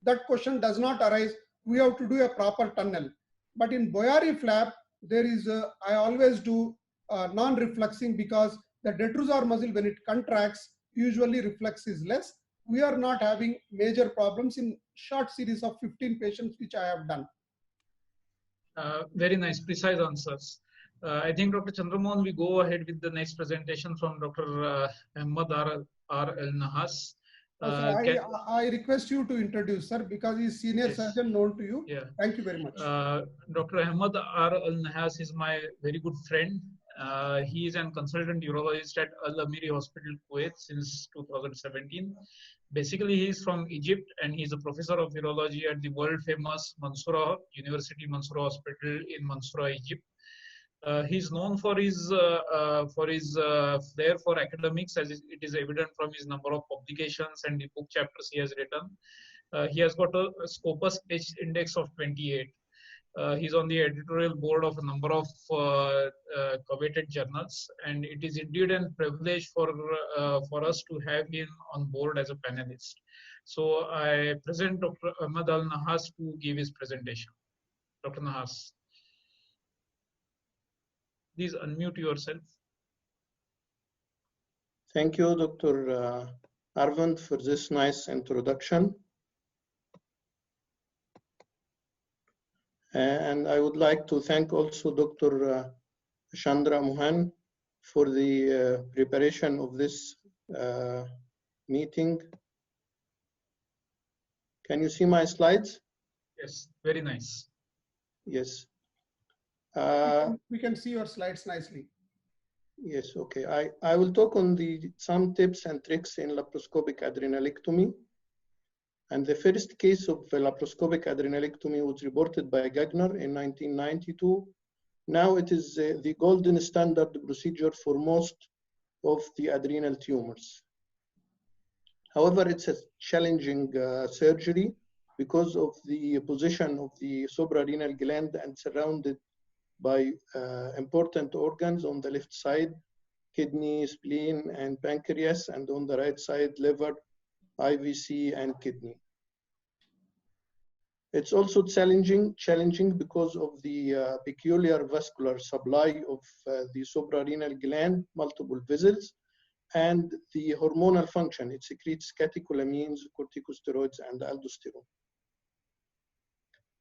that question does not arise. We have to do a proper tunnel. But in Boyari flap, there is I always do non-refluxing because the detrusor muscle, when it contracts, usually reflux is less. We are not having major problems in short series of 15 patients which I have done. Very nice, precise answers. I think Dr. Chandramohan, we go ahead with the next presentation from Dr. Ahmed R. Al Nahas. I request you to introduce, sir, because he's senior surgeon known to you. Yeah. Thank you very much. Dr. Ahmed R. Al Nahas is my very good friend. He is a consultant urologist at Al Amiri Hospital, Kuwait since 2017. Basically, he is from Egypt and he is a professor of urology at the world famous Mansoura University Mansoura Hospital in Mansoura, Egypt. He's known for his flair for academics, as it is evident from his number of publications and the book chapters he has written. He has got a Scopus H index of 28. He's on the editorial board of a number of coveted journals, and it is indeed a privilege for us to have him on board as a panelist. So I present Dr. Ahmed Al Nahas to give his presentation. Dr. Nahas, please unmute yourself. Thank you, Dr. Arvind, for this nice introduction. And I would like to thank also Dr. Chandra Mohan for the preparation of this meeting. Can you see my slides? Yes, very nice. Yes. We can see your slides nicely. Yes, okay. I will talk on some tips and tricks in laparoscopic adrenalectomy. And the first case of laparoscopic adrenalectomy was reported by Gagner in 1992. Now it is the golden standard procedure for most of the adrenal tumors. However, it's a challenging surgery because of the position of the suprarenal gland and surrounded by important organs on the left side, kidney, spleen, and pancreas, and on the right side, liver, IVC, and kidney. It's also challenging because of the peculiar vascular supply of the suprarenal gland, multiple vessels, and the hormonal function. It secretes catecholamines, corticosteroids, and aldosterone.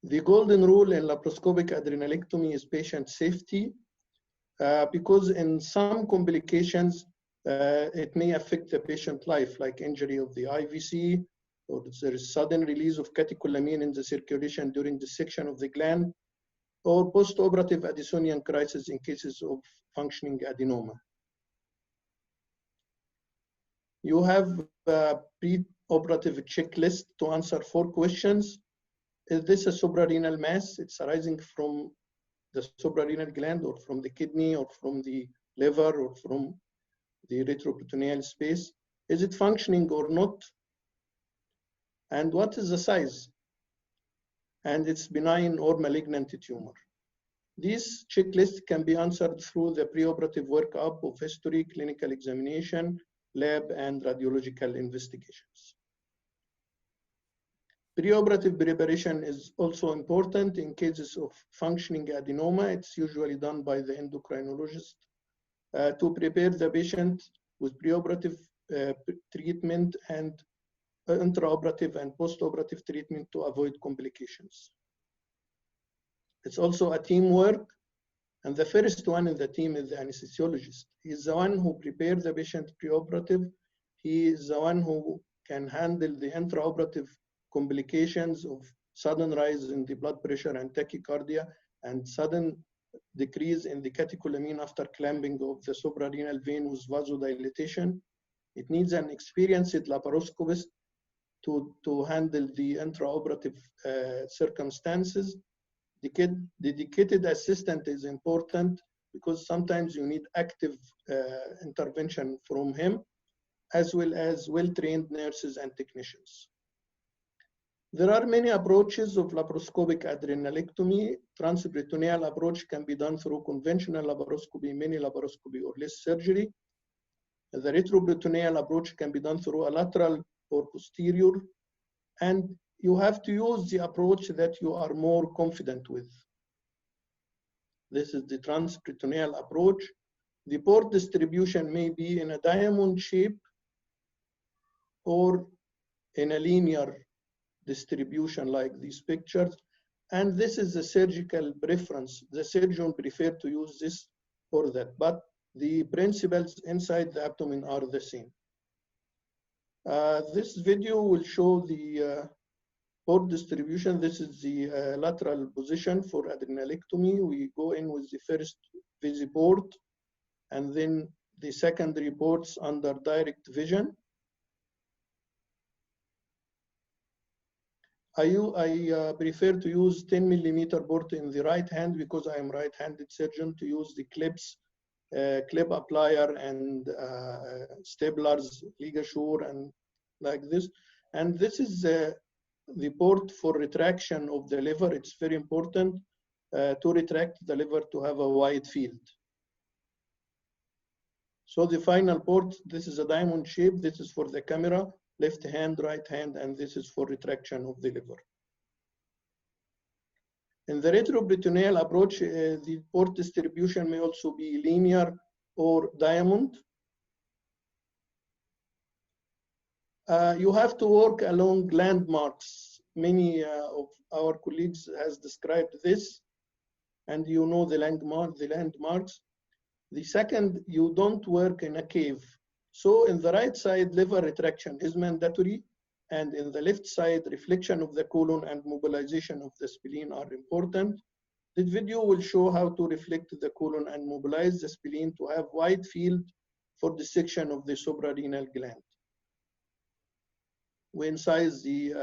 The golden rule in laparoscopic adrenalectomy is patient safety because in some complications, it may affect the patient life, like injury of the IVC, or there is sudden release of catecholamine in the circulation during dissection of the gland, or post-operative Addisonian crisis in cases of functioning adenoma. You have a pre-operative checklist to answer 4 questions. Is this a suprarenal mass? It's arising from the suprarenal gland or from the kidney or from the liver or from the retroperitoneal space. Is it functioning or not? And what is the size? And it's benign or malignant tumor. These checklists can be answered through the preoperative workup of history, clinical examination, lab, and radiological investigations. Preoperative preparation is also important in cases of functioning adenoma. It's usually done by the endocrinologist to prepare the patient with preoperative treatment and intraoperative and postoperative treatment to avoid complications. It's also a teamwork, and the first one in the team is the anesthesiologist. He is the one who prepares the patient preoperative. He is the one who can handle the intraoperative complications of sudden rise in the blood pressure and tachycardia, and sudden decrease in the catecholamine after clamping of the suprarenal vein with vasodilatation. It needs an experienced laparoscopist to handle the intraoperative circumstances. The dedicated assistant is important because sometimes you need active intervention from him, as well as well-trained nurses and technicians. There are many approaches of laparoscopic adrenalectomy. Transperitoneal approach can be done through conventional laparoscopy, mini laparoscopy, or less surgery. The retroperitoneal approach can be done through a lateral or posterior, and you have to use the approach that you are more confident with. This is the transperitoneal approach. The port distribution may be in a diamond shape or in a linear distribution like these pictures. And this is the surgical preference. The surgeon prefers to use this or that, but the principles inside the abdomen are the same. This video will show the port distribution. This is the lateral position for adrenalectomy. We go in with the first visiport and then the secondary ports under direct vision. I prefer to use 10 millimeter port in the right hand because I am right-handed surgeon, to use the clips, clip applier and staplers, ligature and like this. And this is the port for retraction of the liver. It's very important to retract the liver to have a wide field. So the final port, this is a diamond shape. This is for the camera, left hand, right hand, and this is for retraction of the liver. In the retroperitoneal approach, the port distribution may also be linear or diamond. You have to work along landmarks. Many of our colleagues has described this, and you know the landmarks. The second, you don't work in a cave. So in the right side, liver retraction is mandatory, and in the left side, reflection of the colon and mobilization of the spleen are important. This video will show how to reflect the colon and mobilize the spleen to have wide field for dissection of the suprarenal gland. We incise the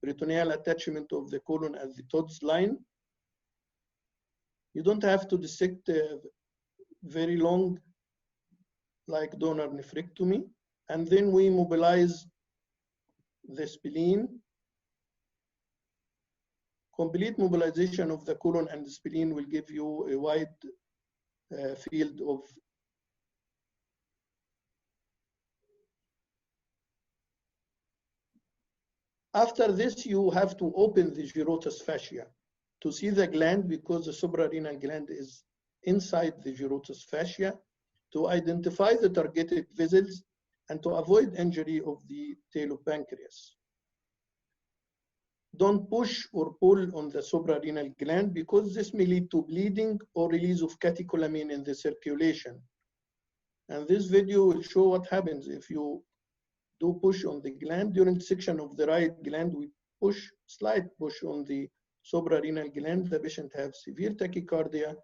peritoneal attachment of the colon at the Todd's line. You don't have to dissect very long, like donor nephrectomy. And then we mobilize the spleen. Complete mobilization of the colon and the spleen will give you a wide field of After this, you have to open the gyrotous fascia to see the gland, because the suprarenal gland is inside the gyrotous fascia, to identify the targeted vessels and to avoid injury of the tail of pancreas. Don't push or pull on the suprarenal gland, because this may lead to bleeding or release of catecholamine in the circulation. And this video will show what happens if you do push on the gland. During section of the right gland, we push, slight push on the suprarenal gland. The patient has severe tachycardia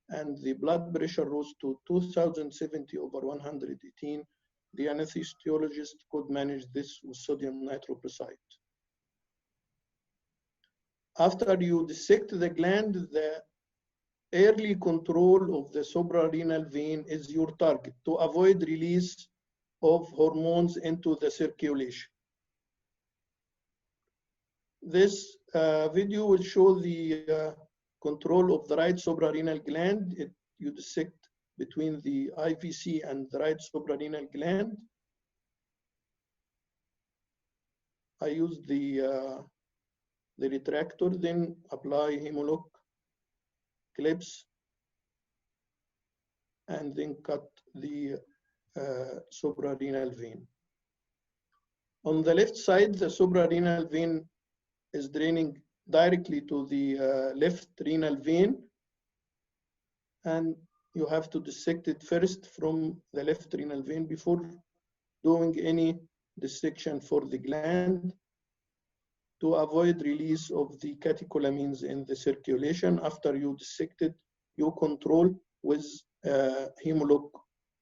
and the blood pressure rose to 2070/118. The anesthesiologist could manage this with sodium nitroprusside. After you dissect the gland, the early control of the suprarenal vein is your target to avoid release of hormones into the circulation. This video will show the control of the right suprarenal gland. You dissect between the IVC and the right suprarenal gland. I use the retractor, then apply Hemolock clips, and then cut the suprarenal vein. On the left side, the suprarenal vein is draining directly to the left renal vein, and you have to dissect it first from the left renal vein before doing any dissection for the gland. to avoid release of the catecholamines in the circulation. After you dissected, you control with hemolog,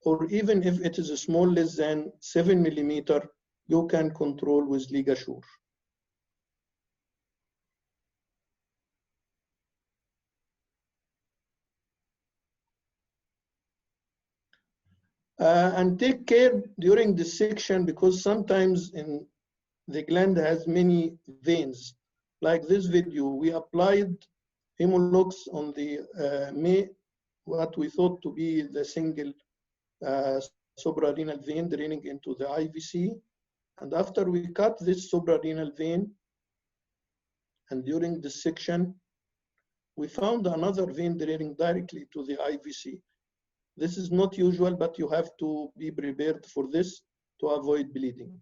or even if it is a small, less than 7 millimeter, you can control with ligashore. And take care during dissection, because sometimes the gland has many veins. Like this video, we applied hemologs on the what we thought to be the single suprarenal vein draining into the IVC. And after we cut this suprarenal vein, and during dissection, we found another vein draining directly to the IVC. This is not usual, but you have to be prepared for this to avoid bleeding.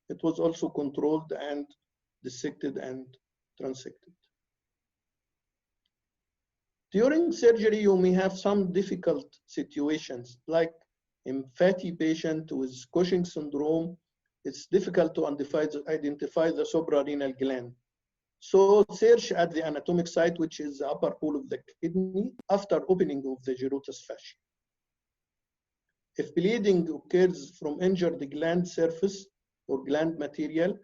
It was also controlled and dissected and transected. During surgery, you may have some difficult situations, like in fatty patient with Cushing syndrome. It's difficult to identify the suprarenal gland. So search at the anatomic site, which is the upper pool of the kidney, after opening of the gyrotous fascia. If bleeding occurs from injured gland surface or gland material,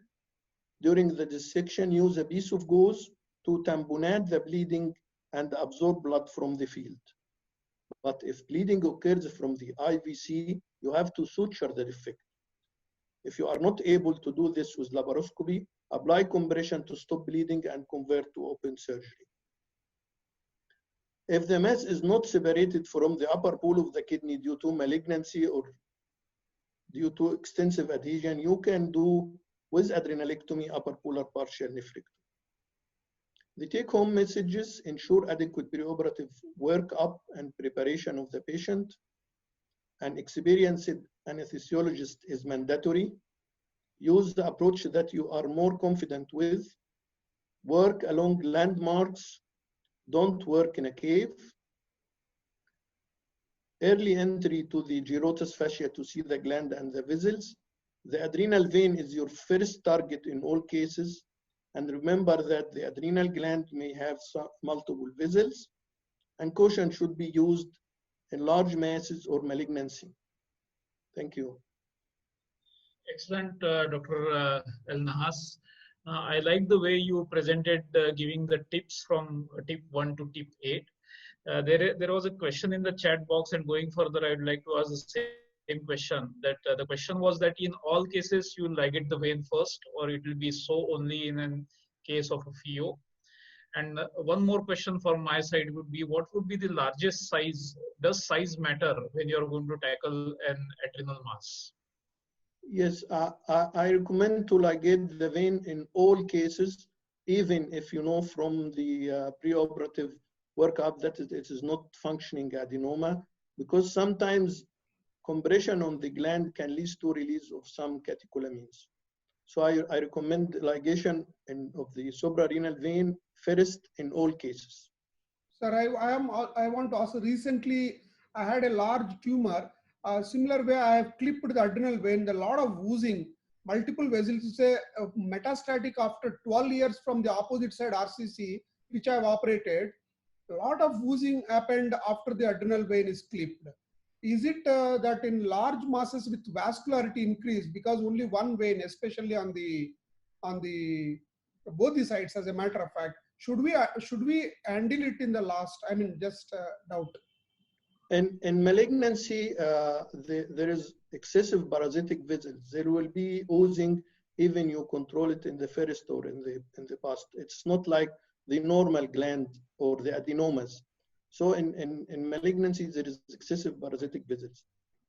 during the dissection, use a piece of gauze to tamponade the bleeding and absorb blood from the field. But if bleeding occurs from the IVC, you have to suture the defect. If you are not able to do this with laparoscopy, apply compression to stop bleeding and convert to open surgery. If the mass is not separated from the upper pool of the kidney due to malignancy or due to extensive adhesion, you can do with adrenalectomy upper polar partial nephrectomy. The take-home messages: ensure adequate preoperative workup and preparation of the patient. An experienced anesthesiologist is mandatory. Use the approach that you are more confident with. Work along landmarks. Don't work in a cave. Early entry to the gyrotous fascia to see the gland and the vessels. The adrenal vein is your first target in all cases. And remember that the adrenal gland may have multiple vessels, and caution should be used in large masses or malignancy. Thank you. Excellent, Dr. El Nahas. I like the way you presented giving the tips from tip 1 to tip 8. There was a question in the chat box, and going further, I would like to ask the same question. That the question was that in all cases you will ligate the vein first, or it will be so only in a case of a FEO. And one more question from my side would be, what would be the largest size? Does size matter when you are going to tackle an adrenal mass? Yes, I recommend to ligate the vein in all cases, even if you know from the preoperative workup that it is not functioning adenoma, because sometimes compression on the gland can lead to release of some catecholamines. So I recommend ligation of the suprarenal vein first in all cases. Sir, I want to ask, recently I had a large tumor. Similar way, I have clipped the adrenal vein, a lot of oozing, multiple vessels, say metastatic after 12 years from the opposite side RCC, which I have operated. A lot of oozing happened after the adrenal vein is clipped. Is it that in large masses with vascularity increase, because only one vein, especially on the both the sides, as a matter of fact, should we handle it in the last? I mean, just doubt. In malignancy, there is excessive parasitic vessels. There will be oozing, even you control it in the first or in the past. It's not like the normal gland or the adenomas. So in malignancy, there is excessive parasitic vessels.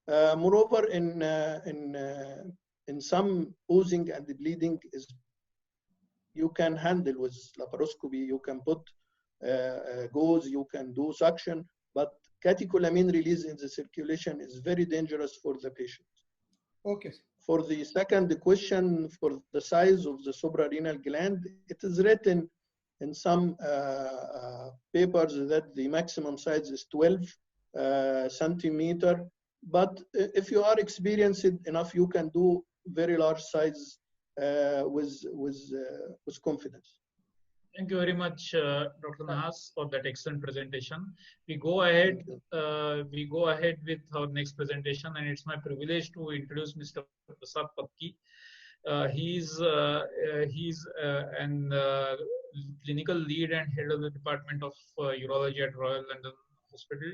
Moreover, in some oozing and the bleeding is you can handle with laparoscopy. You can put gauze, you can do suction, but catecholamine release in the circulation is very dangerous for the patient. Okay. For the second question, for the size of the suprarenal gland, it is written in some papers that the maximum size is 12 centimeter. But if you are experienced enough, you can do very large size with confidence. Thank you very much, Dr. Nahas, for that excellent presentation. We go ahead. We go ahead with our next presentation, and it's my privilege to introduce Mr. Prasad Patki. He's an clinical lead and head of the Department of Urology at Royal London Hospital.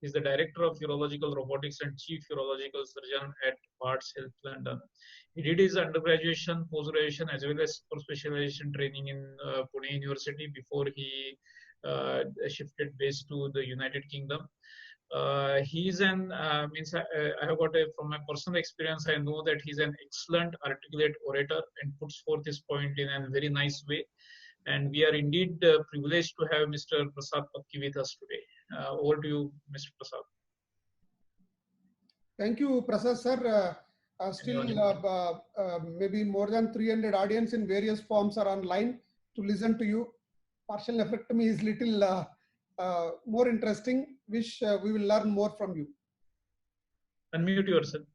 He's the Director of Urological Robotics and Chief Urological Surgeon at Barts Health London. He did his undergraduation, post-graduation, as well as post-specialization training in Pune University before he shifted base to the United Kingdom. He's an, I have got from my personal experience, I know that he's an excellent articulate orator and puts forth his point in a very nice way. And we are indeed privileged to have Mr. Prasad Patki with us today. Over to you, Mr. Prasad. Thank you, Prasad sir. Still, maybe more than 300 audience in various forms are online to listen to you. Partial nephrectomy is little more interesting. Wish we will learn more from you. Unmute yourself.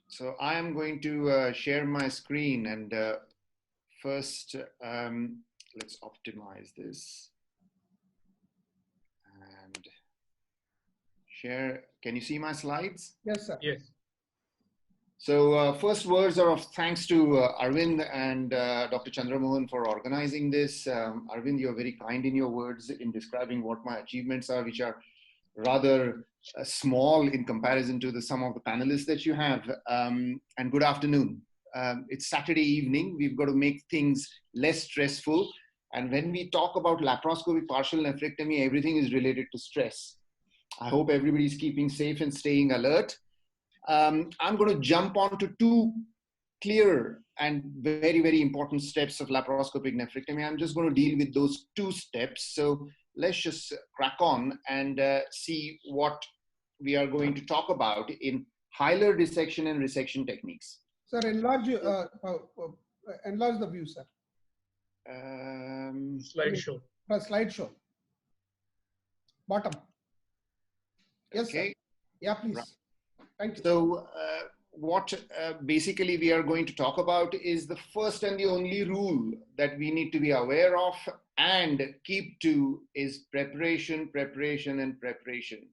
So I am going to share my screen, and first let's optimize this and share. Can you see my slides? Yes, sir. Yes. So first words are of thanks to Arvind and Dr. Chandramohan for organizing this. Arvind, you're very kind in your words in describing what my achievements are, which are rather small in comparison to some of the panelists that you have. And good afternoon. It's Saturday evening. We've got to make things less stressful. And when we talk about laparoscopic partial nephrectomy, everything is related to stress. I hope everybody's keeping safe and staying alert. I'm going to jump on to two clear and very, very important steps of laparoscopic nephrectomy. I'm just going to deal with those two steps. So let's just crack on and see what we are going to talk about in hilar dissection and resection techniques. Sir, enlarge the view, sir. Slideshow. Slideshow. Bottom. Yes, okay. Sir. Yeah, please. Right. Thank you. So what basically we are going to talk about is the first and the only rule that we need to be aware of and keep to is preparation, preparation, and preparation.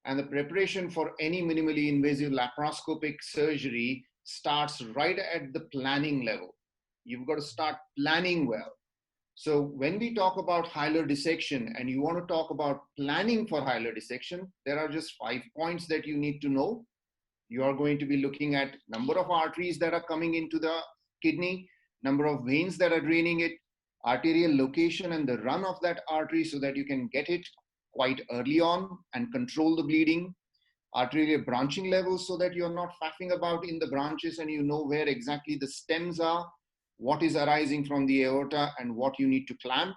And the preparation for any minimally invasive laparoscopic surgery starts right at the planning level. You've got to start planning well. So when we talk about hilar dissection and you want to talk about planning for hilar dissection, there are just 5 points that you need to know. You are going to be looking at number of arteries that are coming into the kidney, number of veins that are draining it, arterial location and the run of that artery so that you can get it quite early on and control the bleeding, arterial branching levels so that you're not faffing about in the branches and you know where exactly the stems are, what is arising from the aorta and what you need to clamp.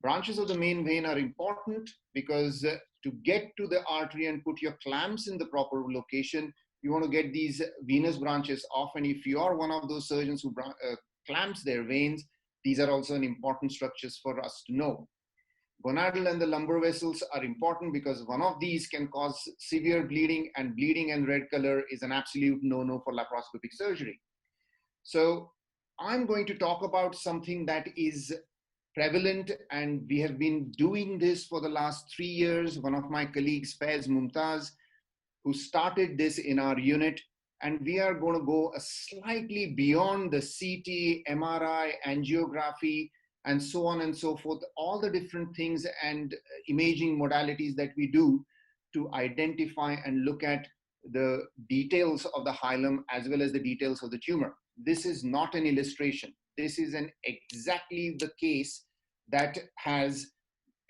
Branches of the main vein are important because to get to the artery and put your clamps in the proper location, you want to get these venous branches off. And if you are one of those surgeons who clamps their veins, these are also an important structures for us to know. Gonadal and the lumbar vessels are important because one of these can cause severe bleeding, and bleeding and red color is an absolute no-no for laparoscopic surgery. So I'm going to talk about something that is prevalent, and we have been doing this for the last 3 years. One of my colleagues, Faiz Mumtaz, who started this in our unit, and we are going to go slightly beyond the CT, MRI, angiography, and so on and so forth, all the different things and imaging modalities that we do to identify and look at the details of the hilum as well as the details of the tumor. This is not an illustration. This is exactly the case that has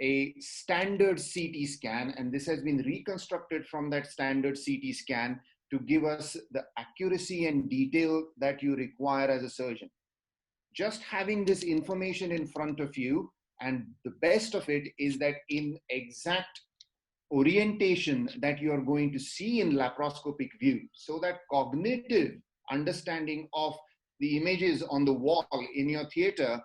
a standard CT scan, and this has been reconstructed from that standard CT scan to give us the accuracy and detail that you require as a surgeon. Just having this information in front of you, and the best of it is that in exact orientation that you are going to see in laparoscopic view, so that cognitive understanding of the images on the wall in your theater,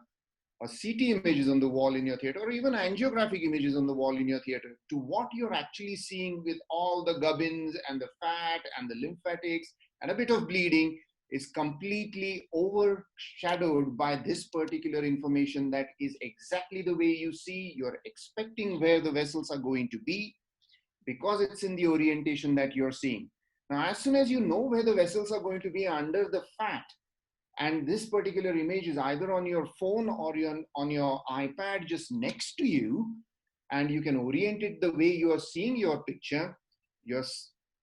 or CT images on the wall in your theater, or even angiographic images on the wall in your theater, to what you're actually seeing with all the gubbins and the fat and the lymphatics and a bit of bleeding, is completely overshadowed by this particular information that is exactly the way you see. You're expecting where the vessels are going to be because it's in the orientation that you're seeing. Now, as soon as you know where the vessels are going to be under the fat, and this particular image is either on your phone or on your iPad just next to you, and you can orient it the way you are seeing your picture, your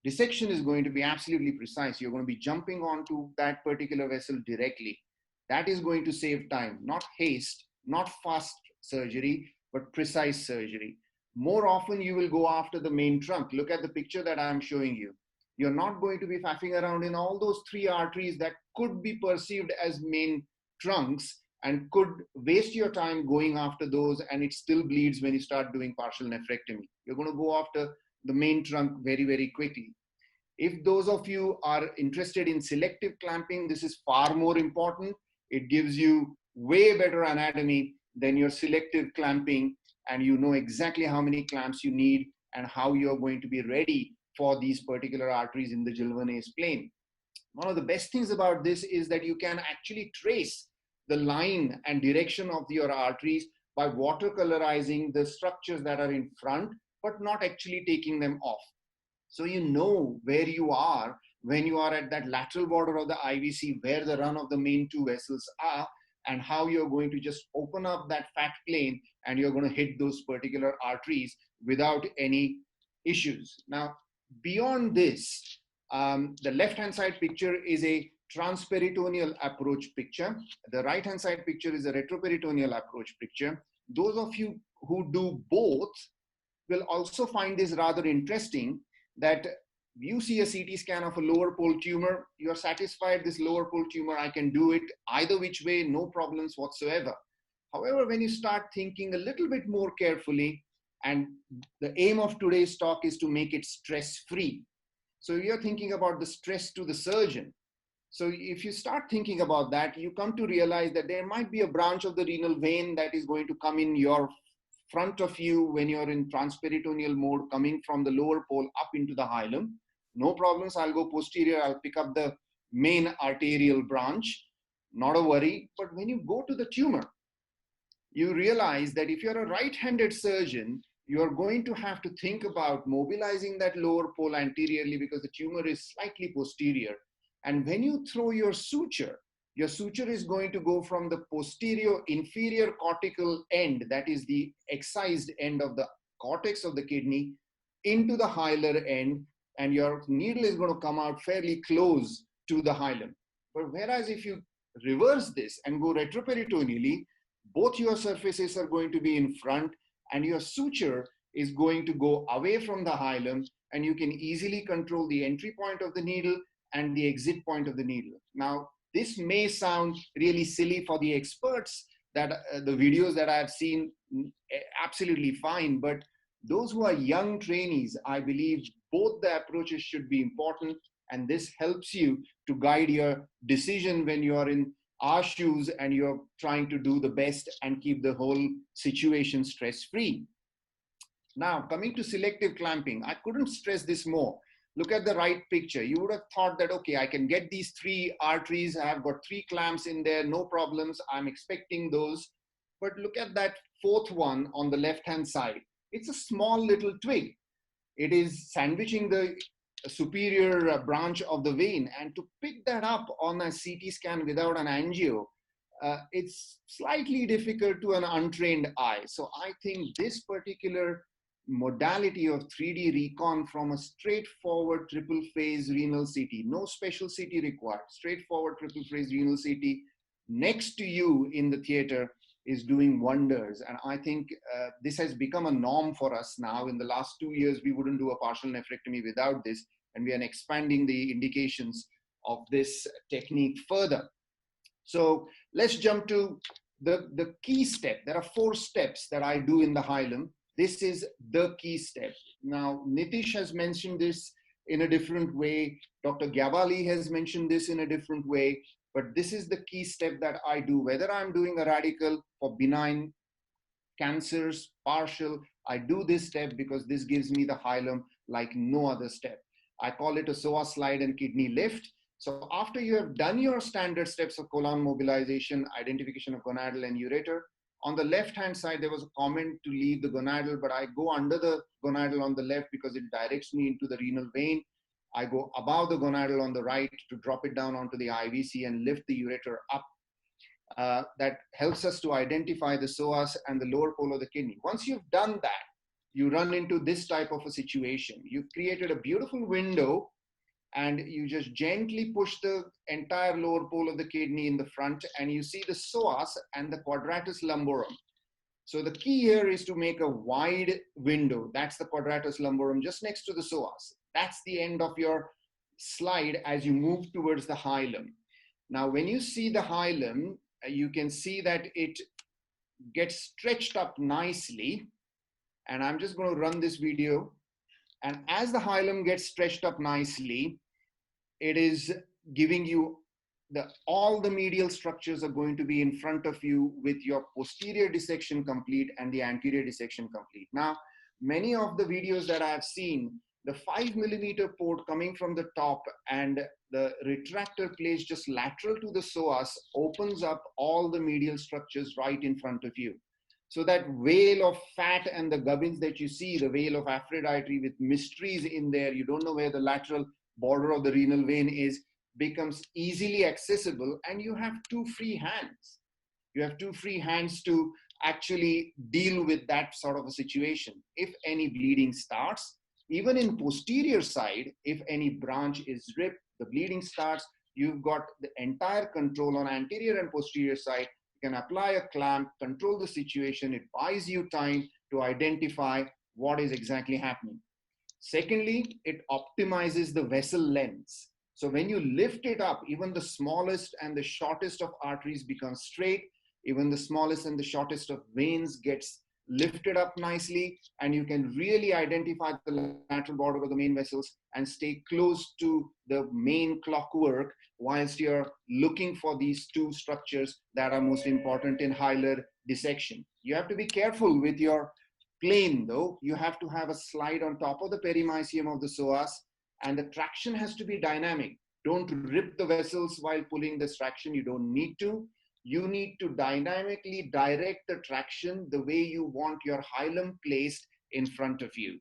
dissection is going to be absolutely precise. You're going to be jumping onto that particular vessel directly. That is going to save time, not haste, not fast surgery, but precise surgery. More often you will go after the main trunk. Look at the picture that I'm showing you. You're not going to be faffing around in all those 3 arteries that could be perceived as main trunks and could waste your time going after those, and it still bleeds when you start doing partial nephrectomy. You're going to go after the main trunk very, very quickly. If those of you are interested in selective clamping, this is far more important. It gives you way better anatomy than your selective clamping, and you know exactly how many clamps you need and how you're going to be ready for these particular arteries in the Gilvanese plane. One of the best things about this is that you can actually trace the line and direction of your arteries by watercolorizing the structures that are in front, but not actually taking them off. So you know where you are when you are at that lateral border of the IVC, where the run of the main 2 vessels are, and how you're going to just open up that fat plane and you're going to hit those particular arteries without any issues. Now, beyond this, the left-hand side picture is a transperitoneal approach picture. The right-hand side picture is a retroperitoneal approach picture. Those of you who do both will also find this rather interesting, that you see a CT scan of a lower pole tumor, you're satisfied this lower pole tumor, I can do it either which way, no problems whatsoever. However, when you start thinking a little bit more carefully, and the aim of today's talk is to make it stress-free. So you're thinking about the stress to the surgeon. So if you start thinking about that, you come to realize that there might be a branch of the renal vein that is going to come in your front of you when you're in transperitoneal mode, coming from the lower pole up into the hilum. No problems, I'll go posterior, I'll pick up the main arterial branch, not a worry. But when you go to the tumor, you realize that if you're a right-handed surgeon, you're going to have to think about mobilizing that lower pole anteriorly because the tumor is slightly posterior. And when you throw your suture is going to go from the posterior inferior cortical end, that is the excised end of the cortex of the kidney, into the hilar end, and your needle is going to come out fairly close to the hilum. But whereas if you reverse this and go retroperitoneally, both your surfaces are going to be in front and your suture is going to go away from the hilum, and you can easily control the entry point of the needle and the exit point of the needle. Now, this may sound really silly for the experts, that the videos that I've seen, absolutely fine, but those who are young trainees, I believe both the approaches should be important, and this helps you to guide your decision when you are in our shoes and you're trying to do the best and keep the whole situation stress-free. Now, coming to selective clamping, I couldn't stress this more. Look at the right picture. You would have thought that, okay, I can get these 3 arteries. I've got 3 clamps in there, no problems. I'm expecting those. But look at that 4th one on the left-hand side. It's a small little twig. It is sandwiching the superior branch of the vein. And to pick that up on a CT scan without an angio, it's slightly difficult to an untrained eye. So I think this particular modality of 3D recon from a straightforward triple phase renal CT, no special CT required, straightforward triple phase renal CT next to you in the theater is doing wonders. And I think this has become a norm for us now. In the last 2 years, we wouldn't do a partial nephrectomy without this, and we are expanding the indications of this technique further. So let's jump to the key step. There are 4 steps that I do in the hilum. This is the key step. Now, Nitish has mentioned this in a different way. Dr. Gyabali has mentioned this in a different way, but this is the key step that I do. Whether I'm doing a radical for benign cancers, partial, I do this step because this gives me the hilum like no other step. I call it a psoas slide and kidney lift. So after you have done your standard steps of colon mobilization, identification of gonadal and ureter, on the left-hand side, there was a comment to leave the gonadal, but I go under the gonadal on the left because it directs me into the renal vein. I go above the gonadal on the right to drop it down onto the IVC and lift the ureter up. That helps us to identify the psoas and the lower pole of the kidney. Once you've done that, you run into this type of a situation. You've created a beautiful window and you just gently push the entire lower pole of the kidney in the front and you see the psoas and the quadratus lumborum. So the key here is to make a wide window. That's the quadratus lumborum just next to the psoas. That's the end of your slide as you move towards the hilum. Now, when you see the hilum, you can see that it gets stretched up nicely. And I'm just going to run this video. And as the hilum gets stretched up nicely, it is giving you all the medial structures are going to be in front of you with your posterior dissection complete and the anterior dissection complete. Now, many of the videos that I have seen, the 5mm port coming from the top and the retractor placed just lateral to the psoas opens up all the medial structures right in front of you. So that veil of fat and the gubbins that you see, the veil of Aphrodite with mysteries in there, you don't know where the lateral border of the renal vein is, becomes easily accessible, and you have two free hands. You have two free hands to actually deal with that sort of a situation. If any bleeding starts, even in posterior side, if any branch is ripped, the bleeding starts, you've got the entire control on anterior and posterior side. You can apply a clamp, control the situation. It buys you time to identify what is exactly happening. Secondly, it optimizes the vessel lengths. So when you lift it up, even the smallest and the shortest of arteries become straight. Even the smallest and the shortest of veins gets lifted up nicely, and you can really identify the lateral border of the main vessels and stay close to the main clockwork whilst you're looking for these two structures that are most important in hilar dissection. You have to be careful with your plane though. You have to have a slide on top of the perimysium of the psoas, and the traction has to be dynamic. Don't rip the vessels while pulling this traction. You don't need to. You need to dynamically direct the traction the way you want your hilum placed in front of you.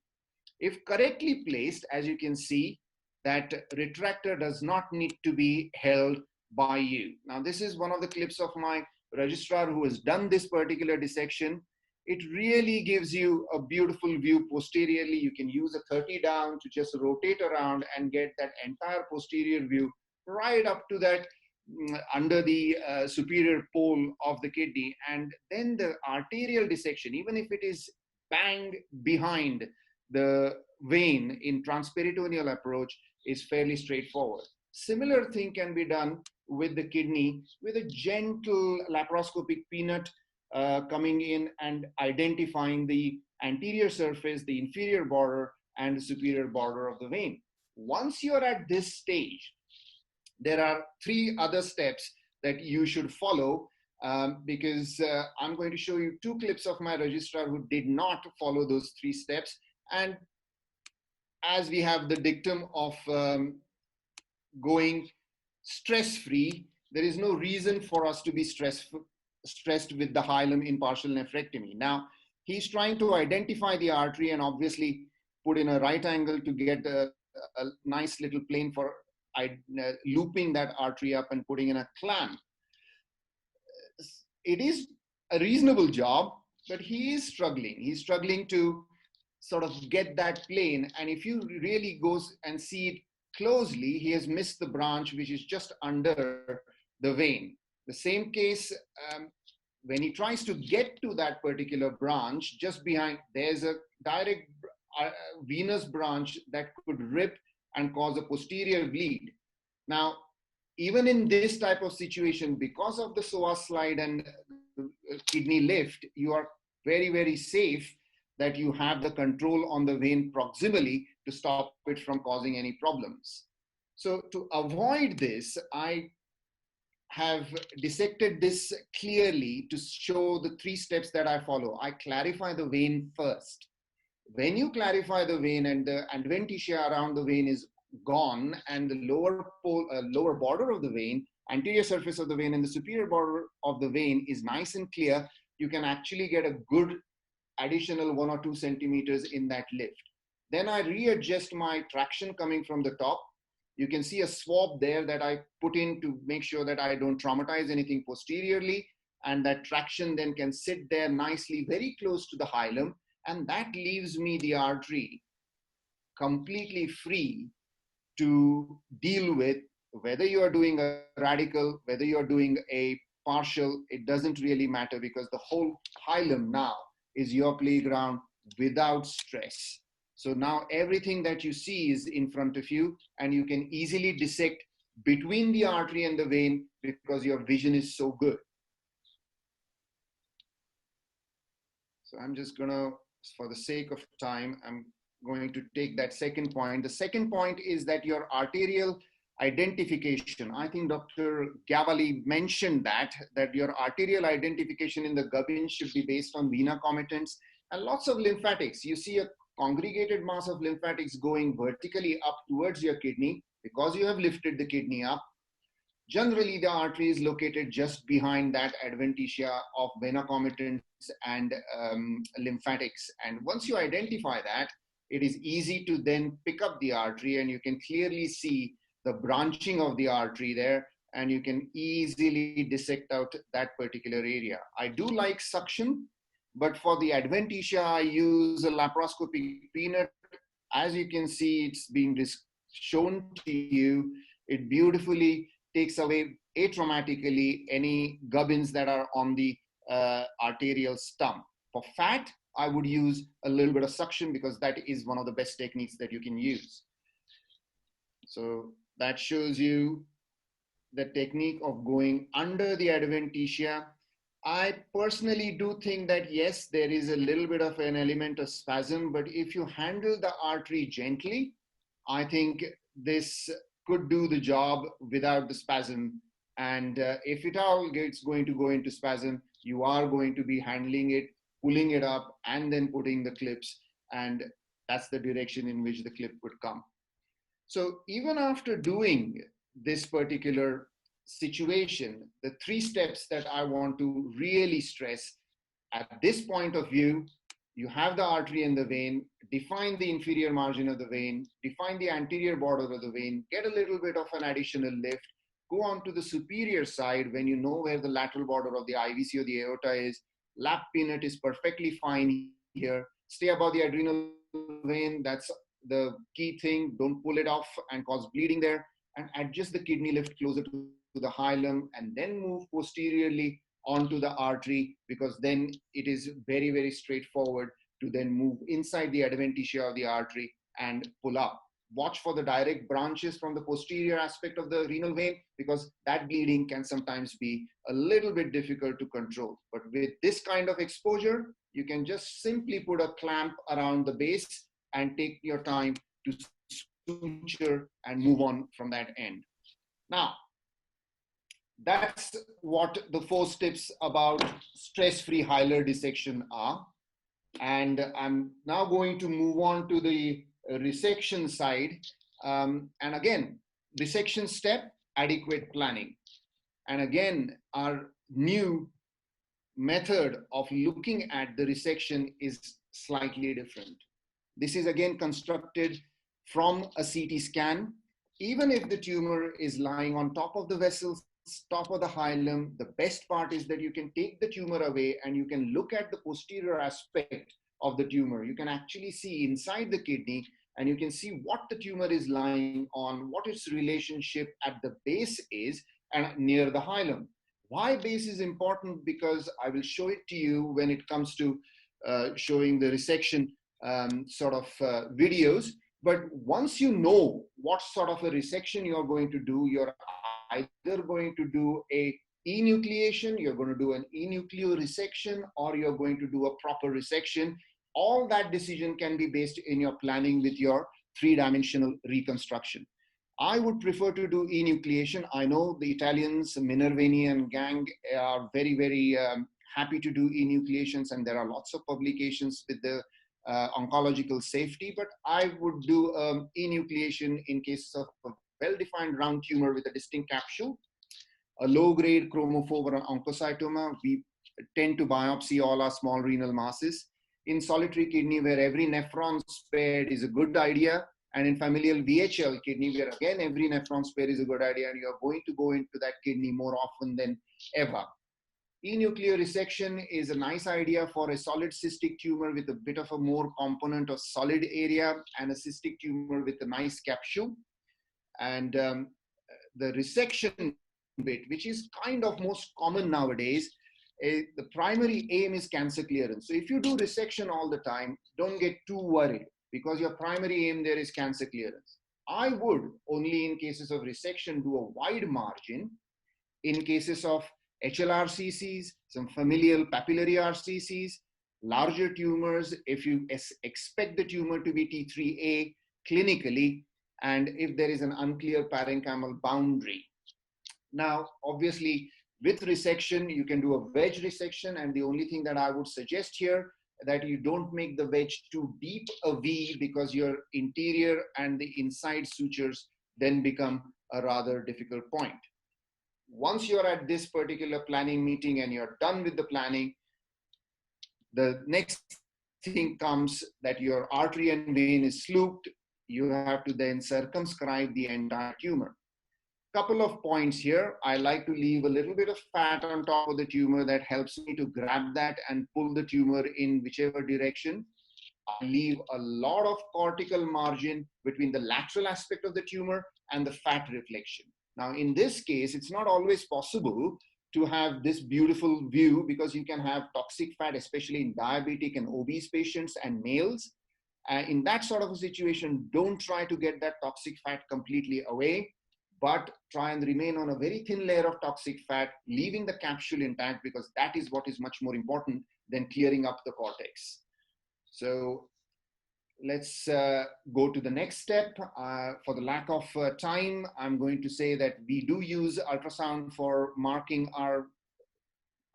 If correctly placed, as you can see, that retractor does not need to be held by you. Now, this is one of the clips of my registrar who has done this particular dissection. It really gives you a beautiful view posteriorly. You can use a 30 down to just rotate around and get that entire posterior view right up to that under the superior pole of the kidney. And then the arterial dissection, even if it is bang behind the vein in transperitoneal approach, is fairly straightforward. Similar thing can be done with the kidney with a gentle laparoscopic peanut coming in and identifying the anterior surface, the inferior border, and the superior border of the vein. Once you're at this stage, there are 3 other steps that you should follow because I'm going to show you 2 clips of my registrar who did not follow those 3 steps. And as we have the dictum of going stress-free, there is no reason for us to be stressed with the hilum in partial nephrectomy. Now, he's trying to identify the artery and obviously put in a right angle to get a nice little plane for looping that artery up and putting in a clamp. It is a reasonable job, but he is struggling. He's struggling to sort of get that plane. And if you really goes and see it closely, he has missed the branch, which is just under the vein. The same case, when he tries to get to that particular branch, just behind, there's a direct venous branch that could rip and cause a posterior bleed. Now, even in this type of situation, because of the psoas slide and kidney lift, you are very, very safe that you have the control on the vein proximally to stop it from causing any problems. So to avoid this, I have dissected this clearly to show the 3 steps that I follow. I clarify the vein first. When you clarify the vein and the adventitia around the vein is gone and the lower border of the vein, anterior surface of the vein and the superior border of the vein is nice and clear, you can actually get a good additional 1 or 2 centimeters in that lift. Then I readjust my traction coming from the top. You can see a swab there that I put in to make sure that I don't traumatize anything posteriorly, and that traction then can sit there nicely, very close to the hilum, and that leaves me the artery completely free to deal with whether you are doing a radical, whether you are doing a partial, it doesn't really matter because the whole hilum now is your playground without stress. So now everything that you see is in front of you and you can easily dissect between the artery and the vein because your vision is so good. So I'm just gonna, for the sake of time, I'm going to take that second point. The second point is that your arterial identification. I think Dr. Gavali mentioned that your arterial identification in the gubbins should be based on vena comitants and lots of lymphatics. You see a congregated mass of lymphatics going vertically up towards your kidney because you have lifted the kidney up. Generally, the artery is located just behind that adventitia of vena comitants and lymphatics. And once you identify that, it is easy to then pick up the artery and you can clearly see the branching of the artery there and you can easily dissect out that particular area. I do like suction, but for the adventitia, I use a laparoscopic peanut. As you can see, it's being shown to you. It beautifully takes away atraumatically any gubbins that are on the arterial stump. For fat, I would use a little bit of suction because that is one of the best techniques that you can use. So that shows you the technique of going under the adventitia. I personally do think that yes, there is a little bit of an element of spasm, but if you handle the artery gently, I think this could do the job without the spasm. And if it all gets going to go into spasm, you are going to be handling it, pulling it up, and then putting the clips. And that's the direction in which the clip would come. So even after doing this particular situation, the 3 steps that I want to really stress at this point of view, you have the artery and the vein, define the inferior margin of the vein, define the anterior border of the vein, get a little bit of an additional lift, go on to the superior side when you know where the lateral border of the IVC or the aorta is. Lap peanut is perfectly fine here. Stay above the adrenal vein, that's the key thing. Don't pull it off and cause bleeding there, and adjust the kidney lift closer to the hilum and then move posteriorly onto the artery, because then it is very, very straightforward to then move inside the adventitia of the artery and pull up. Watch for the direct branches from the posterior aspect of the renal vein, because that bleeding can sometimes be a little bit difficult to control. But with this kind of exposure, you can just simply put a clamp around the base and take your time to suture and move on from that end. Now, that's what the 4 steps about stress-free hilar dissection are. And I'm now going to move on to the resection side. And again, resection step, adequate planning. And again, our new method of looking at the resection is slightly different. This is again constructed from a CT scan. Even if the tumor is lying on top of the vessels, top of the hilum, the best part is that you can take the tumor away and you can look at the posterior aspect of the tumor. You can actually see inside the kidney and you can see what the tumor is lying on, what its relationship at the base is and near the hilum. Why base is important? Because I will show it to you when it comes to showing the resection videos. But once you know what sort of a resection you're going to do, you're either going to do a enucleation, you're going to do an enucleoresection, or you're going to do a proper resection. All that decision can be based in your planning with your 3-dimensional reconstruction. I would prefer to do enucleation. I know the Italians, Minervini and gang are very, very happy to do enucleations, and there are lots of publications with the oncological safety, but I would do enucleation in cases of a well-defined round tumor with a distinct capsule. A low-grade chromophobe or oncocytoma, we tend to biopsy all our small renal masses. In solitary kidney, where every nephron spared is a good idea, and in familial BHEL kidney, where again every nephron spare is a good idea, and you are going to go into that kidney more often than ever. Enuclear resection is a nice idea for a solid cystic tumor with a bit of a more component of solid area and a cystic tumor with a nice capsule. And the resection bit, which is kind of most common nowadays, the primary aim is cancer clearance. So if you do resection all the time, don't get too worried, because your primary aim there is cancer clearance. I would only in cases of resection do a wide margin. In cases of HLRCCs, some familial papillary RCCs, larger tumors, if you expect the tumor to be T3A clinically, and if there is an unclear parenchymal boundary. Now, obviously, with resection, you can do a wedge resection, and the only thing that I would suggest here that you don't make the wedge too deep a V, because your interior and the inside sutures then become a rather difficult point. Once you're at this particular planning meeting and you're done with the planning, the next thing comes that your artery and vein is slooped. You have to then circumscribe the entire tumor. Couple of points here. I like to leave a little bit of fat on top of the tumor that helps me to grab that and pull the tumor in whichever direction. I leave a lot of cortical margin between the lateral aspect of the tumor and the fat reflection. Now, in this case, it's not always possible to have this beautiful view, because you can have toxic fat, especially in diabetic and obese patients and males. In that sort of a situation, don't try to get that toxic fat completely away, but try and remain on a very thin layer of toxic fat, leaving the capsule intact, because that is what is much more important than clearing up the cortex. So let's go to the next step. For the lack of time, I'm going to say that we do use ultrasound for marking our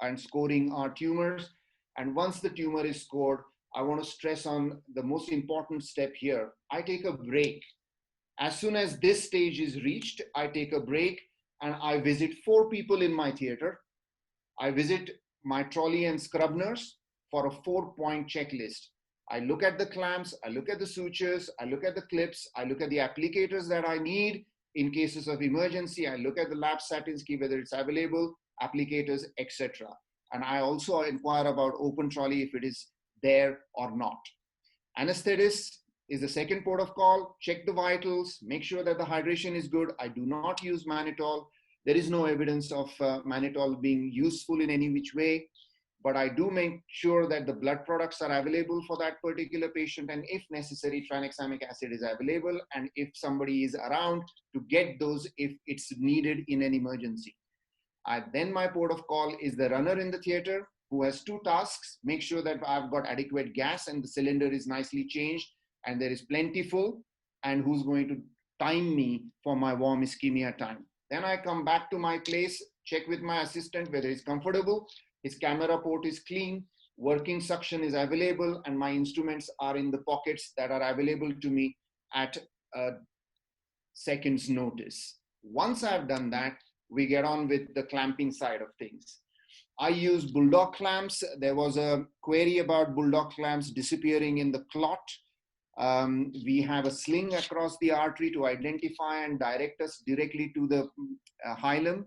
and scoring our tumors. And once the tumor is scored, I want to stress on the most important step here. I take a break. As soon as this stage is reached, I take a break and I visit 4 people in my theater. I visit my trolley and scrub nurse for a 4-point checklist. I look at the clamps, I look at the sutures, I look at the clips, I look at the applicators that I need in cases of emergency. I look at the lap Satinski, whether it's available, applicators, etc. And I also inquire about open trolley if it is there or not. Anesthetist is the second port of call. Check the vitals, make sure that the hydration is good. I do not use mannitol. There is no evidence of mannitol being useful in any which way, but I do make sure that the blood products are available for that particular patient, and if necessary, tranexamic acid is available, and if somebody is around, to get those if it's needed in an emergency. Then my port of call is the runner in the theater, who has 2 tasks. Make sure that I've got adequate gas and the cylinder is nicely changed and there is plentiful, and who's going to time me for my warm ischemia time. Then I come back to my place, check with my assistant whether it's comfortable, his camera port is clean, working suction is available, and my instruments are in the pockets that are available to me at a second's notice. Once I've done that, we get on with the clamping side of things. I use bulldog clamps. There was a query about bulldog clamps disappearing in the clot. We have a sling across the artery to identify and direct us directly to the hilum.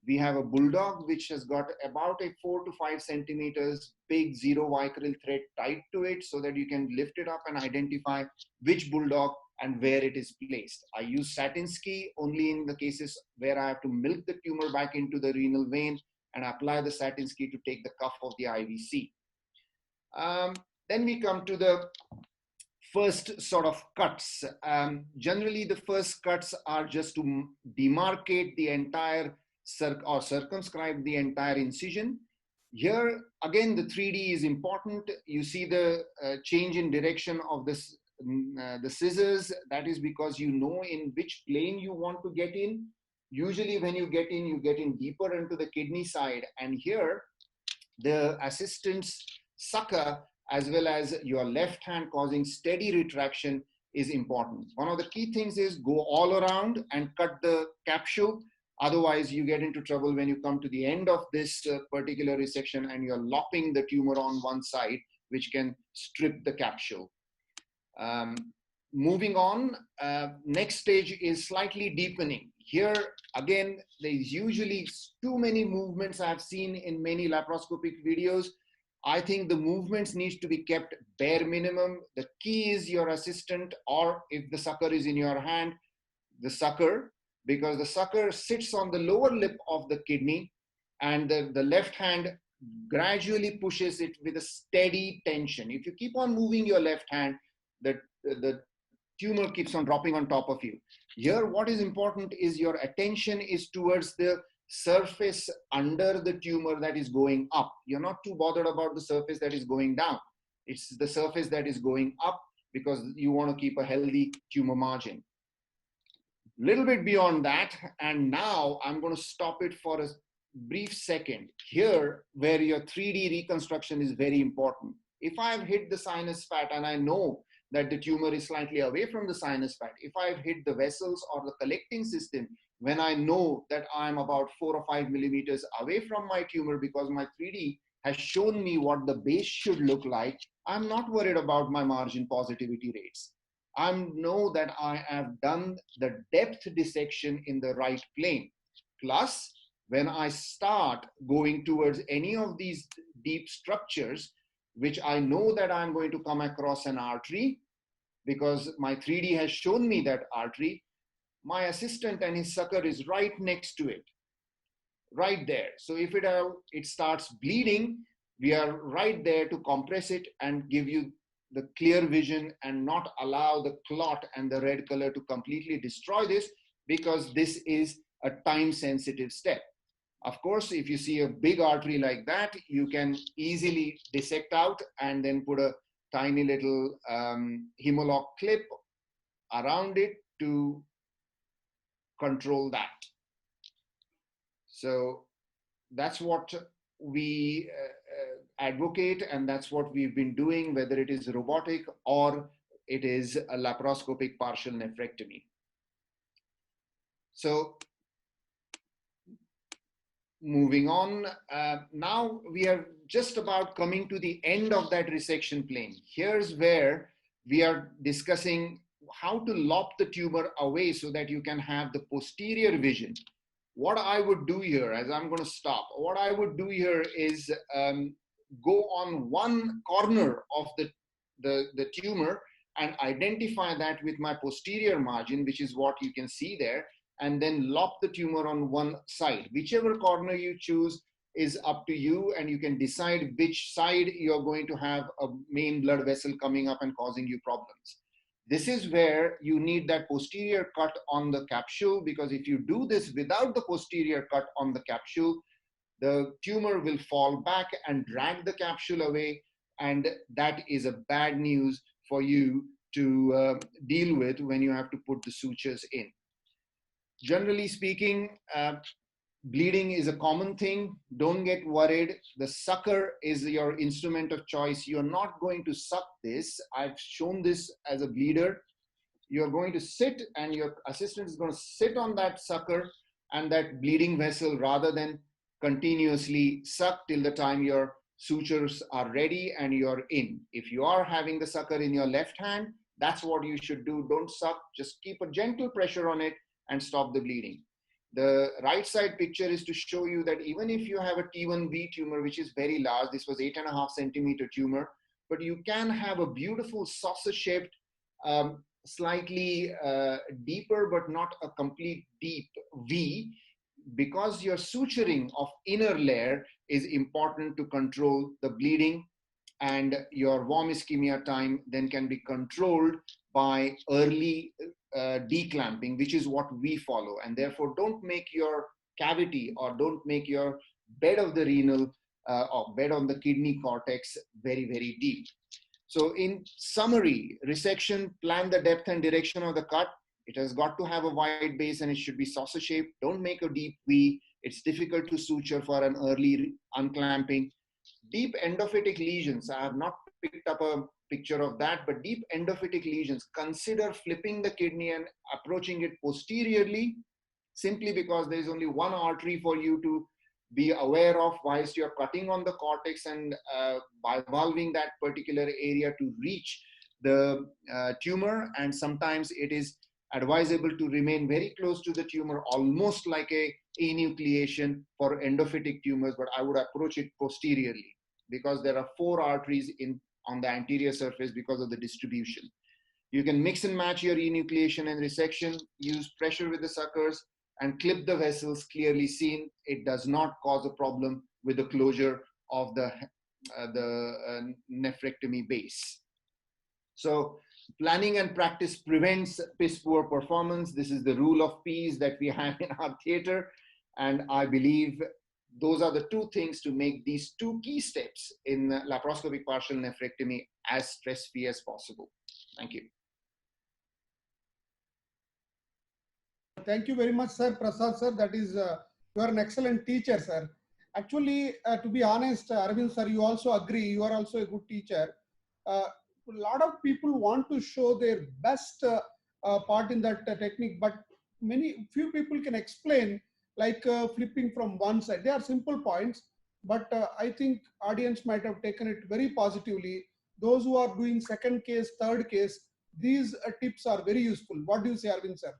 We have a bulldog which has got about a 4 to 5 centimeters big 0 vicryl thread tied to it, so that you can lift it up and identify which bulldog and where it is placed. I use Satinski only in the cases where I have to milk the tumor back into the renal vein and apply the Satinski to take the cuff of the IVC. Then we come to the first sort of cuts. Generally, the first cuts are just to demarcate the entire or circumscribe the entire incision. Here, again, the 3D is important. You see the change in direction of this, the scissors. That is because you know in which plane you want to get in. Usually when you get in deeper into the kidney side. And here, the assistant's sucker as well as your left hand causing steady retraction is important. One of the key things is go all around and cut the capsule. Otherwise, you get into trouble when you come to the end of this particular resection and you're lopping the tumor on one side, which can strip the capsule. Moving on, next stage is slightly deepening. Here, again, there's usually too many movements I've seen in many laparoscopic videos. I think the movements need to be kept bare minimum. The key is your assistant, or if the sucker is in your hand, the sucker, because the sucker sits on the lower lip of the kidney and the left hand gradually pushes it with a steady tension. If you keep on moving your left hand, the tumor keeps on dropping on top of you. Here, what is important is your attention is towards the surface under the tumor that is going up. You're not too bothered about the surface that is going down. It's the surface that is going up because you want to keep a healthy tumor margin. Little bit beyond that, and now I'm going to stop it for a brief second. Here, where your 3D reconstruction is very important. If I've hit the sinus fat and I know that the tumor is slightly away from the sinus fat, if I've hit the vessels or the collecting system, when I know that I'm about 4 or 5 millimeters away from my tumor because my 3D has shown me what the base should look like, I'm not worried about my margin positivity rates. I know that I have done the depth dissection in the right plane. Plus, when I start going towards any of these deep structures, which I know that I'm going to come across an artery, because my 3D has shown me that artery, my assistant and his sucker is right next to it, right there. So if it starts bleeding, we are right there to compress it and give you the clear vision and not allow the clot and the red color to completely destroy this, because this is a time-sensitive step. Of course, if you see a big artery like that, you can easily dissect out and then put a tiny little Hemolock clip around it to control that. So that's what we advocate, and that's what we've been doing, whether it is robotic or it is a laparoscopic partial nephrectomy. So moving on, now we are just about coming to the end of that resection plane. Here's where we are discussing how to lop the tumor away so that you can have the posterior vision. What I would do here, as I'm going to stop, what I would do here is go on one corner of the tumor and identify that with my posterior margin, which is what you can see there, and then lop the tumor on one side. Whichever corner you choose is up to you, and you can decide which side you're going to have a main blood vessel coming up and causing you problems. This is where you need that posterior cut on the capsule, because if you do this without the posterior cut on the capsule, the tumor will fall back and drag the capsule away, and that is a bad news for you to deal with when you have to put the sutures in. Generally speaking, bleeding is a common thing. Don't get worried. The sucker is your instrument of choice. You're not going to suck this. I've shown this as a bleeder. You're going to sit, and your assistant is going to sit on that sucker and that bleeding vessel rather than continuously suck till the time your sutures are ready and you're in. If you are having the sucker in your left hand, that's what you should do. Don't suck. Just keep a gentle pressure on it and stop the bleeding. The right side picture is to show you that even if you have a T1B tumor, which is very large, this was 8.5 centimeter tumor, but you can have a beautiful saucer-shaped, slightly deeper, but not a complete deep V, because your suturing of inner layer is important to control the bleeding, and your warm ischemia time then can be controlled by early declamping, which is what we follow. And therefore, don't make your cavity or don't make your bed of the renal or bed on the kidney cortex very, very deep. So in summary, resection, plan the depth and direction of the cut. It has got to have a wide base and it should be saucer shaped. Don't make a deep V. It's difficult to suture for an early unclamping. Deep endophytic lesions, I have not picked up a picture of that, but deep endophytic lesions, consider flipping the kidney and approaching it posteriorly, simply because there is only one artery for you to be aware of whilst you're cutting on the cortex and bivalving that particular area to reach the tumor. And sometimes it is advisable to remain very close to the tumor, almost like a enucleation for endophytic tumors, but I would approach it posteriorly because there are 4 arteries on the anterior surface because of the distribution. You can mix and match your enucleation and resection, use pressure with the suckers, and clip the vessels clearly seen. It does not cause a problem with the closure of the nephrectomy base. So planning and practice prevents piss poor performance. This is the rule of P's that we have in our theater. And I believe those are the 2 things to make these 2 key steps in laparoscopic partial nephrectomy as stress-free as possible. Thank you. Thank you very much, sir. Prasad, sir. That is, you are an excellent teacher, sir. Actually, to be honest, Arvind, sir, you also agree. You are also a good teacher. A lot of people want to show their best part in that technique, but few people can explain, like flipping from one side. They are simple points, but I think audience might have taken it very positively. Those who are doing second case, third case, these tips are very useful. What do you say, Arvind, sir?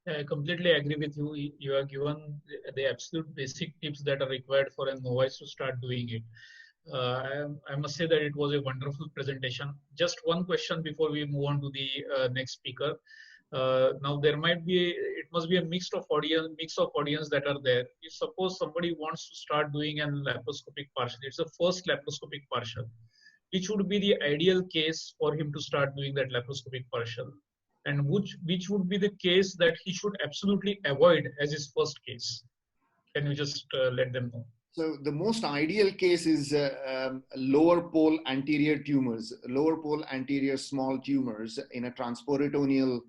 I completely agree with you. You have given the absolute basic tips that are required for a novice to start doing it. I must say that it was a wonderful presentation. Just one question before we move on to the next speaker. Now there must be a mix of audience that are there. If suppose somebody wants to start doing an laparoscopic partial, it's the first laparoscopic partial, which would be the ideal case for him to start doing that laparoscopic partial, and which would be the case that he should absolutely avoid as his first case? Can you just let them know? So the most ideal case is lower pole anterior tumors, lower pole anterior small tumors in a transporitoneal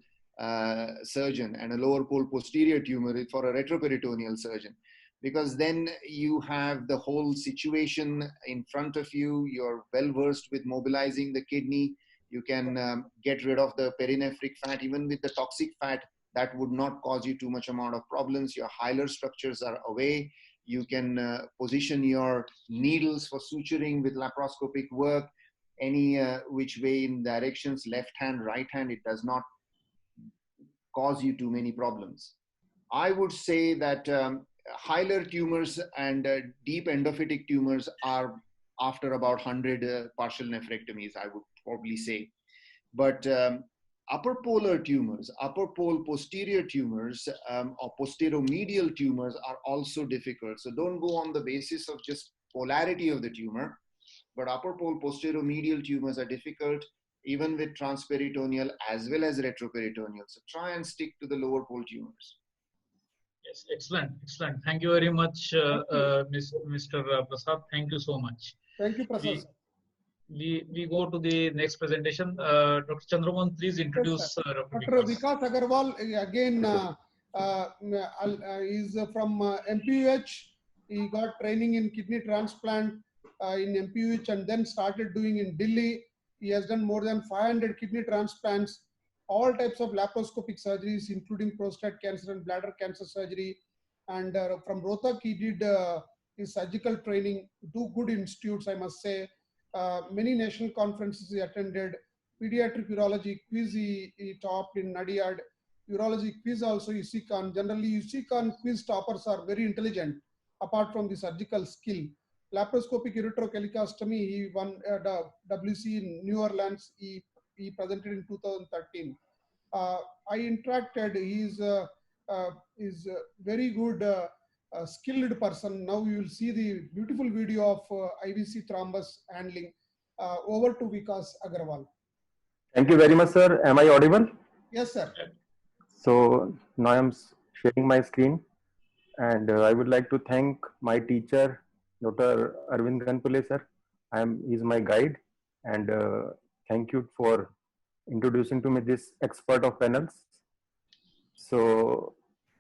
surgeon, and a lower pole posterior tumor for a retroperitoneal surgeon. Because then you have the whole situation in front of you, you're well versed with mobilizing the kidney, you can get rid of the perinephric fat, even with the toxic fat, that would not cause you too much amount of problems. Your hilar structures are away. You can position your needles for suturing with laparoscopic work, any which way in directions, left hand, right hand, it does not cause you too many problems. I would say that hilar tumors and deep endophytic tumors are after about 100 partial nephrectomies, I would probably say. But upper polar tumors, upper pole posterior tumors, or posteromedial tumors are also difficult. So don't go on the basis of just polarity of the tumor, but upper pole posteromedial tumors are difficult, even with transperitoneal as well as retroperitoneal. So try and stick to the lower pole tumors. Yes, excellent, excellent. Thank you very much, Mr. Prasad. Thank you so much. Thank you, Prasad. We go to the next presentation. Dr. Chandramohan, please introduce Dr. Vikas Agarwal, again, is from MPUH. He got training in kidney transplant in MPUH and then started doing in Delhi. He has done more than 500 kidney transplants, all types of laparoscopic surgeries, including prostate cancer and bladder cancer surgery. And from Rohtak, he did his surgical training, 2 good institutes, I must say. Many national conferences he attended. Pediatric Urology quiz he topped in Nadiad. Urology quiz also UCCon. Generally, UCCon quiz toppers are very intelligent, apart from the surgical skill. Laparoscopic Ureteric he won WC in New Orleans. He presented in 2013. I interacted. He is a very good skilled person. Now you will see the beautiful video of IVC thrombus handling. Over to Vikas Agarwal. Thank you very much, sir. Am I audible? Yes, sir. So now I'm sharing my screen, and I would like to thank my teacher, Dr. Arvind Ganpule, sir. He's my guide, and thank you for introducing to me this expert of panels. So,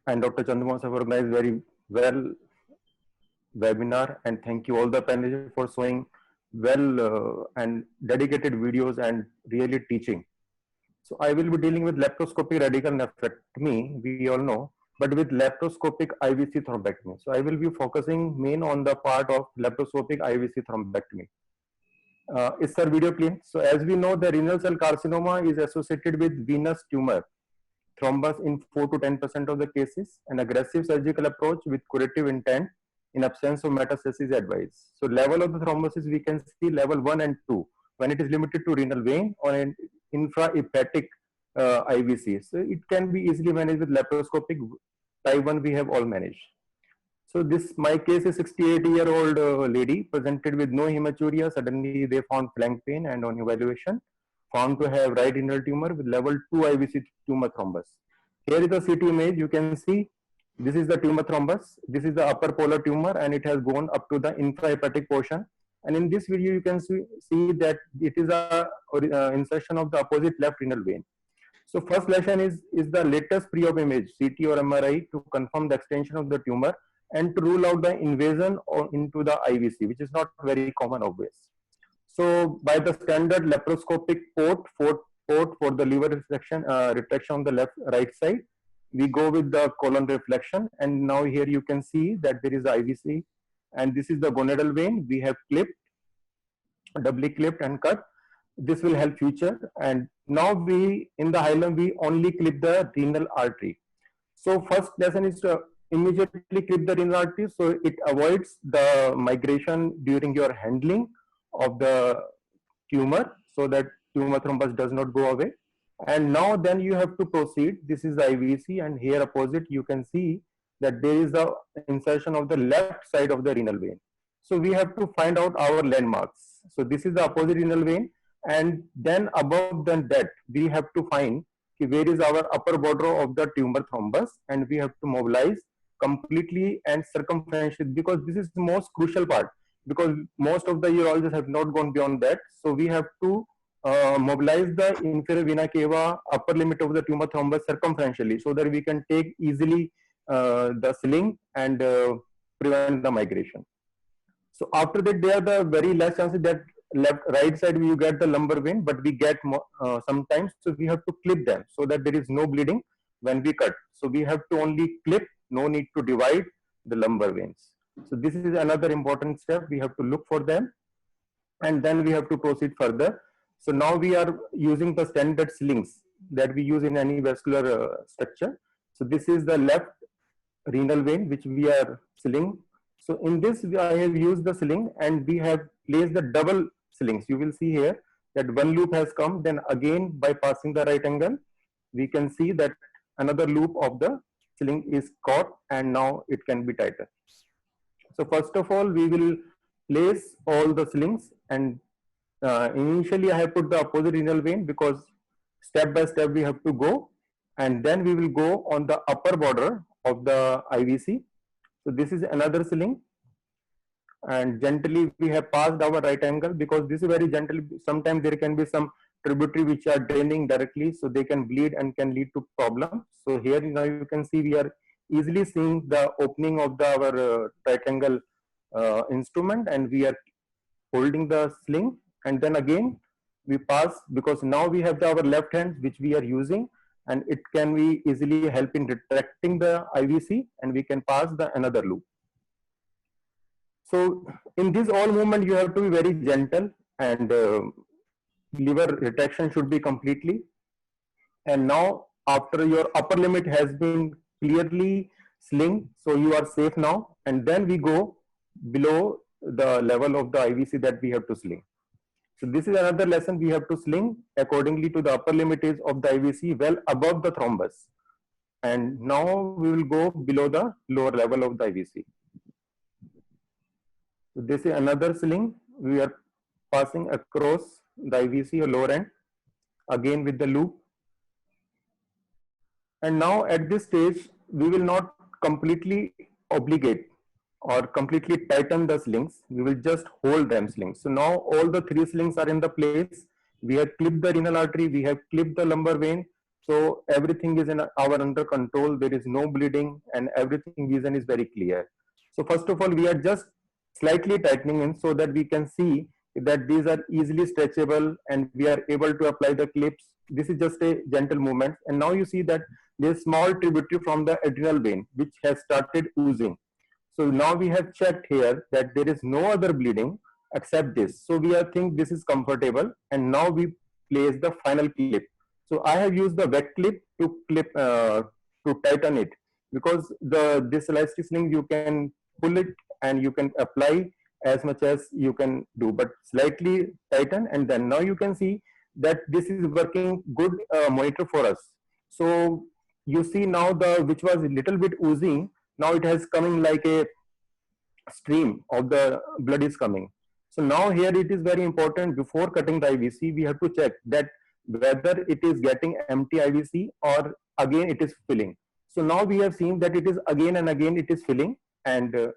and Dr. Chandramohan sir organized very well webinar, and thank you all the panelists for showing well and dedicated videos and really teaching. So I will be dealing with laparoscopic radical nephrectomy, we all know, but with laparoscopic IVC thrombectomy. So I will be focusing main on the part of laparoscopic IVC thrombectomy. Is our video clean? So as we know, the renal cell carcinoma is associated with venous tumor thrombus in 4 to 10% of the cases. An aggressive surgical approach with curative intent in absence of metastasis is advised. So level of the thrombosis, we can see level 1 and 2 when it is limited to renal vein or an infrahepatic IVC. So it can be easily managed with laparoscopic. Type 1 we have all managed. So this, my case is 68-year-old lady presented with no hematuria. Suddenly they found flank pain and on evaluation found to have right renal tumor with level 2 IVC tumor thrombus. Here is the CT image. You can see this is the tumor thrombus. This is the upper polar tumor and it has gone up to the infrahepatic portion. And in this video, you can see that it is a insertion of the opposite left renal vein. So first lesson is the latest pre-op image, CT or MRI, to confirm the extension of the tumor and to rule out the invasion or into the IVC, which is not very common obvious. So by the standard laparoscopic port for the liver retraction on the right side, we go with the colon reflection. And now here you can see that there is the IVC and this is the gonadal vein. We have clipped, doubly clipped and cut. This will help future. And now we, in the hilum, we only clip the renal artery. So first lesson is to immediately clip the renal artery, so it avoids the migration during your handling of the tumor, so that tumor thrombus does not go away. And now then you have to proceed. This is the IVC, and here opposite you can see that there is the insertion of the left side of the renal vein. So we have to find out our landmarks. So this is the opposite renal vein, and then above that we have to find where is our upper border of the tumor thrombus, and we have to mobilize completely and circumferentially, because this is the most crucial part, because most of the urologists have not gone beyond that. So we have to mobilize the inferior vena cava upper limit of the tumor thrombus circumferentially, so that we can take easily the sling and prevent the migration. So after that, there are the very less chances that right side you get the lumbar vein, but we get sometimes, so we have to clip them so that there is no bleeding when we cut. So we have to only clip, no need to divide the lumbar veins. So this is another important step. We have to look for them, and then we have to proceed further. So now we are using the standard slings that we use in any vascular structure. So this is the left renal vein which we are sling. So in this I have used the sling, and we have placed the double slings. You will see here that one loop has come, then again by passing the right angle, we can see that another loop of the sling is caught, and now it can be tighter. So first of all, we will place all the slings, and initially I have put the opposite renal vein because step by step we have to go, and then we will go on the upper border of the IVC. So this is another sling, and gently we have passed our right angle, because this is very gentle. Sometimes there can be some tributary which are draining directly, so they can bleed and can lead to problem. So here now you can see we are easily seeing the opening of our right angle instrument, and we are holding the sling, and then again we pass, because now we have our left hand which we are using, and it can be easily help in retracting the IVC, and we can pass the another loop. So in this all movement you have to be very gentle, and liver retraction should be completely. And now after your upper limit has been clearly sling, so you are safe now, and then we go below the level of the IVC that we have to sling. So this is another lesson. We have to sling accordingly to the upper limit is of the IVC well above the thrombus, and now we will go below the lower level of the IVC. So this is another sling. We are passing across the IVC or lower end, again with the loop. And now at this stage, we will not completely obligate or completely tighten the slings. We will just hold them slings. So now all the three slings are in the place. We have clipped the renal artery, we have clipped the lumbar vein. So everything is in our under control. There is no bleeding, and everything vision is very clear. So first of all, we are just slightly tightening in so that we can see that these are easily stretchable and we are able to apply the clips. This is just a gentle movement. And now you see that there's small tributary from the adrenal vein, which has started oozing. So now we have checked here that there is no other bleeding except this. So we are think this is comfortable, and now we place the final clip. So I have used the wet clip to clip to tighten it, because this elastic sling you can pull it and you can apply as much as you can do, but slightly tighten, and then now you can see that this is working good monitor for us. So you see now which was a little bit oozing, now it has coming like a stream of the blood is coming. So now here it is very important, before cutting the IVC, we have to check that whether it is getting empty IVC or again it is filling. So now we have seen that it is again and again it is filling, and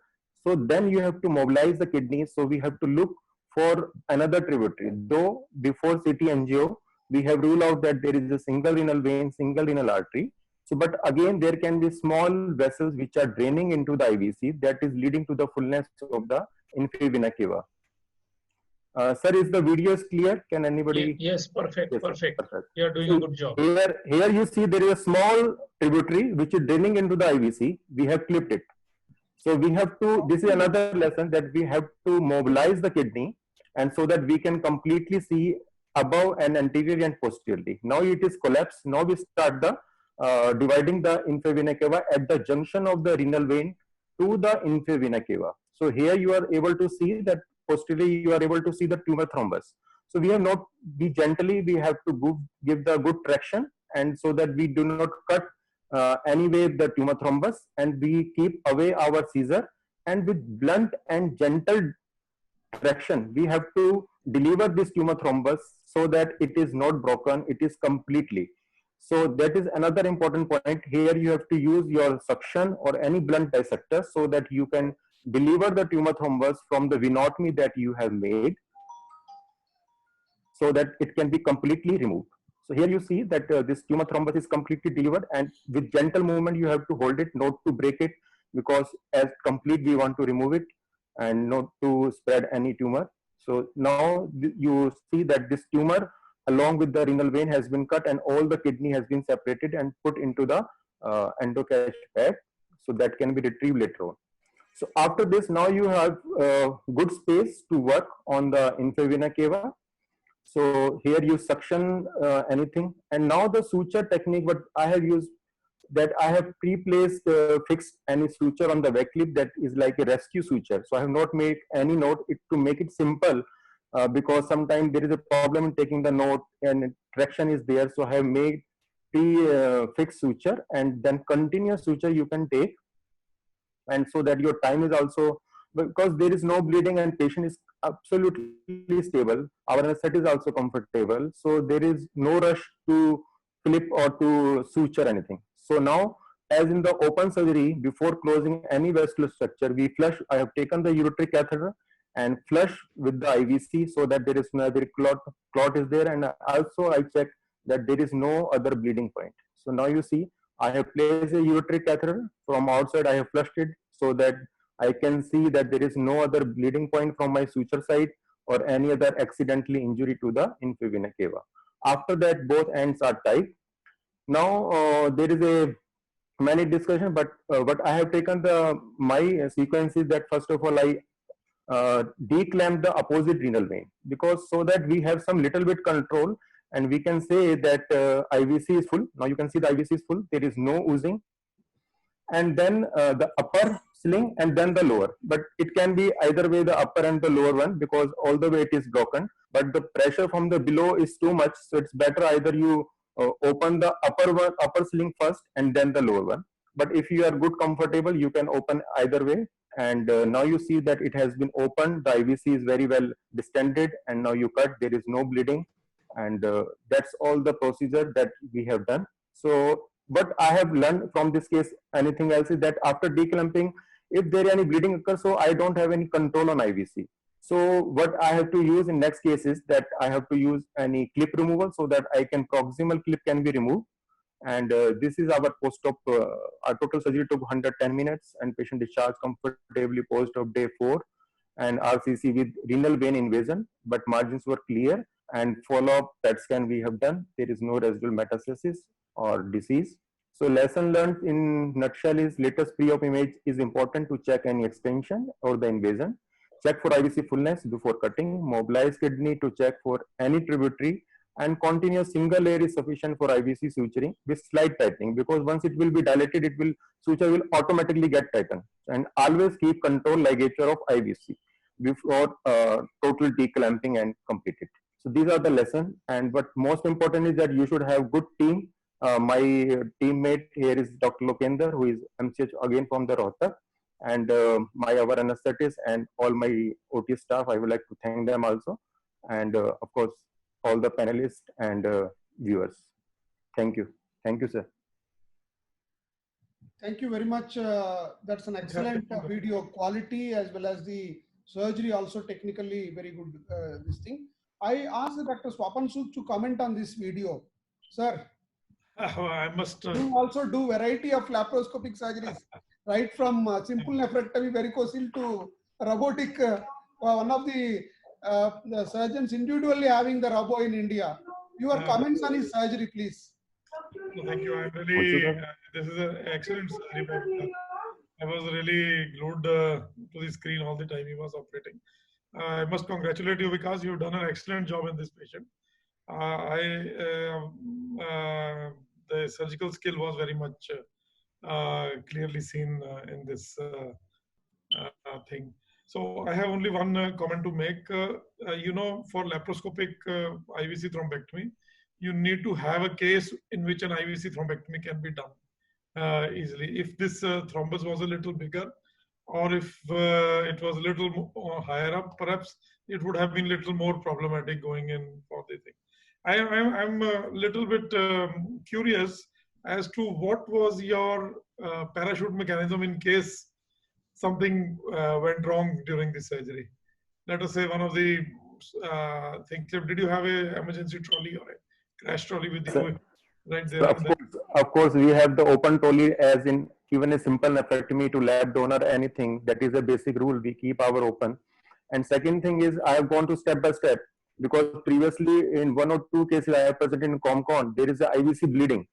so then you have to mobilize the kidney. So we have to look for another tributary. Though before CT angio, we have ruled out that there is a single renal vein, single renal artery. So, but again, there can be small vessels which are draining into the IVC, that is leading to the fullness of the inferior vena cava. Sir, is the video is clear? Can anybody? Yes, perfect, Yes, perfect. perfect. You are doing So a good job. Here you see there is a small tributary which is draining into the IVC. We have clipped it. So we have to, this is another lesson, that we have to mobilize the kidney, and so that we can completely see above and anterior and posteriorly. Now it is collapsed. Now we start the dividing the inferior vena cava at the junction of the renal vein to the inferior vena cava. So here you are able to see that posteriorly you are able to see the tumor thrombus. So we have not, we have to give the good traction, and so that we do not cut anyway the tumor thrombus, and we keep away our scissor, and with blunt and gentle traction we have to deliver this tumor thrombus so that it is not broken, it is completely. So that is another important point. Here you have to use your suction or any blunt dissector so that you can deliver the tumor thrombus from the venotomy that you have made, so that it can be completely removed. So here you see that this tumor thrombus is completely delivered, and with gentle movement you have to hold it, not to break it, because as complete we want to remove it and not to spread any tumor. So now you see that this tumor along with the renal vein has been cut, and all the kidney has been separated and put into the endocash bag, so that can be retrieved later on. So after this, now you have good space to work on the inferior vena cava. So here you suction anything, and now the suture technique what I have used, that I have pre-placed fixed any suture on the wet clip, that is like a rescue suture. So I have not made any note to make it simple, because sometimes there is a problem in taking the note and traction is there. So I have made fixed suture, and then continuous suture you can take, and so that your time is also, because there is no bleeding and patient is absolutely stable, our anesthetic is also comfortable, so there is no rush to clip or to suture anything. So now, as in the open surgery, before closing any vascular structure, we flush. I have taken the ureteric catheter and flush with the IVC, so that there is no other clot is there, and also I check that there is no other bleeding point. So now you see I have placed a ureteric catheter from outside. I have flushed it so that I can see that there is no other bleeding point from my suture side or any other accidentally injury to the inferior vena cava. After that, both ends are tight. Now there is a many discussion, but what I have taken my sequence is that first of all I declamp the opposite renal vein, because so that we have some little bit control, and we can say that IVC is full. Now you can see the IVC is full. There is no oozing, and then the upper sling and then the lower. But it can be either way, the upper and the lower one, because all the way it is broken. But the pressure from the below is too much, so it's better either you open the upper sling first and then the lower one. But if you are good comfortable, you can open either way. And now you see that it has been opened. The IVC is very well distended, and now you cut. There is no bleeding, and that's all the procedure that we have done. So what I have learned from this case, anything else, is that after declamping, if there any bleeding occurs, so I don't have any control on IVC. So what I have to use in next case is that I have to use any clip removal, so that I can proximal clip can be removed, And this is our post-op. Our total surgery took 110 minutes, and patient discharged comfortably post-op day 4. And RCC with renal vein invasion, but margins were clear. And follow-up PET scan we have done. There is no residual metastasis or disease. So lesson learned in nutshell is latest pre-op image is important to check any extension or the invasion. Check for IVC fullness before cutting. Mobilize kidney to check for any tributary, and continuous single layer is sufficient for IVC suturing with slight tightening, because once it will be dilated, suture will automatically get tightened. And always keep control ligature of IVC before total declamping and complete it. So these are the lessons. And what most important is that you should have good team. My teammate here is Dr. Lokender, who is MCH again from the Rohtak, and our anesthetist and all my OT staff. I would like to thank them also. And of course, all the panelists and viewers. Thank you. Thank you, sir. Thank you very much. That's an excellent video quality, as well as the surgery also technically very good. This thing. I asked Dr. Swapan Sood to comment on this video. Sir, I must also do variety of laparoscopic surgeries, right from simple nephrectomy varicocele to robotic. One of the surgeons individually having the robo in India. Your comments on his surgery, please. Thank you. I'm really, this is an excellent surgery. I was really glued to the screen all the time he was operating. I must congratulate you because you've done an excellent job in this patient. The surgical skill was very much clearly seen in this thing. So I have only one comment to make. You know, for laparoscopic IVC thrombectomy, you need to have a case in which an IVC thrombectomy can be done easily. If this thrombus was a little bigger, or if it was a little higher up, perhaps it would have been a little more problematic going in for the thing. I'm a little bit curious as to what was your parachute mechanism in case something went wrong during the surgery. Let us say one of the things. Did you have an emergency trolley or a crash trolley with you right there? Of course, we have the open trolley, as in even a simple nephrectomy to lab donor, anything. That is a basic rule. We keep our open. And second thing is, I have gone to step by step, because previously in 1 or 2 cases I have presented in ComCon, there is a IVC bleeding.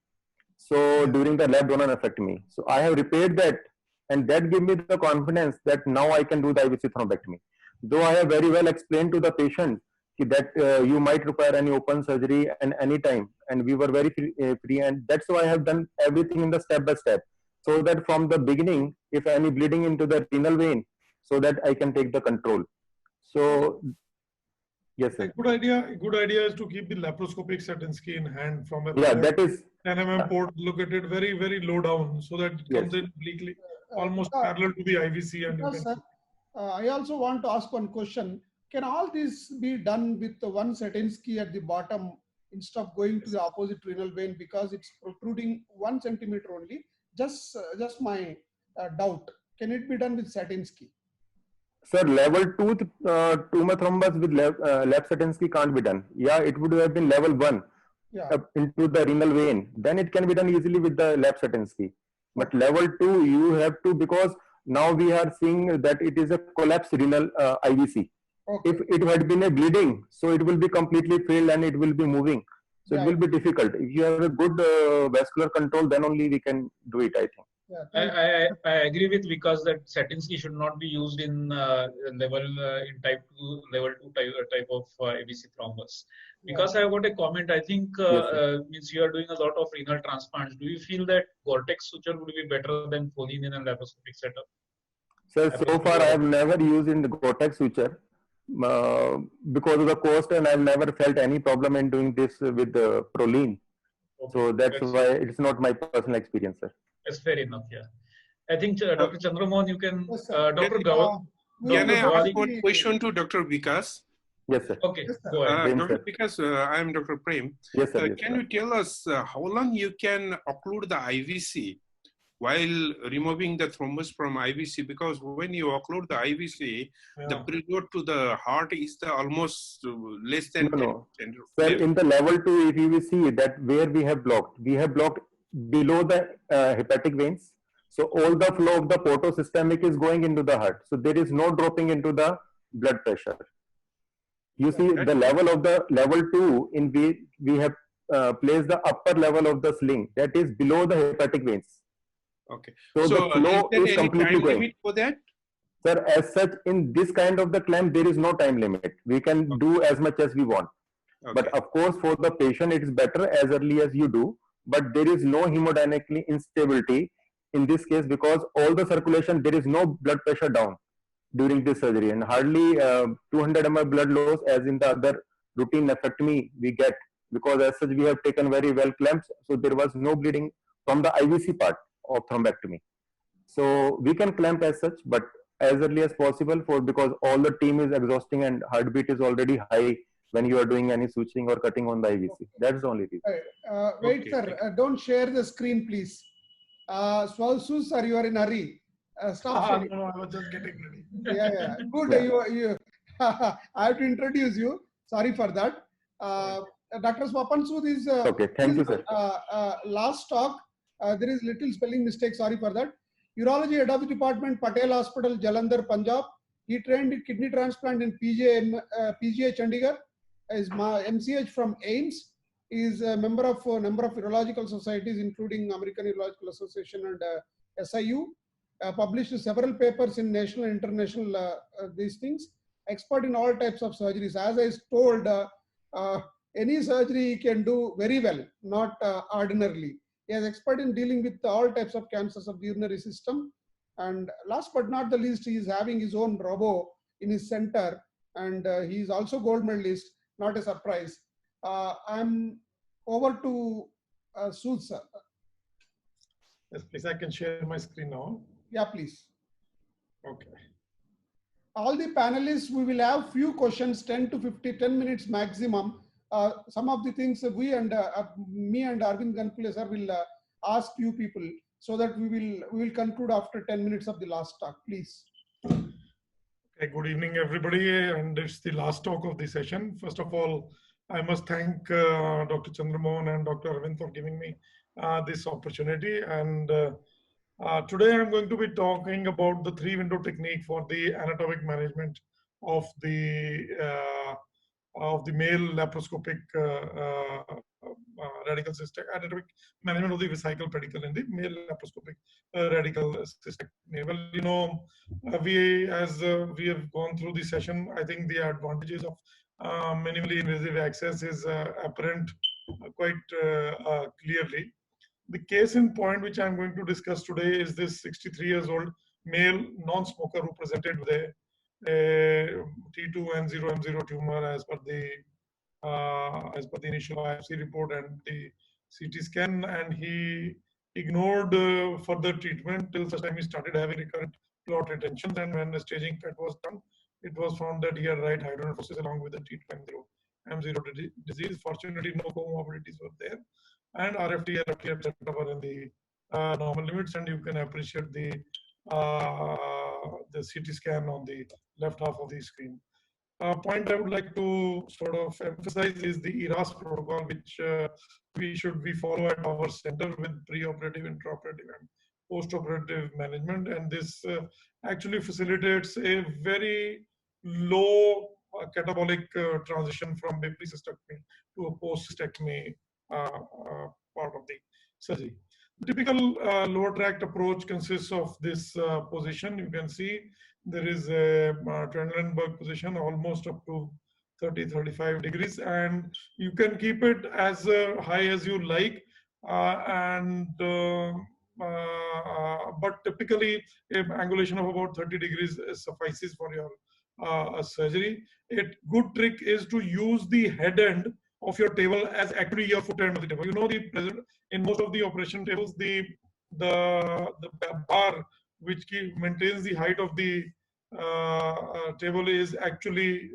So during the lab donor nephrectomy, so I have repaired that, and that gave me the confidence that now I can do the IVC thrombectomy. Though I have very well explained to the patient that you might require any open surgery and any time, and we were very free, and that's why I have done everything in the step by step, so that from the beginning, if any bleeding into the renal vein, so that I can take the control. So yes, sir. A good idea is to keep the laparoscopic Satinsky in hand from a that is 10 mm port, look at it very, very low down, so that it comes in obliquely, almost parallel to the IVC. And yes, sir. I also want to ask one question. Can all this be done with one Satinsky at the bottom instead of going to the opposite renal vein, because it's protruding 1 centimeter only? Just my doubt. Can it be done with Satinsky? Sir, level 2 tumor thrombus with left Satinsky can't be done. Yeah, it would have been level 1 into the renal vein. Then it can be done easily with the left Satinsky. But level 2, you have to, because now we are seeing that it is a collapsed renal IVC. Okay. If it had been a bleeding, so it will be completely failed and it will be moving. So it will be difficult. If you have a good vascular control, then only we can do it, I think. Yeah, I agree with Vikas that Satinsky should not be used in in type 2, level 2 type of ABC thrombus. Because I got a comment, I think means you are doing a lot of renal transplants. Do you feel that Gore-Tex suture would be better than Foley in a laparoscopic setup? Sir, so far I have never used in the Gore-Tex suture because of the cost, and I have never felt any problem in doing this with the Prolene. Okay. So that's why it's not my personal experience, sir. That's fair enough, yeah. I think Dr. Chandramohan, you can, Dr. Can I ask one question to Dr. Vikas? Yes, sir. Okay, go ahead. Dr. Vikas, I am Dr. Prem. Yes, sir. Can you tell us how long you can occlude the IVC while removing the thrombus from IVC? Because when you occlude the IVC, the preload to the heart is almost less than 10%. Sir, in the level 2, if you will see that where we have blocked below the hepatic veins. So all the flow of the portosystemic is going into the heart. So there is no dropping into the blood pressure. You see the level of the level 2 in we have placed the upper level of the sling that is below the hepatic veins. Okay. So the flow is is there any completely time going. limit for that? Sir, as such, in this kind of the clamp, there is no time limit. We can do as much as we want. Okay. But of course, for the patient, it is better as early as you do. But there is no hemodynamic instability in this case because all the circulation, there is no blood pressure down during this surgery, and hardly 200 ml blood loss as in the other routine nephrectomy we get, because as such we have taken very well clamps, so there was no bleeding from the IVC part of thrombectomy. So we can clamp as such, but as early as possible because all the team is exhausting and heartbeat is already high when you are doing any suturing or cutting on the IVC. That's the only reason. Wait, Okay, sir, don't share the screen, please. Swalsu, sir, you are in a hurry. Stop sharing. No, I was just getting ready. Yeah. Good. Yeah. You I have to introduce you. Sorry for that. Dr. Swapan Sood is Okay, thank you, sir. last talk. There is little spelling mistake. Sorry for that. Urology head of the department, Patel Hospital, Jalandhar, Punjab. He trained in kidney transplant in PGA Chandigarh. Is MCH from AIMS. He is a member of a number of urological societies, including American Urological Association and SIU. Published several papers in national and international these things. Expert in all types of surgeries. As I told, any surgery he can do very well, not ordinarily. He is expert in dealing with all types of cancers of the urinary system. And last but not the least, he is having his own robo in his center, and he is also gold medalist. Not a surprise. I'm over to Sood, sir. Yes, please. I can share my screen now. Yeah, please. Okay. All the panelists, we will have few questions, 10 minutes maximum. Some of the things we and me and Arvind Ganpule sir will ask you people, so that we will conclude after 10 minutes of the last talk, please. Okay, good evening, everybody, and it's the last talk of the session. First of all, I must thank Dr. Chandramohan and Dr. Arvind for giving me this opportunity. And today I'm going to be talking about the 3-window technique for the anatomic management of the male laparoscopic radical cystectomy, anatomic management of the vesical pedicle in the male laparoscopic radical cystectomy. Well, you know, we have gone through the session, I think the advantages of minimally invasive access is apparent quite clearly. The case in point which I'm going to discuss today is this 63 years old male non-smoker who presented with a T2N0M0 tumor as per the initial biopsy report and the CT scan, and he ignored further treatment till such time he started having recurrent clot retentions. And when the staging PET was done, it was found that he had right hydronephrosis along with the T2N0M0 disease. Fortunately, no comorbidities were there, and RFT, LFT, etc. were in the normal limits, and you can appreciate the CT scan on the left half of the screen. Point I would like to sort of emphasize is the ERAS protocol, which we follow at our center with preoperative, intraoperative, and postoperative management. And this actually facilitates a very low catabolic transition from a pre-cystectomy to a post-cystectomy part of the surgery. The typical lower tract approach consists of this position. You can see there is a Trendelenburg position almost up to 30-35 degrees, and you can keep it as high as you like. But typically, an angulation of about 30 degrees suffices for your surgery. A good trick is to use the head end of your table as actually your foot end of the table. You know, in most of the operation tables, the bar which maintains the height of the table is actually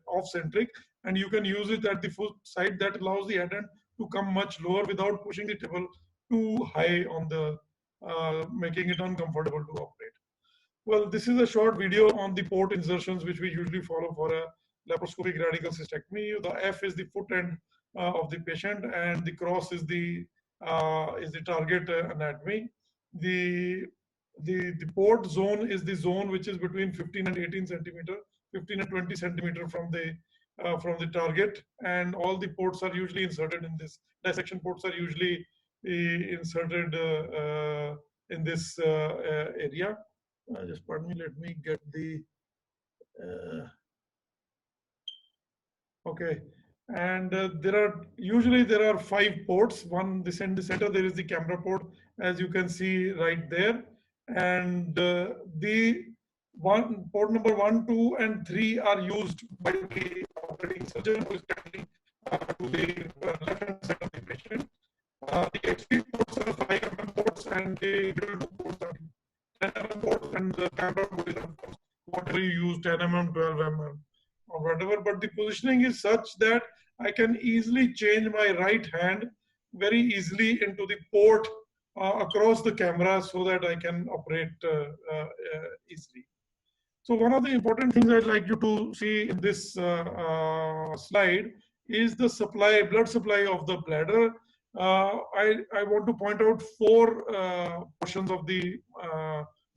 off-centric, and you can use it at the foot side. That allows the head end to come much lower without pushing the table too high on the, making it uncomfortable to operate. Well, this is a short video on the port insertions which we usually follow for a laparoscopic radical cystectomy. The F is the foot end of the patient, and the cross is the is the target anatomy. The port zone is the zone which is between 15 and 18 centimeter, 15 and 20 centimeter from the target, and all the ports are usually inserted in this. Dissection ports are usually inserted in this area. Just pardon me, let me get the okay. And there are 5 ports. One, this in the center, there is the camera port, as you can see right there. And the port number 1, 2, and 3 are used by the operating surgeon who is standing to the left-hand side of the patient. The HP ports are 5 mm ports, and the middle ports are 10 mm ports, and the camera port is, of course, whatever you use, 10 mm, 12 mm, or whatever. But the positioning is such that I can easily change my right hand very easily into the port across the camera so that I can operate easily. So one of the important things I'd like you to see in this slide is the supply, blood supply of the bladder. I want to point out 4 portions of the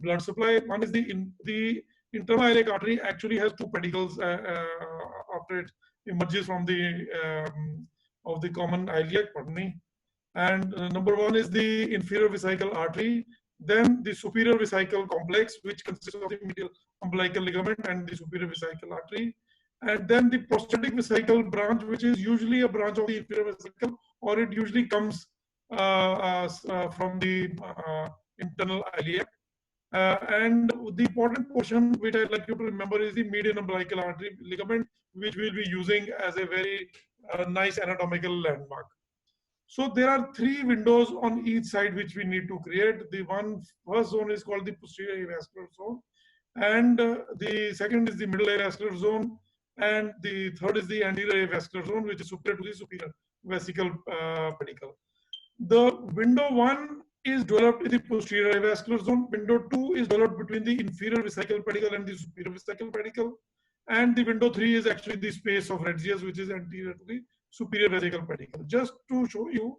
blood supply. One is the internal iliac artery actually has 2 pedicles after it emerges from the of the common iliac, pardon me. And number 1 is the inferior vesical artery, then the superior vesical complex, which consists of the medial umbilical ligament and the superior vesical artery, and then the prostatic vesical branch, which is usually a branch of the inferior vesicle, or it usually comes from the internal iliac. And the important portion which I'd like you to remember is the median umbilical artery ligament, which we'll be using as a very nice anatomical landmark. So there are 3 windows on each side which we need to create. The first zone is called the posterior avascular zone, and the second is the middle avascular zone, and the third is the anterior avascular zone, which is superior to the superior vesical pedicle. The window 1 is developed in the posterior avascular zone. Window 2 is developed between the inferior vesical pedicle and the superior vesical pedicle. And the window 3 is actually the space of Retzius, which is anterior to the superior vesical pedicle. Just to show you,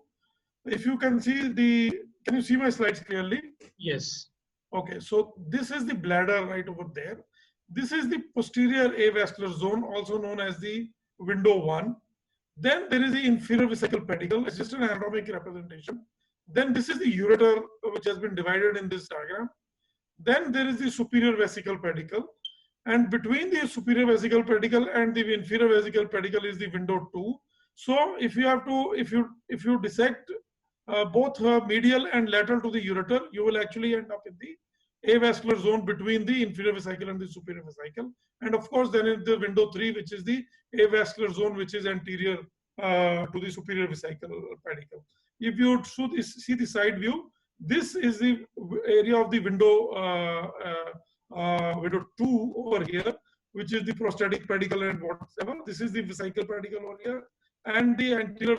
if you can see can you see my slides clearly? Yes. Okay, so this is the bladder right over there. This is the posterior avascular zone, also known as the window 1. Then there is the inferior vesical pedicle. It's just an anatomic representation. Then this is the ureter, which has been divided in this diagram. Then there is the superior vesical pedicle. And between the superior vesical pedicle and the inferior vesical pedicle is the window 2. So if you have to, if you dissect both medial and lateral to the ureter, you will actually end up in the avascular zone between the inferior vesicle and the superior vesicle. And of course, then in the window 3, which is the avascular zone, which is anterior to the superior vesical pedicle. If you should see the side view, this is the area of the window window 2 over here, which is the prostatic pedicle and whatever. This is the vesical pedicle over here, and the anterior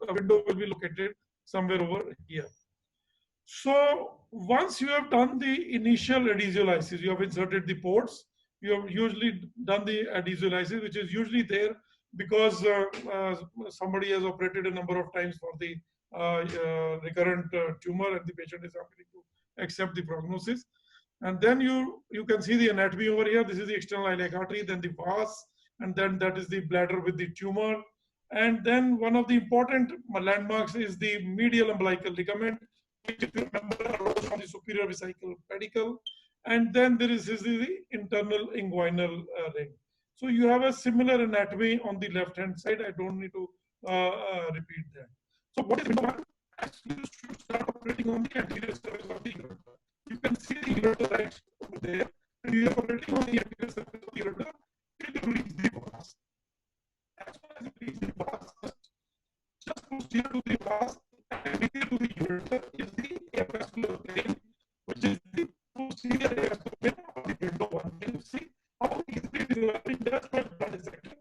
window will be located somewhere over here. So once you have done the initial adhesiolysis, you have inserted the ports, you have usually done the adhesiolysis, which is usually there because somebody has operated a number of times for the recurrent tumor, and the patient is unwilling to accept the prognosis. And then you can see the anatomy over here. This is the external iliac artery, then the vas, and then that is the bladder with the tumor. And then one of the important landmarks is the medial umbilical ligament, which, if you remember, arose from the superior vesical pedicle. And then there is the internal inguinal ring. So you have a similar anatomy on the left-hand side. I don't need to repeat that. So what is window 1? You should start operating on the anterior surface of the ureter. You can see the ureter right over there, and you are operating on the anterior surface of the ureter till you reach the vas. As soon as you reach the vas, just posterior to the vas and anterior to the ureter is the avascular plane, which is the posterior avascular plane of the window 1. Can you see how easily it is developing just by blood dissection?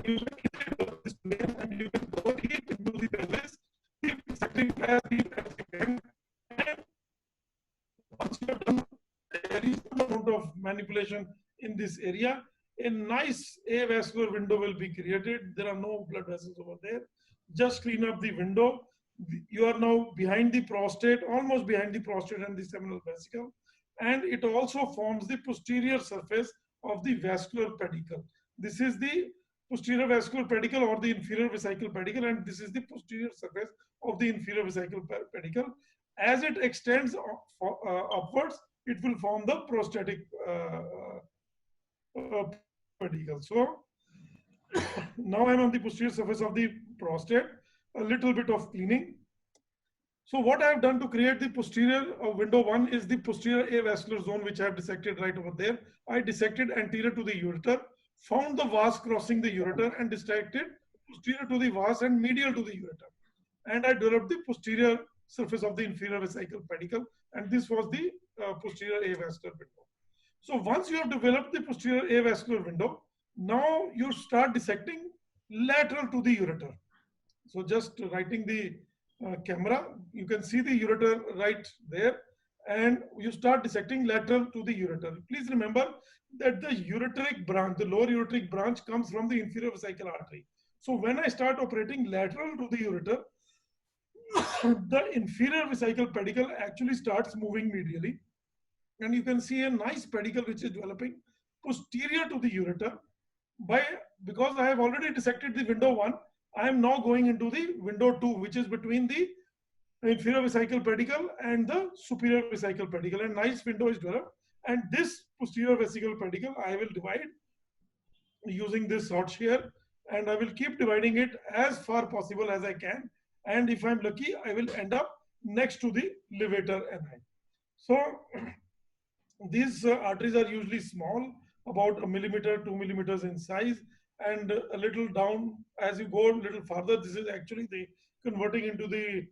You can develop this plane, and you can go deep into the pelvis, deep dissecting as deep as you can. And once you have done a reasonable amount of manipulation in this area, a nice avascular window will be created. There are no blood vessels over there. just clean up the window. You are now behind the prostate, almost behind the prostate and the seminal vesicle. And it also forms the posterior surface of the vascular pedicle. This is the posterior vascular pedicle or the inferior vesical pedicle, and this is the posterior surface of the inferior vesical pedicle. As it extends upwards, it will form the prostatic pedicle. So now I'm on the posterior surface of the prostate, a little bit of cleaning. So what I have done to create the posterior window 1 is the posterior avascular zone, which I have dissected right over there. I dissected anterior to the ureter, found the vas crossing the ureter, and dissected posterior to the vas and medial to the ureter. And I developed the posterior surface of the inferior vesical pedicle, and this was the posterior avascular window. So once you have developed the posterior avascular window, now you start dissecting lateral to the ureter. So just writing the camera, you can see the ureter right there, and you start dissecting lateral to the ureter. Please remember that the ureteric branch, the lower ureteric branch, comes from the inferior vesical artery. So when I start operating lateral to the ureter, the inferior vesical pedicle actually starts moving medially, and you can see a nice pedicle which is developing posterior to the ureter. Because I have already dissected the window 1, I am now going into the window 2, which is between the inferior vesical pedicle and the superior vesical pedicle. A nice window is developed, and this posterior vesical pedicle I will divide using this hot shear, and I will keep dividing it as far possible as I can. And if I'm lucky, I will end up next to the levator ani. So these arteries are usually small, about 1 millimeter, 2 millimeters in size, and a little down as you go a little farther. This is actually the converting into the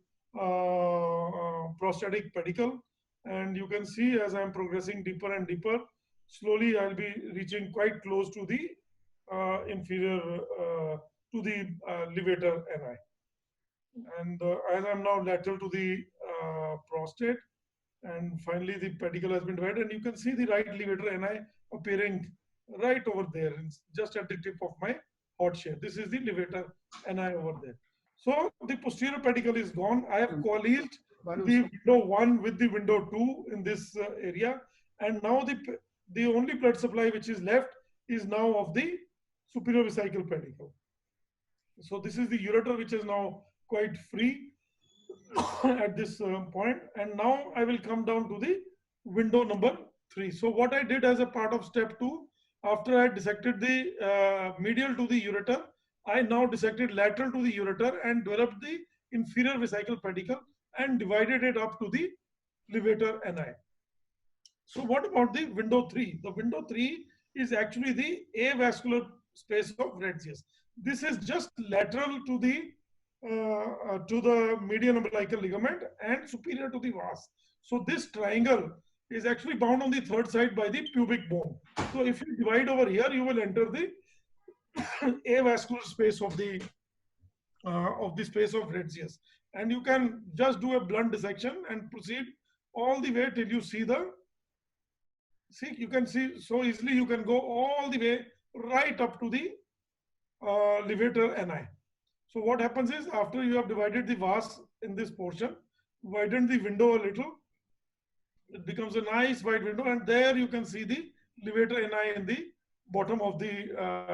prostatic pedicle. And you can see as I'm progressing deeper and deeper, slowly I'll be reaching quite close to the inferior, to the levator ani. And as I'm now lateral to the prostate, and finally the pedicle has been divided, and you can see the right levator ani appearing right over there, just at the tip of my hot shear. This is the levator ani over there. So the posterior pedicle is gone. I have coalesced the window 1 with the window 2 in this area, and now the only blood supply which is left is now of the superior vesical pedicle. So this is the ureter, which is now quite free at this point. And now I will come down to the window number 3. So what I did as a part of step 2, after I dissected the medial to the ureter, I now dissected lateral to the ureter and developed the inferior vesical pedicle and divided it up to the levator ani. So what about the window 3? The window 3 is actually the avascular space of Retzius. This is just lateral to the median umbilical ligament and superior to the vas. So this triangle is actually bound on the third side by the pubic bone. So if you divide over here, you will enter the avascular space of the space of Retzius. And you can just do a blunt dissection and proceed all the way till you see you can see so easily, you can go all the way right up to the levator ani. So what happens is, after you have divided the vas in this portion, widen the window a little, it becomes a nice wide window, and there you can see the levator ani in the bottom of the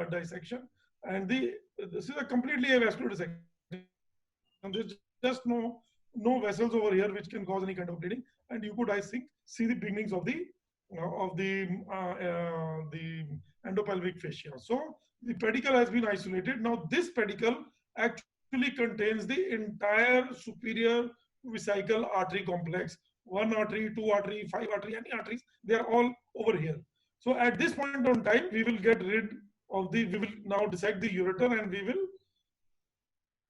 dissection. And this is a completely avascular dissection. And there's just no vessels over here which can cause any kind of bleeding, and you could, I think, see the beginnings of the endopelvic fascia. So the pedicle has been isolated. Now this pedicle actually contains the entire superior vesical artery complex. 1 artery, 2 artery, 5 artery, any arteries, they are all over here. So at this point on time, we will get rid of we will now dissect the ureter, and we will,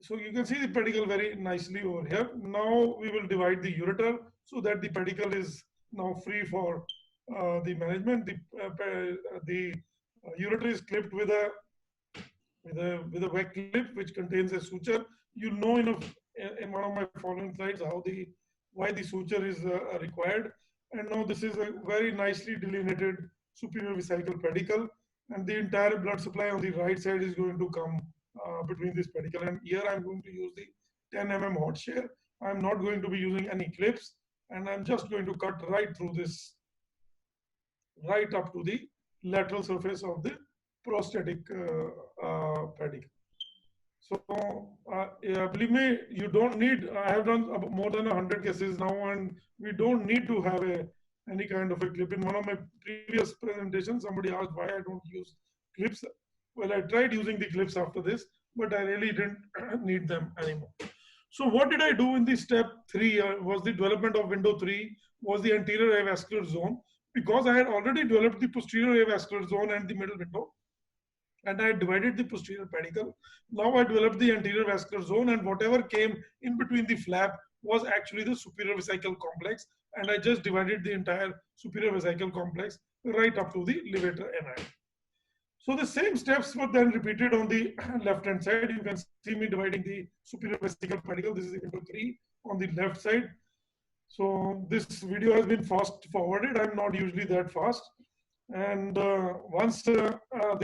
so you can see the pedicle very nicely over here. Now we will divide the ureter so that the pedicle is now free for the management. The ureter is clipped with a wet clip which contains a suture. You know in one of my following slides why the suture is required. And now this is a very nicely delineated superior vesical pedicle, and the entire blood supply on the right side is going to come between this pedicle. And here I'm going to use the 10 mm hot shear. I'm not going to be using any clips, and I'm just going to cut right through this, right up to the lateral surface of the prostatic pedicle. So yeah, believe me, you don't need, I have done more than 100 cases now, and we don't need to have any kind of a clip. In one of my previous presentations, somebody asked why I don't use clips. Well, I tried using the clips after this, but I really didn't need them anymore. So what did I do in the step 3 was the development of window 3 was the anterior avascular zone, because I had already developed the posterior avascular zone and the middle window, and I divided the posterior pedicle. Now I developed the anterior vascular zone, and whatever came in between the flap was actually the superior vesical complex, and I just divided the entire superior vesical complex right up to the levator ani. So the same steps were then repeated on the left-hand side. You can see me dividing the superior vesical pedicle. This is the window 3 on the left side. So this video has been fast forwarded. I'm not usually that fast. And once the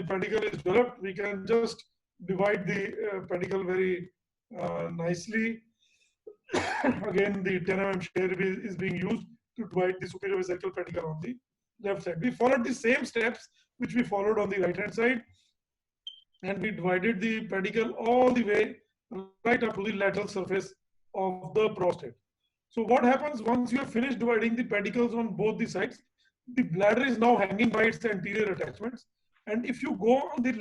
pedicle is developed, we can just divide the pedicle very nicely. Again, the 10 mm shear is being used to divide the superior vesical pedicle on the left side. We followed the same steps which we followed on the right hand side, and we divided the pedicle all the way right up to the lateral surface of the prostate. So what happens once you have finished dividing the pedicles on both the sides? The bladder is now hanging by its anterior attachments, and if you go on the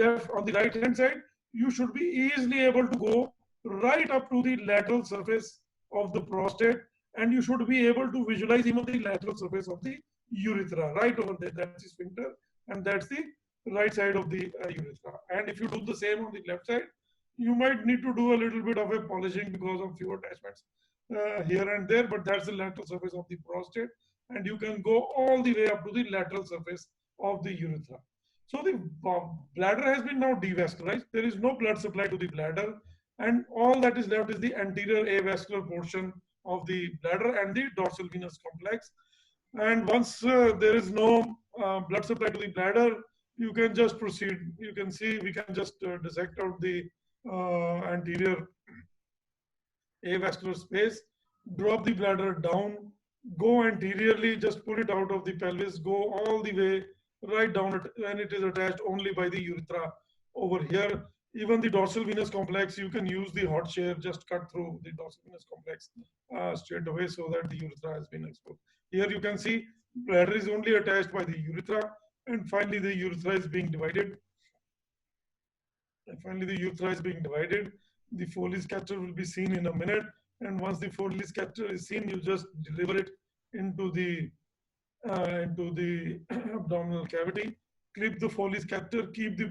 right hand side, you should be easily able to go right up to the lateral surface of the prostate, and you should be able to visualize even the lateral surface of the urethra right over there. That's the sphincter, and that's the right side of the urethra. And if you do the same on the left side, you might need to do a little bit of a polishing because of few attachments here and there, but that's the lateral surface of the prostate, and you can go all the way up to the lateral surface of the urethra. So the bladder has been now devascularized. There is no blood supply to the bladder, and all that is left is the anterior avascular portion of the bladder and the dorsal venous complex. And once there is no blood supply to the bladder, you can just proceed. You can see we can just dissect out the anterior avascular space, drop the bladder down, go anteriorly, just pull it out of the pelvis, go all the way right down it, and it is attached only by the urethra over here. Even the dorsal venous complex, you can use the hot shear, just cut through the dorsal venous complex straight away so that the urethra has been exposed. Here you can see bladder is only attached by the urethra, and finally the urethra is being divided. The Foley scatter will be seen in a minute, and once the Foley scatter is seen, you just deliver it into the abdominal cavity. Clip the Foley scatter, keep the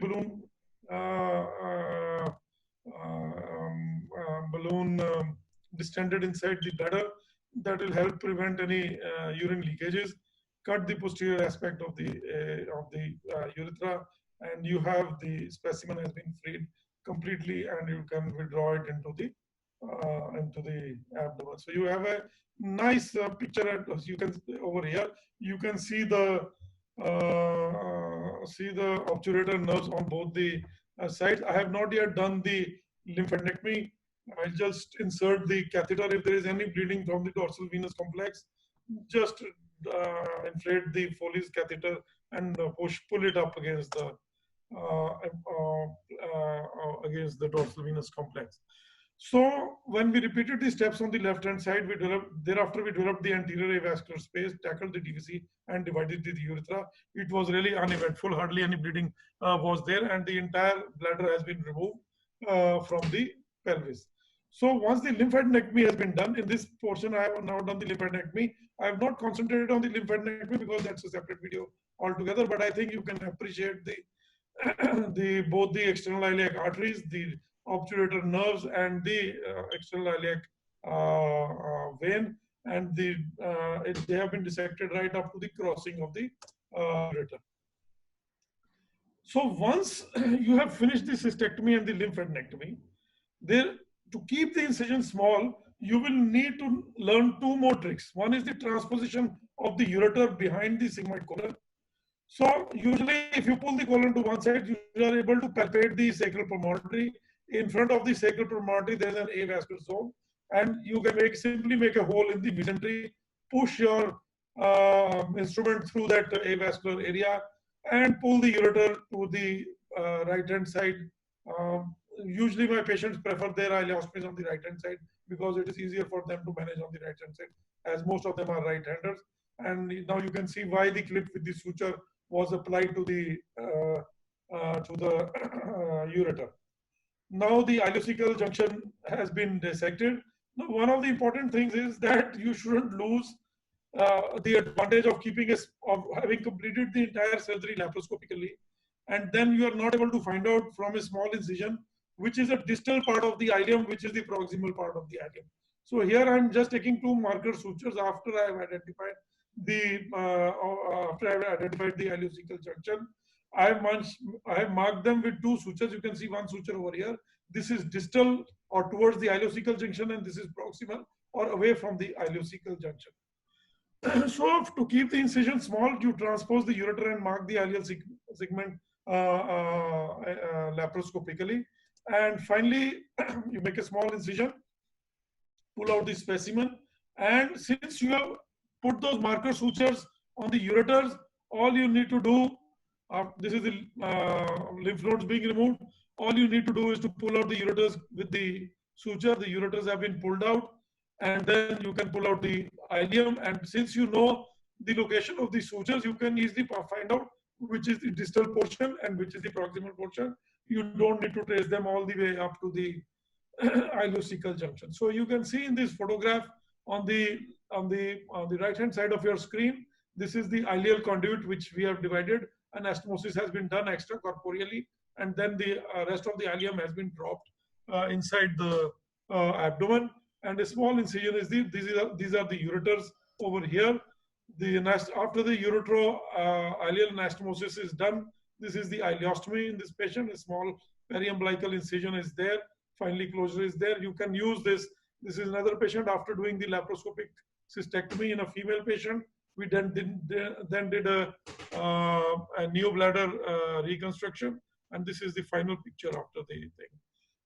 balloon distended inside the bladder. That will help prevent any urine leakages. Cut the posterior aspect of the urethra, and you have the specimen has been freed completely, and you can withdraw it into the abdomen. So you have a nice picture. As you can over here, you can see the obturator nerves on both the sides. I have not yet done the lymphadenectomy. I'll just insert the catheter. If there is any bleeding from the dorsal venous complex, just inflate the Foley's catheter and pull it up against the dorsal venous complex. So when we repeated the steps on the left hand side, thereafter we developed the anterior avascular space, tackled the DVC, and divided the urethra. It was really uneventful. Hardly any bleeding was there, and the entire bladder has been removed from the pelvis. So once the lymphadenectomy has been done, in this portion I have now done the lymphadenectomy. I have not concentrated on the lymphadenectomy because that's a separate video altogether, but I think you can appreciate both the external iliac arteries, the obturator nerves, and the external iliac vein, and they have been dissected right up to the crossing of the ureter. So once you have finished the cystectomy and the lymphadenectomy, to keep the incision small, you will need to learn two more tricks. One is the transposition of the ureter behind the sigmoid colon. So usually if you pull the colon to one side, you are able to palpate the sacral promontory. in front of the sacral promontory, there's an avascular zone, and you can simply make a hole in the mesentery, push your instrument through that avascular area, and pull the ureter to the right-hand side. Usually my patients prefer their ileostomies on the right-hand side because it is easier for them to manage on the right-hand side, as most of them are right-handers. And now you can see why the clip with the suture was applied to the ureter. Now the ileocecal junction has been dissected. Now, one of the important things is that you shouldn't lose the advantage of having completed the entire surgery laparoscopically, and then you are not able to find out from a small incision which is a distal part of the ileum, which is the proximal part of the ileum. So here I'm just taking 2 marker sutures after I have identified the ileocecal junction. I have marked them with 2 sutures. You can see 1 suture over here. This is distal or towards the ileocecal junction, and this is proximal or away from the ileocecal junction. So to keep the incision small, you transpose the ureter and mark the ileal segment laparoscopically. And finally, you make a small incision, pull out the specimen. And since you have put those marker sutures on the ureters, all you need to do, this is the lymph nodes being removed. All you need to do is to pull out the ureters with the suture. The ureters have been pulled out, and then you can pull out the ileum. And since you know the location of the sutures, you can easily find out which is the distal portion and which is the proximal portion. You don't need to trace them all the way up to the ileocecal junction. So you can see in this photograph on the right hand side of your screen, this is the ileal conduit which we have divided. Anastomosis has been done extracorporeally, and then the rest of the ileum has been dropped inside the abdomen. And a small incision is these are the ureters over here. After the uretero-ileal anastomosis is done, this is the ileostomy in this patient. A small periumbilical incision is there. Finally, closure is there. You can use this. This is another patient after doing the laparoscopic cystectomy in a female patient. We then did a neobladder reconstruction, and this is the final picture after the thing.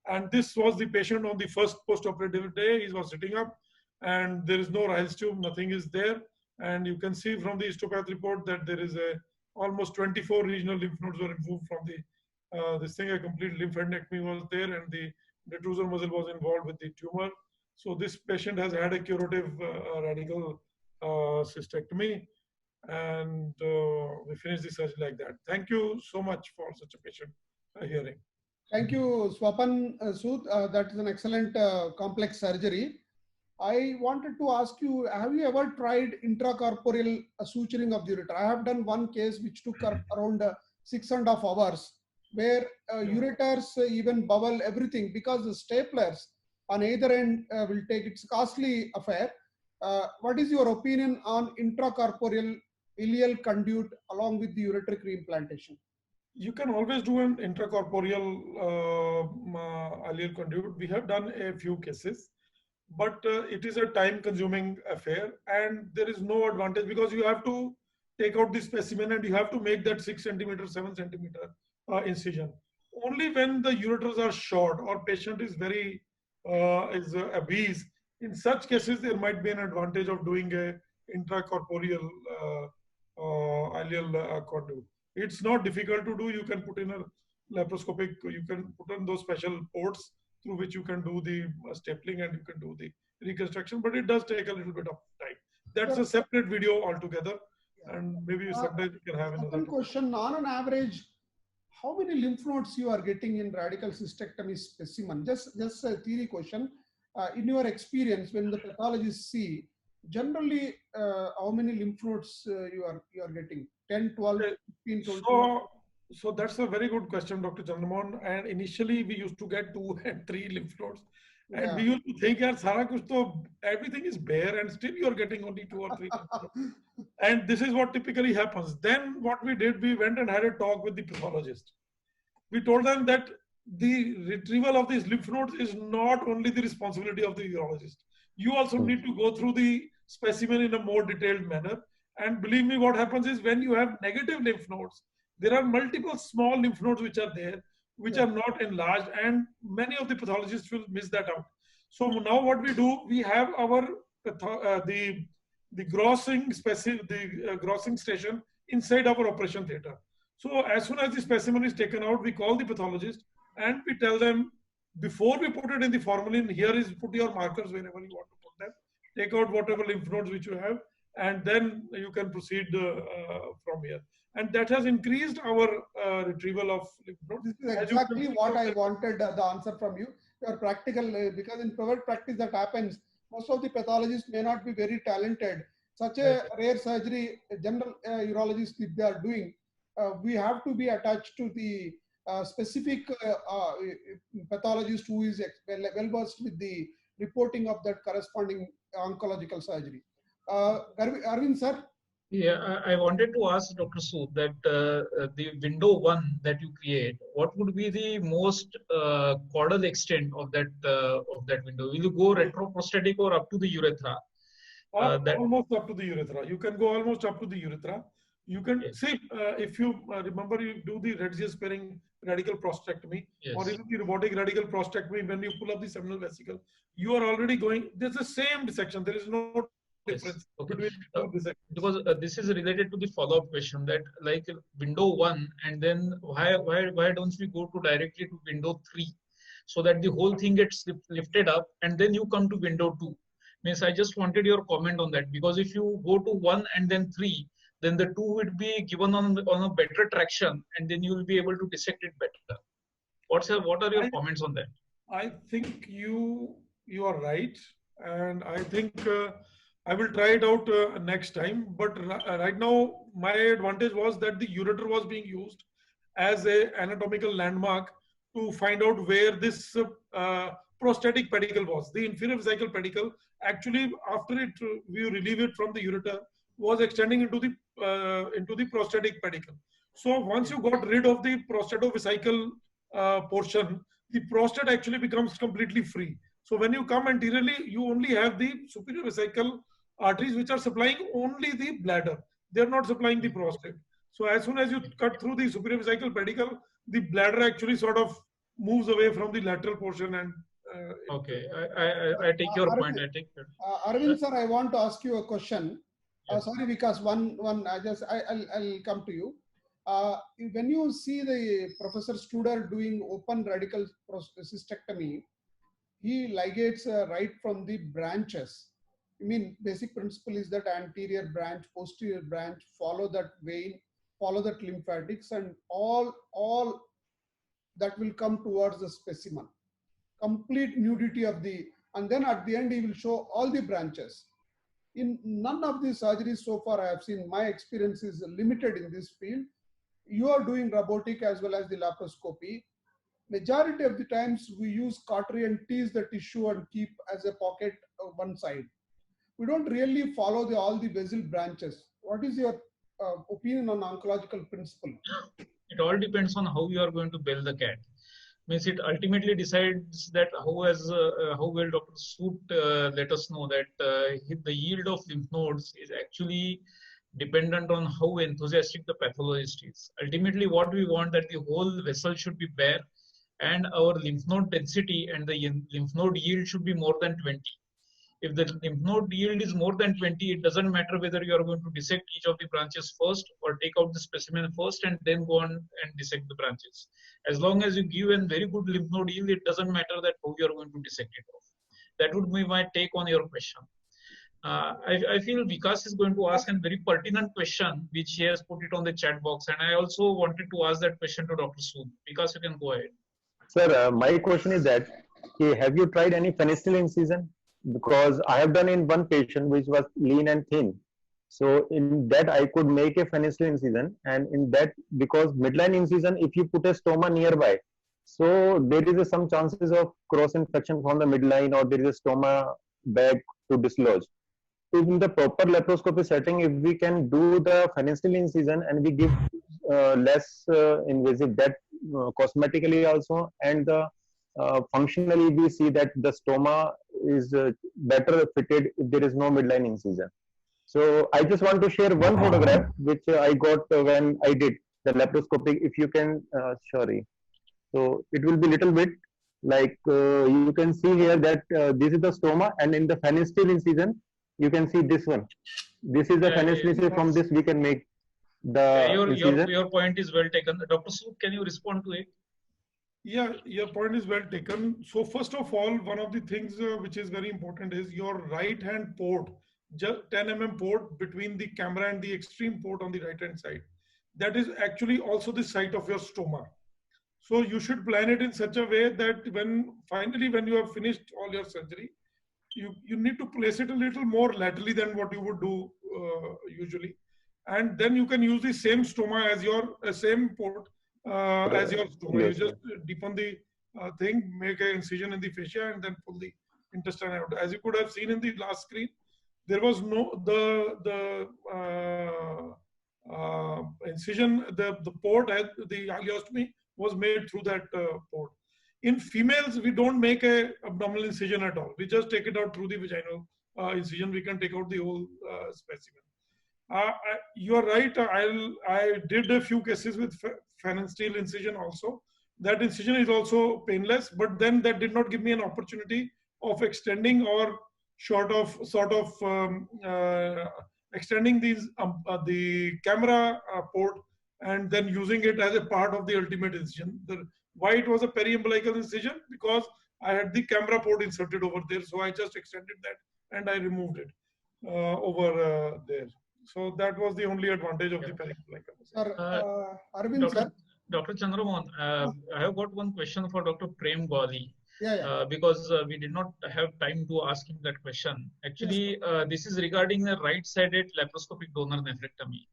And this was the patient on the first post-operative day. He was sitting up, and there is no Ryle's tube, nothing is there. And you can see from the histopath report that there is almost 24 regional lymph nodes were removed from the this thing. A complete lymphadenectomy was there, and the detrusor muscle was involved with the tumor. So this patient has had a curative radical cystectomy, and we finished the surgery like that. Thank you so much for such a patient hearing. Thank you, Swapan Sood. That is an excellent complex surgery. I wanted to ask you, have you ever tried intracorporeal suturing of the ureter? I have done one case which took around 6.5 hours, where ureters, even bowel, everything, because the staplers on either end will take, it's a costly affair. What is your opinion on intracorporeal ileal conduit along with the ureteric reimplantation? You can always do an intracorporeal ileal conduit. We have done a few cases, but it is a time-consuming affair, and there is no advantage because you have to take out the specimen and you have to make that 6 centimeter, 7 centimeter incision. Only when the ureters are short or patient is very obese, in such cases there might be an advantage of doing a intracorporeal ileal conduit. It's not difficult to do. You can put in a laparoscopic, you can put in those special ports through which you can do the stapling and you can do the reconstruction, but it does take a little bit of time. That's a separate video altogether, and maybe someday we can have another. Second question, on an average, how many lymph nodes you are getting in radical cystectomy specimen? Just a theory question. In your experience, when the pathologists see, generally, how many lymph nodes you are getting? 10, 12, 15, 20? So that's a very good question, Dr. Chandramohan. And initially, we used to get 2 and 3 lymph nodes. And we used to think, everything is bare, and still you're getting only 2 or 3 lymph nodes. And this is what typically happens. Then what we did, we went and had a talk with the pathologist. We told them that the retrieval of these lymph nodes is not only the responsibility of the urologist. You also need to go through the specimen in a more detailed manner. And believe me, what happens is when you have negative lymph nodes, there are multiple small lymph nodes which are there, which are not enlarged, and many of the pathologists will miss that out. So now what we do, we have our the grossing grossing station inside our operation theater. So as soon as the specimen is taken out, we call the pathologist and we tell them, before we put it in the formalin, here is put your markers wherever you want to put them, take out whatever lymph nodes which you have, and then you can proceed from here. And that has increased our retrieval of lymph nodes. This is exactly what I wanted the answer from you. Your practical, because in private practice that happens, most of the pathologists may not be very talented. Such a rare surgery, general urologists, if they are doing, we have to be attached to the specific pathologist who is well versed with the reporting of that corresponding oncological surgery. Arvind sir? Yeah, I wanted to ask Dr. Sood that the window 1 that you create, what would be the most caudal extent of that window? Will you go retroprostatic or up to the urethra? Almost up to the urethra. You can go almost up to the urethra. You can see, if you remember, you do the Retzius sparing radical prostatectomy, or even the robotic radical prostatectomy, when you pull up the seminal vesicle, you are already going, there's the same dissection. There is no difference between because this is related to the follow-up question, that like window 1, and then why don't we go to directly to window 3, so that the whole thing gets lifted up and then you come to window 2. Means I just wanted your comment on that, because if you go to 1 and then 3, then the 2 would be given on a better traction, and then you will be able to dissect it better. What are your comments on that? I think you are right, and I think I will try it out next time. But right now, my advantage was that the ureter was being used as an anatomical landmark to find out where this prostatic pedicle was. The inferior vesical pedicle, actually, after we relieve it from the ureter, was extending into the prostatic pedicle. So once you got rid of the prostatovesical portion, the prostate actually becomes completely free. So when you come anteriorly, you only have the superior vesical arteries which are supplying only the bladder. They are not supplying the prostate. So as soon as you cut through the superior vesical pedicle, the bladder actually sort of moves away from the lateral portion. And okay, I take your point. I take it. Arvind sir, I want to ask you a question. Sorry, because I'll come to you. When you see the Professor Studer doing open radical cystectomy, he ligates right from the branches. I mean, basic principle is that anterior branch, posterior branch, follow that vein, follow that lymphatics, and all that will come towards the specimen. Complete nudity of the, and then at the end he will show all the branches. In none of the surgeries so far I have seen, my experience is limited in this field. You are doing robotic as well as the laparoscopy. Majority of the times we use cautery and tease the tissue and keep as a pocket one side. We don't really follow all the basal branches. What is your opinion on oncological principle? It all depends on how you are going to build the cat. Means it ultimately decides that how well Dr. Sood let us know that the yield of lymph nodes is actually dependent on how enthusiastic the pathologist is. Ultimately, what we want that the whole vessel should be bare, and our lymph node density and the lymph node yield should be more than 20. If the lymph node yield is more than 20, it doesn't matter whether you are going to dissect each of the branches first or take out the specimen first and then go on and dissect the branches. As long as you give a very good lymph node yield, it doesn't matter that how you are going to dissect it off. That would be my take on your question. I feel Vikas is going to ask a very pertinent question, which he has put it on the chat box. And I also wanted to ask that question to Dr. Sood. Vikas, you can go ahead. Sir, my question is that, have you tried any penicillin incision? Because I have done in one patient which was lean and thin. So in that I could make a penicillin incision, and in that, because midline incision, if you put a stoma nearby, so there is some chances of cross infection from the midline, or there is a stoma bag to dislodge. In the proper laparoscopy setting, if we can do the penicillin incision and we give less invasive, that cosmetically also, and the functionally we see that the stoma is better fitted if there is no midline incision. So I just want to share one photograph which I got when I did the laparoscopic. If you can, sorry, So it will be little bit like you can see here that this is the stoma, and in the phalansteal incision, you can see this one. This is the phalansteal incision. From this we can make the incision. Your point is well taken. Dr. Sood, can you respond to it? Yeah, your point is well taken. So first of all, one of the things which is very important is your right hand port, just 10 mm port between the camera and the extreme port on the right hand side. That is actually also the site of your stoma. So you should plan it in such a way that when you have finished all your surgery, you need to place it a little more laterally than what you would do usually. And then you can use the same stoma as your same port as your stoma. You just deepen the thing, make an incision in the fascia, and then pull the intestine out. As you could have seen in the last screen, there was no incision, the port, the ileostomy was made through that port. In females, we don't make a abdominal incision at all. We just take it out through the vaginal incision. We can take out the whole specimen. You are right. I did a few cases with phalansteal incision also. That incision is also painless, but then that did not give me an opportunity of extending or sort of extending these the camera port and then using it as a part of the ultimate incision. Why it was a periumbilical incision? Because I had the camera port inserted over there, so I just extended that and I removed it over there. So that was the only advantage of the periumbilical. Sir, Arvind, sir. Dr. Chandramohan, I have got one question for Dr. Prem Gwali. Because we did not have time to ask him that question. Actually, this is regarding the right-sided laparoscopic donor nephrectomy.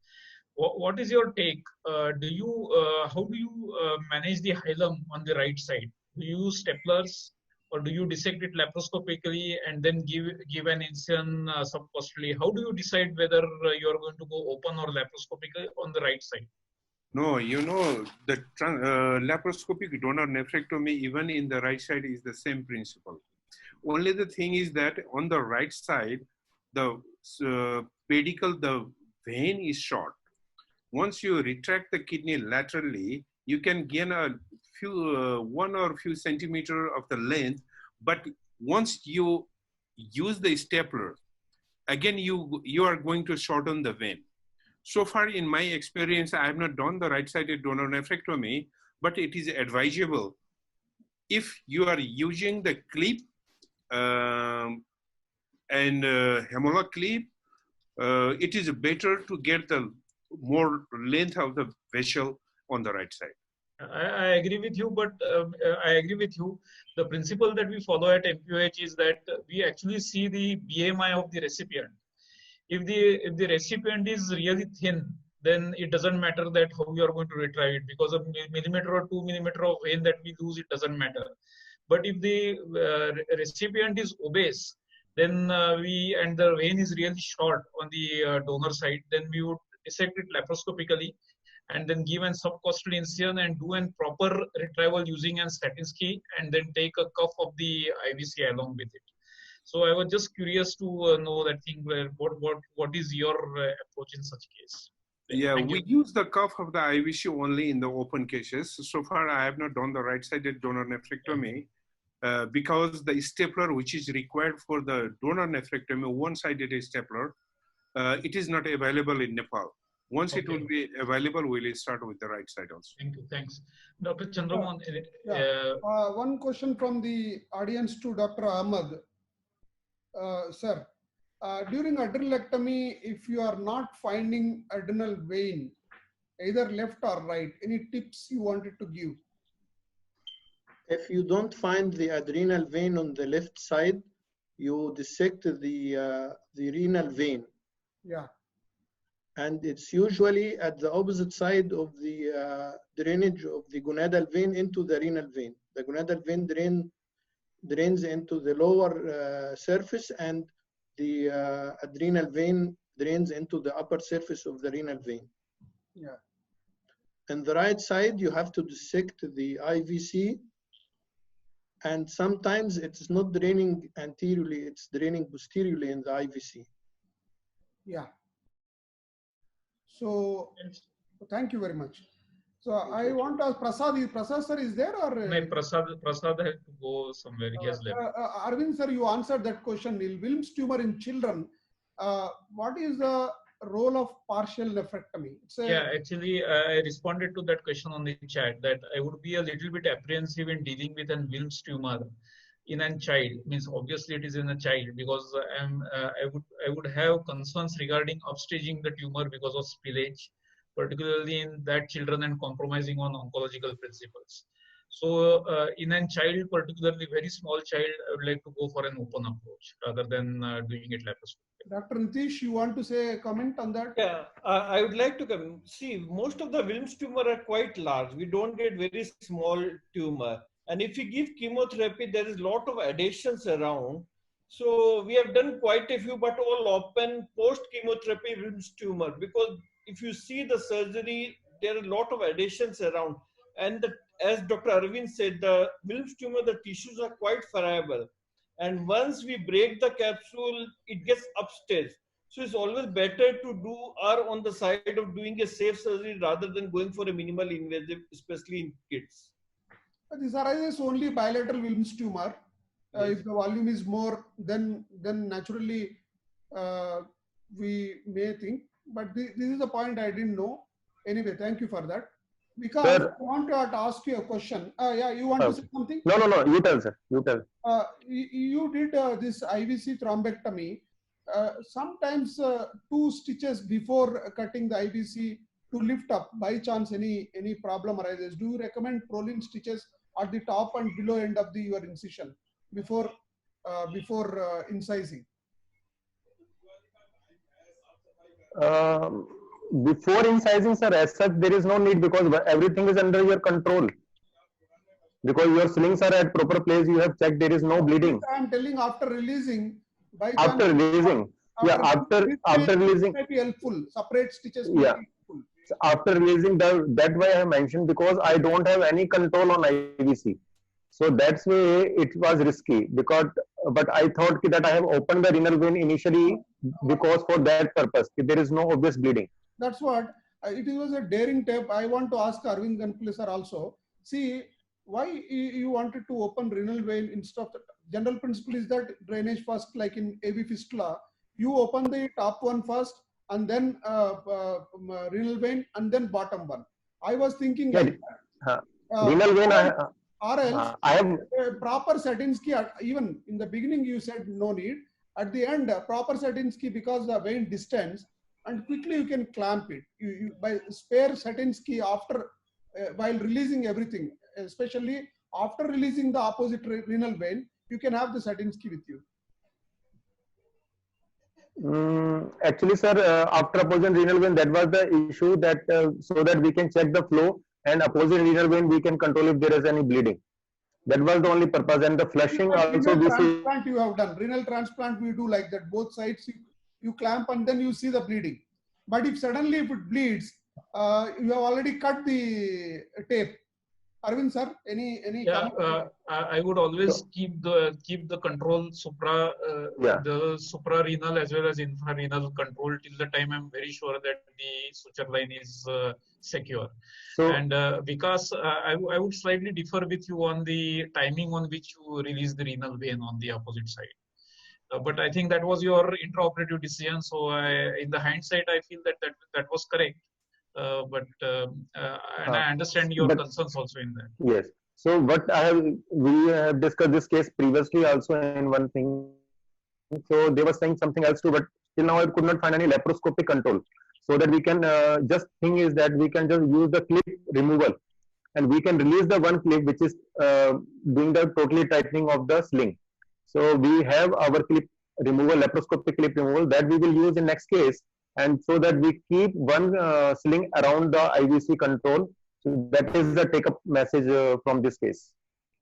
What is your take? How do you manage the hilum on the right side? Do you use staplers, or do you dissect it laparoscopically and then give an incision subcostally? How do you decide whether you are going to go open or laparoscopically on the right side? No, you know, the laparoscopic donor nephrectomy, even in the right side, is the same principle. Only the thing is that on the right side, the pedicle, the vein is short. Once you retract the kidney laterally, you can gain a few, 1 or few centimeters of the length. But once you use the stapler, again, you are going to shorten the vein. So far, in my experience, I have not done the right-sided donor nephrectomy, but it is advisable. If you are using the clip and hemorrhoid clip, it is better to get the more length of the vessel on the right side. I agree with you, but I agree with you. The principle that we follow at MPOH is that we actually see the BMI of the recipient. If the recipient is really thin, then it doesn't matter that how you are going to retrieve it, because of millimeter or 2 millimeter of vein that we lose, it doesn't matter. But if the recipient is obese, then and the vein is really short on the donor side, then we would dissect it laparoscopically and then give an subcostal incision and do a proper retrieval using an Satinsky, and then take a cuff of the IVC along with it. So I was just curious to know that thing. What is your approach in such case? Yeah, we use the cuff of the IVC only in the open cases. So far, I have not done the right-sided donor nephrectomy because the stapler, which is required for the donor nephrectomy, one-sided stapler, it is not available in Nepal. Once it will be available, we'll start with the right side also. Thank you. Thanks. Dr. Chandramohan. One question from the audience to Dr. Ahmed. Sir, during adrenalectomy, if you are not finding adrenal vein, either left or right, any tips you wanted to give? If you don't find the adrenal vein on the left side, you dissect the renal vein. Yeah. And it's usually at the opposite side of the drainage of the gonadal vein into the renal vein. The gonadal vein drains into the lower surface, and the adrenal vein drains into the upper surface of the renal vein. Yeah. On the right side, you have to dissect the IVC, and sometimes it's not draining anteriorly, it's draining posteriorly in the IVC. Yeah. So thank you very much. So I want to ask Prasad. Prasad sir is there or? No, Prasad had to go somewhere. He has left. Arvind sir, you answered that question. Wilms tumor in children. What is the role of partial nephrectomy? Yeah, actually, I responded to that question on the chat that I would be a little bit apprehensive in dealing with an Wilms tumor in a child. Means obviously it is in a child because I would have concerns regarding upstaging the tumor because of spillage, particularly in that children and compromising on oncological principles. So in a child, particularly very small child, I would like to go for an open approach rather than doing it laparoscopically. Dr. Nitish, you want to say a comment on that? Yeah, I would like to come. See, most of the Wilms tumor are quite large. We don't get very small tumor. And if we give chemotherapy, there is a lot of adhesions around. So we have done quite a few, but all open post-chemotherapy Wilms tumor. Because if you see the surgery, there are a lot of adhesions around. And as Dr. Arvind said, the Wilms tumor, the tissues are quite friable. And once we break the capsule, it gets upstairs. So it's always better to do or on the side of doing a safe surgery rather than going for a minimal invasive, especially in kids. This arises only bilateral Wilms tumor. Yes. If the volume is more, then naturally we may think. But this is a point I didn't know. Anyway, thank you for that. Because Sir, I want to ask you a question. Yeah, you want to say something? No. You tell, sir. You tell. You did this IVC thrombectomy. Sometimes 2 stitches before cutting the IVC to lift up. By chance, any problem arises. Do you recommend Prolene stitches at the top and below end of your incision before incising? Before incising, sir, as such, there is no need because everything is under your control. Because your slings are at proper place, you have checked, there is no bleeding. I am telling after releasing. After releasing, after releasing, may be helpful. Separate stitches. Yeah. After releasing, that way I mentioned because I don't have any control on IVC. So that's why it was risky because, but I thought that I have opened the renal vein initially because for that purpose, there is no obvious bleeding. That's what, it was a daring step. I want to ask Arvind Ganpule sir also. See, why you wanted to open renal vein instead of the general principle is that drainage first, like in AV fistula, you open the top one first and then renal vein and then bottom one. I was thinking like that. Renal vein, or else I have proper Satinsky, even in the beginning you said no need. At the end, proper Satinsky because the vein distance and quickly you can clamp it. You by spare Satinsky after while releasing everything, especially after releasing the opposite renal vein, you can have the Satinsky with you. Actually, sir, after opposite renal vein, that was the issue that so that we can check the flow and opposite renal vein, we can control if there is any bleeding. That was the only purpose. And the flushing also we see. Transplant you have done. Renal transplant we do like that. Both sides you clamp and then you see the bleeding. But if suddenly if it bleeds, you have already cut the tape. Arvind sir, any yeah, I would always keep the control the suprarenal as well as infrarenal control till the time I'm very sure that the suture line is secure. So, and because I would slightly differ with you on the timing on which you release the renal vein on the opposite side. But I think that was your intraoperative decision. So in the hindsight, I feel that was correct. And I understand your concerns also in that. Yes. So what we have discussed this case previously also in one thing. So they were saying something else too, but till now I could not find any laparoscopic control. So that we can just thing is that we can just use the clip removal, and we can release the one clip which is doing the totally tightening of the sling. So we have our clip removal, laparoscopic clip removal that we will use in next case. And so that we keep one sling around the IVC control. So that is the take-up message from this case.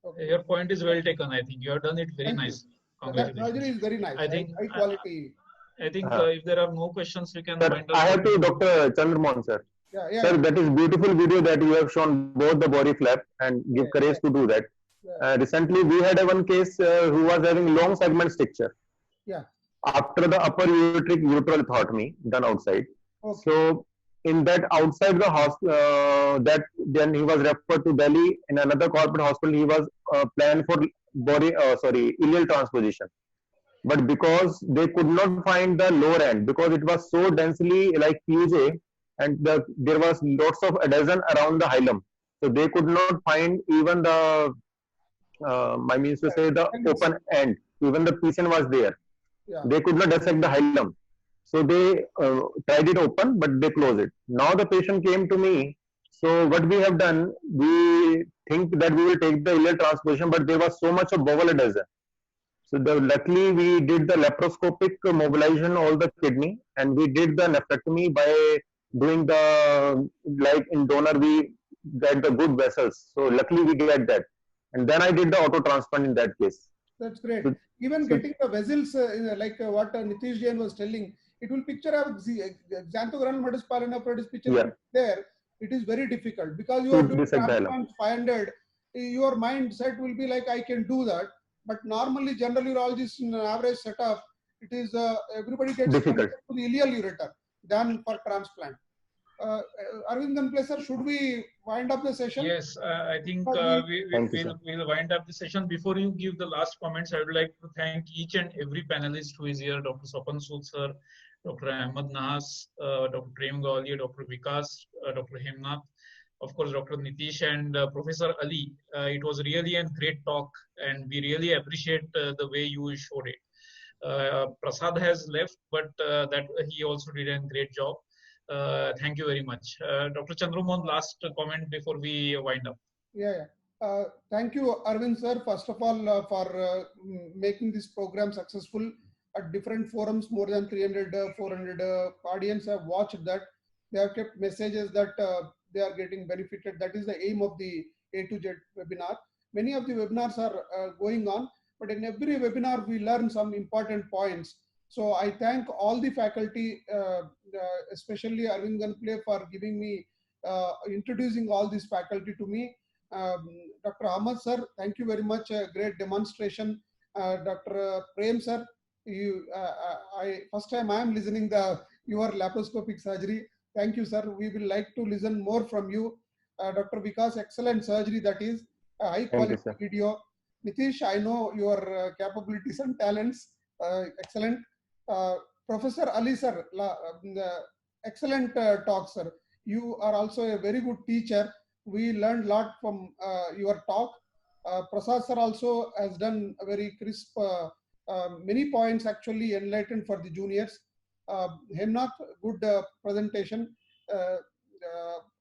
Okay. Your point is well taken. I think you have done it very nice. That surgery is very nice. I think high quality. I think if there are no questions, we can. Sir, I have to Dr. Chandramohan sir. Yeah. Sir, that is beautiful video that you have shown both the body flap and give courage to do that. Recently, we had one case who was having long segment stricture. Yeah. After the upper ureteric uteral thoracotomy done outside. Okay. So in that outside the hospital, that then he was referred to Delhi. In another corporate hospital, he was planned for ileal transposition. But because they could not find the lower end, because it was so densely like PJ, and there was lots of adhesion around the hilum, so they could not find even the I mean to say the open end. Even the patient was there. Yeah. They could not dissect the hilum. So they tried it open, but they closed it. Now the patient came to me. So what we have done, we think that we will take the ileal transposition, but there was so much of bowel adhesion. So luckily we did the laparoscopic mobilization all the kidney, and we did the nephrectomy by doing the, like in donor we get the good vessels. So luckily we get that. And then I did the auto transplant in that case. That's great. So, Even getting the vessels, like what Nitish Jain was telling, it will picture a xanthogranal medullary spinal picture there. It is very difficult because you are doing transplant 500. Your mindset will be like, I can do that. But normally, general urologists in an average setup, it is everybody gets difficult to the ileal ureter than for transplant. Arvind Ganpale sir, should we wind up the session? Yes, I think we'll wind up the session. Before you give the last comments, I would like to thank each and every panelist who is here, Dr. Swapan Sood sir, Dr. Ahmed Nahas, Dr. Prem Gawaliya, Dr. Vikas, Dr. Hemnath, of course, Dr. Nitish and Professor Ali. It was really a great talk, and we really appreciate the way you showed it. Prasad has left, but that he also did a great job. Thank you very much. Dr. Chandramohan, last comment before we wind up. Thank you, Arvind sir, first of all, for making this program successful at different forums. More than 300, 400 audience have watched that. They have kept messages that they are getting benefited. That is the aim of the A to Z webinar. Many of the webinars are going on, but in every webinar, we learn some important points. So I thank all the faculty, especially Arvind Ganpale, for giving me, introducing all this faculty to me. Dr. Ahmed sir, thank you very much. A great demonstration. Dr. Prem sir, first time I am listening your laparoscopic surgery. Thank you, sir. We will like to listen more from you. Dr. Vikas, excellent surgery. That is a high quality video. Nitish, I know your capabilities and talents. Excellent. Professor Ali sir, excellent talk, sir. You are also a very good teacher. We learned a lot from your talk. Prasad sir also has done a very crisp, many points actually enlightened for the juniors. Hemnath, good presentation.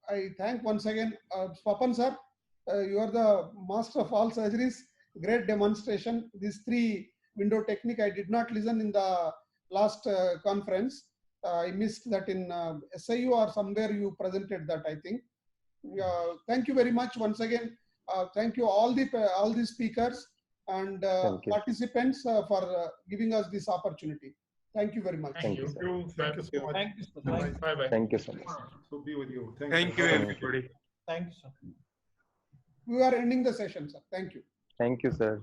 I thank once again Swapan sir. You are the master of all surgeries. Great demonstration. These 3 window technique I did not listen in the last conference. I missed that in SIU or somewhere you presented that, I think. Thank you very much once again. Thank you all the speakers and participants for giving us this opportunity. Thank you very much. Thank you. Thank you so much. Thank you, sir. Bye-bye. Thank you so much. So be with you. Thank you, everybody. Thank you, sir. We are ending the session, sir. Thank you. Thank you, sir.